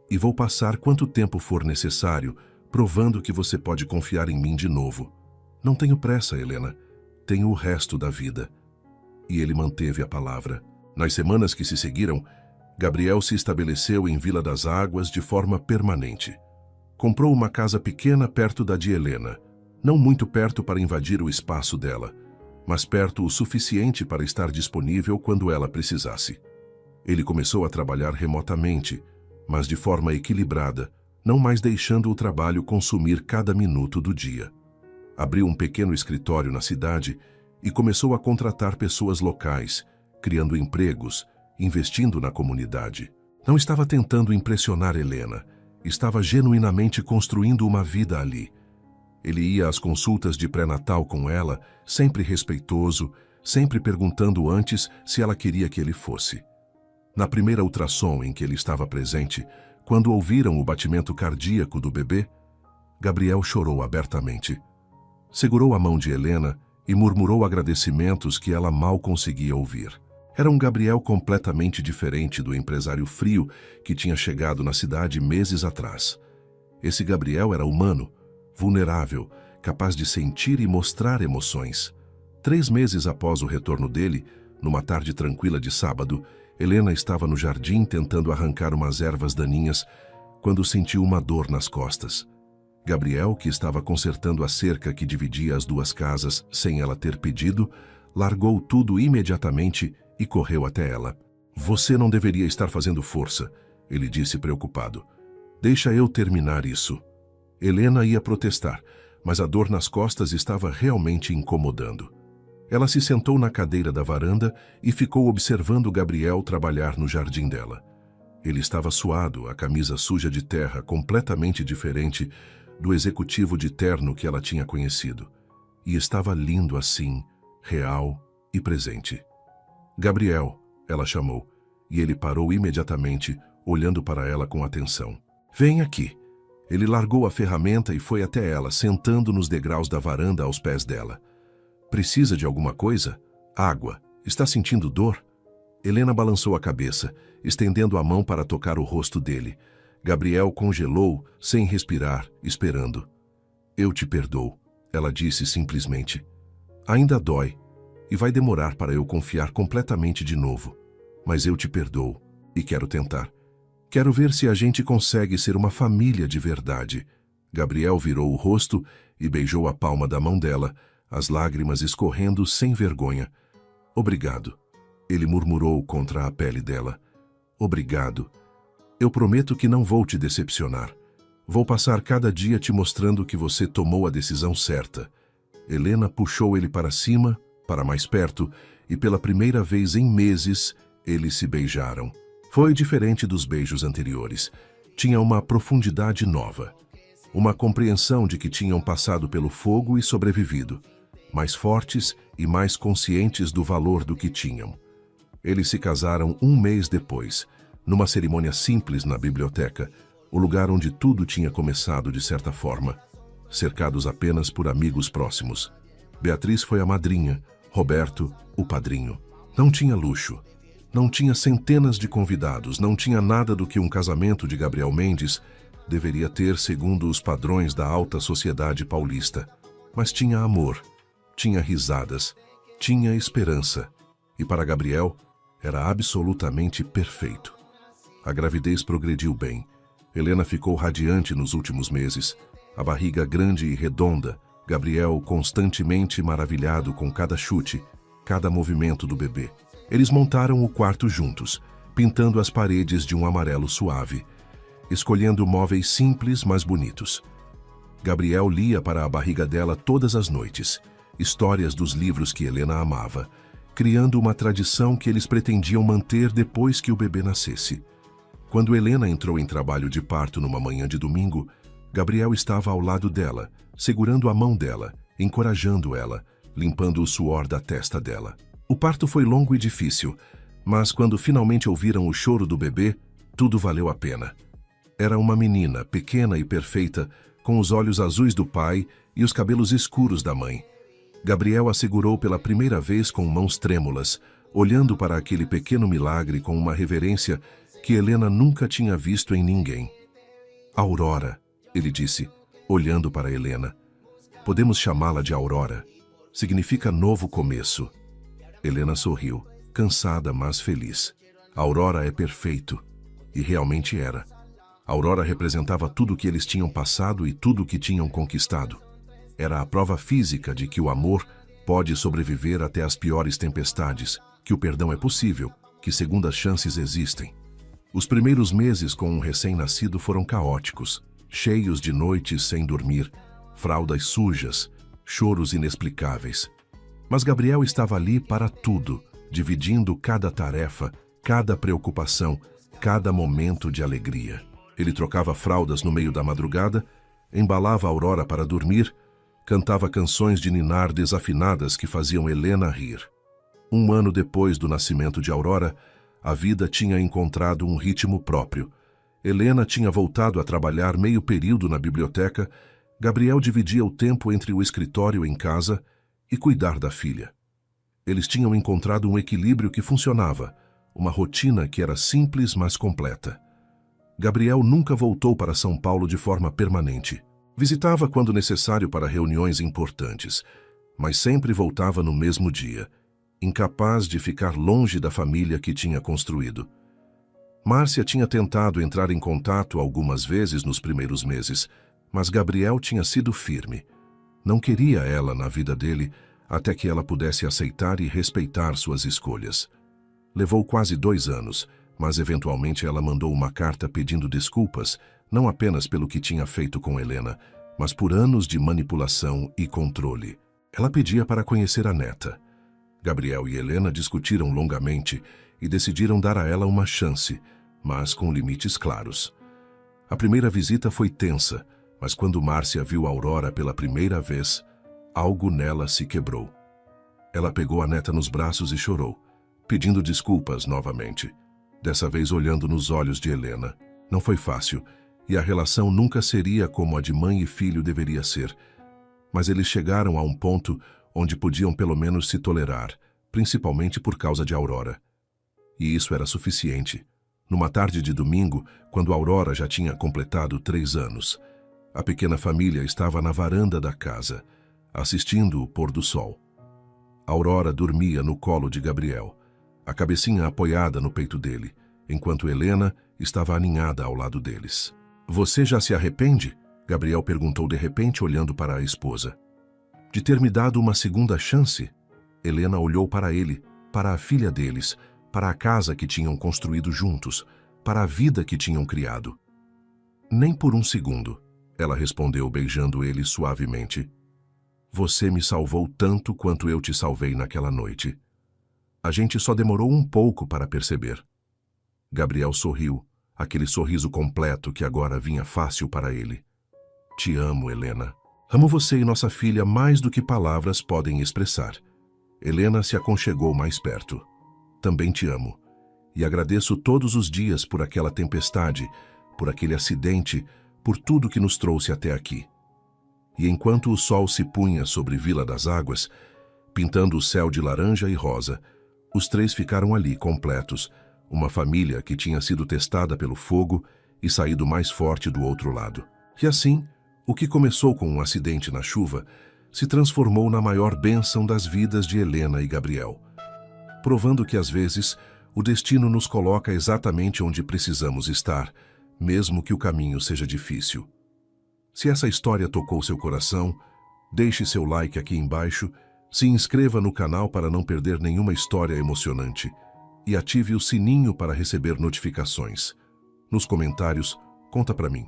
Speaker 1: E vou passar quanto tempo for necessário, provando que você pode confiar em mim de novo. Não tenho pressa, Helena. Tenho o resto da vida. E ele manteve a palavra. Nas semanas que se seguiram, Gabriel se estabeleceu em Vila das Águas de forma permanente. Comprou uma casa pequena perto da de Helena, não muito perto para invadir o espaço dela, mas perto o suficiente para estar disponível quando ela precisasse. Ele começou a trabalhar remotamente, mas de forma equilibrada, não mais deixando o trabalho consumir cada minuto do dia. Abriu um pequeno escritório na cidade e começou a contratar pessoas locais, criando empregos, investindo na comunidade. Não estava tentando impressionar Helena, estava genuinamente construindo uma vida ali. Ele ia às consultas de pré-natal com ela, sempre respeitoso, sempre perguntando antes se ela queria que ele fosse. Na primeira ultrassom em que ele estava presente, quando ouviram o batimento cardíaco do bebê, Gabriel chorou abertamente. Segurou a mão de Helena e murmurou agradecimentos que ela mal conseguia ouvir. Era um Gabriel completamente diferente do empresário frio que tinha chegado na cidade meses atrás. Esse Gabriel era humano, vulnerável, capaz de sentir e mostrar emoções. 3 meses após o retorno dele, numa tarde tranquila de sábado, Helena estava no jardim tentando arrancar umas ervas daninhas quando sentiu uma dor nas costas. Gabriel, que estava consertando a cerca que dividia as duas casas sem ela ter pedido, largou tudo imediatamente e correu até ela. Você não deveria estar fazendo força, ele disse preocupado. Deixa eu terminar isso. Helena ia protestar, mas a dor nas costas estava realmente incomodando. Ela se sentou na cadeira da varanda e ficou observando Gabriel trabalhar no jardim dela. Ele estava suado, a camisa suja de terra, completamente diferente do executivo de terno que ela tinha conhecido. E estava lindo assim, real e presente. Gabriel, ela chamou, e ele parou imediatamente, olhando para ela com atenção. Vem aqui. Ele largou a ferramenta e foi até ela, sentando nos degraus da varanda aos pés dela. Precisa de alguma coisa? Água. Está sentindo dor? Helena balançou a cabeça, estendendo a mão para tocar o rosto dele. Gabriel congelou, sem respirar, esperando. Eu te perdoo, ela disse simplesmente. Ainda dói, e vai demorar para eu confiar completamente de novo. Mas eu te perdoo, e quero tentar. Quero ver se a gente consegue ser uma família de verdade. Gabriel virou o rosto e beijou a palma da mão dela, as lágrimas escorrendo sem vergonha. Obrigado. Ele murmurou contra a pele dela. Obrigado. Eu prometo que não vou te decepcionar. Vou passar cada dia te mostrando que você tomou a decisão certa. Helena puxou ele para cima, para mais perto, e pela primeira vez em meses, eles se beijaram. Foi diferente dos beijos anteriores. Tinha uma profundidade nova. Uma compreensão de que tinham passado pelo fogo e sobrevivido. Mais fortes e mais conscientes do valor do que tinham. Eles se casaram 1 mês depois, numa cerimônia simples na biblioteca, o lugar onde tudo tinha começado de certa forma, cercados apenas por amigos próximos. Beatriz foi a madrinha, Roberto, o padrinho. Não tinha luxo, não tinha centenas de convidados, não tinha nada do que um casamento de Gabriel Mendes deveria ter segundo os padrões da alta sociedade paulista. Mas tinha amor, tinha risadas, tinha esperança. E para Gabriel, era absolutamente perfeito. A gravidez progrediu bem. Helena ficou radiante nos últimos meses. A barriga grande e redonda, Gabriel constantemente maravilhado com cada chute, cada movimento do bebê. Eles montaram o quarto juntos, pintando as paredes de um amarelo suave. escolhendo móveis simples, mas bonitos. Gabriel lia para a barriga dela todas as noites, histórias dos livros que Helena amava, criando uma tradição que eles pretendiam manter depois que o bebê nascesse. Quando Helena entrou em trabalho de parto numa manhã de domingo, Gabriel estava ao lado dela, segurando a mão dela, encorajando ela, limpando o suor da testa dela. O parto foi longo e difícil, mas quando finalmente ouviram o choro do bebê, tudo valeu a pena. Era uma menina, pequena e perfeita, com os olhos azuis do pai e os cabelos escuros da mãe. Gabriel a segurou pela primeira vez com mãos trêmulas, olhando para aquele pequeno milagre com uma reverência que Helena nunca tinha visto em ninguém. Aurora, ele disse, olhando para Helena. Podemos chamá-la de Aurora. Significa novo começo. Helena sorriu, cansada, mas feliz. Aurora é perfeito. E realmente era. Aurora representava tudo o que eles tinham passado e tudo o que tinham conquistado. Era a prova física de que o amor pode sobreviver até as piores tempestades, que o perdão é possível, que segundas chances existem. Os primeiros meses com um recém-nascido foram caóticos, cheios de noites sem dormir, fraldas sujas, choros inexplicáveis. Mas Gabriel estava ali para tudo, dividindo cada tarefa, cada preocupação, cada momento de alegria. Ele trocava fraldas no meio da madrugada, embalava Aurora para dormir, cantava canções de ninar desafinadas que faziam Helena rir. Um ano depois do nascimento de Aurora, a vida tinha encontrado um ritmo próprio. Helena tinha voltado a trabalhar meio período na biblioteca, Gabriel dividia o tempo entre o escritório em casa e cuidar da filha. Eles tinham encontrado um equilíbrio que funcionava, uma rotina que era simples, mas completa. Gabriel nunca voltou para São Paulo de forma permanente. Visitava quando necessário para reuniões importantes, mas sempre voltava no mesmo dia, incapaz de ficar longe da família que tinha construído. Márcia tinha tentado entrar em contato algumas vezes nos primeiros meses, mas Gabriel tinha sido firme. Não queria ela na vida dele até que ela pudesse aceitar e respeitar suas escolhas. Levou quase 2 anos, mas eventualmente ela mandou uma carta pedindo desculpas, não apenas pelo que tinha feito com Helena, mas por anos de manipulação e controle. Ela pedia para conhecer a neta. Gabriel e Helena discutiram longamente e decidiram dar a ela uma chance, mas com limites claros. A primeira visita foi tensa, mas quando Márcia viu Aurora pela primeira vez, algo nela se quebrou. Ela pegou a neta nos braços e chorou, pedindo desculpas novamente, dessa vez olhando nos olhos de Helena. Não foi fácil, e a relação nunca seria como a de mãe e filho deveria ser. Mas eles chegaram a um ponto onde podiam pelo menos se tolerar, principalmente por causa de Aurora. E isso era suficiente. Numa tarde de domingo, quando Aurora já tinha completado 3 anos, a pequena família estava na varanda da casa, assistindo o pôr do sol. Aurora dormia no colo de Gabriel, a cabecinha apoiada no peito dele, enquanto Helena estava aninhada ao lado deles. "Você já se arrepende?" Gabriel perguntou de repente, olhando para a esposa. "De ter me dado uma segunda chance?" Helena olhou para ele, para a filha deles, para a casa que tinham construído juntos, para a vida que tinham criado. "Nem por um segundo," ela respondeu, beijando ele suavemente. "Você me salvou tanto quanto eu te salvei naquela noite. A gente só demorou um pouco para perceber." Gabriel sorriu, aquele sorriso completo que agora vinha fácil para ele. "Te amo, Helena. Amo você e nossa filha mais do que palavras podem expressar." Helena se aconchegou mais perto. "Também te amo. E agradeço todos os dias por aquela tempestade, por aquele acidente, por tudo que nos trouxe até aqui." E enquanto o sol se punha sobre Vila das Águas, pintando o céu de laranja e rosa, os 3 ficaram ali completos, uma família que tinha sido testada pelo fogo e saído mais forte do outro lado. E assim, o que começou com um acidente na chuva se transformou na maior bênção das vidas de Helena e Gabriel, provando que às vezes o destino nos coloca exatamente onde precisamos estar, mesmo que o caminho seja difícil. Se essa história tocou seu coração, deixe seu like aqui embaixo, se inscreva no canal para não perder nenhuma história emocionante e ative o sininho para receber notificações. Nos comentários, conta pra mim.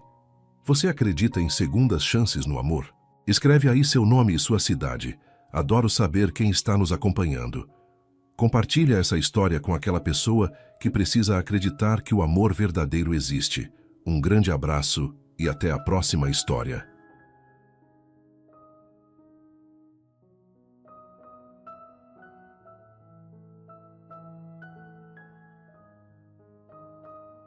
Speaker 1: Você acredita em segundas chances no amor? Escreve aí seu nome e sua cidade. Adoro saber quem está nos acompanhando. Compartilha essa história com aquela pessoa que precisa acreditar que o amor verdadeiro existe. Um grande abraço e até a próxima história.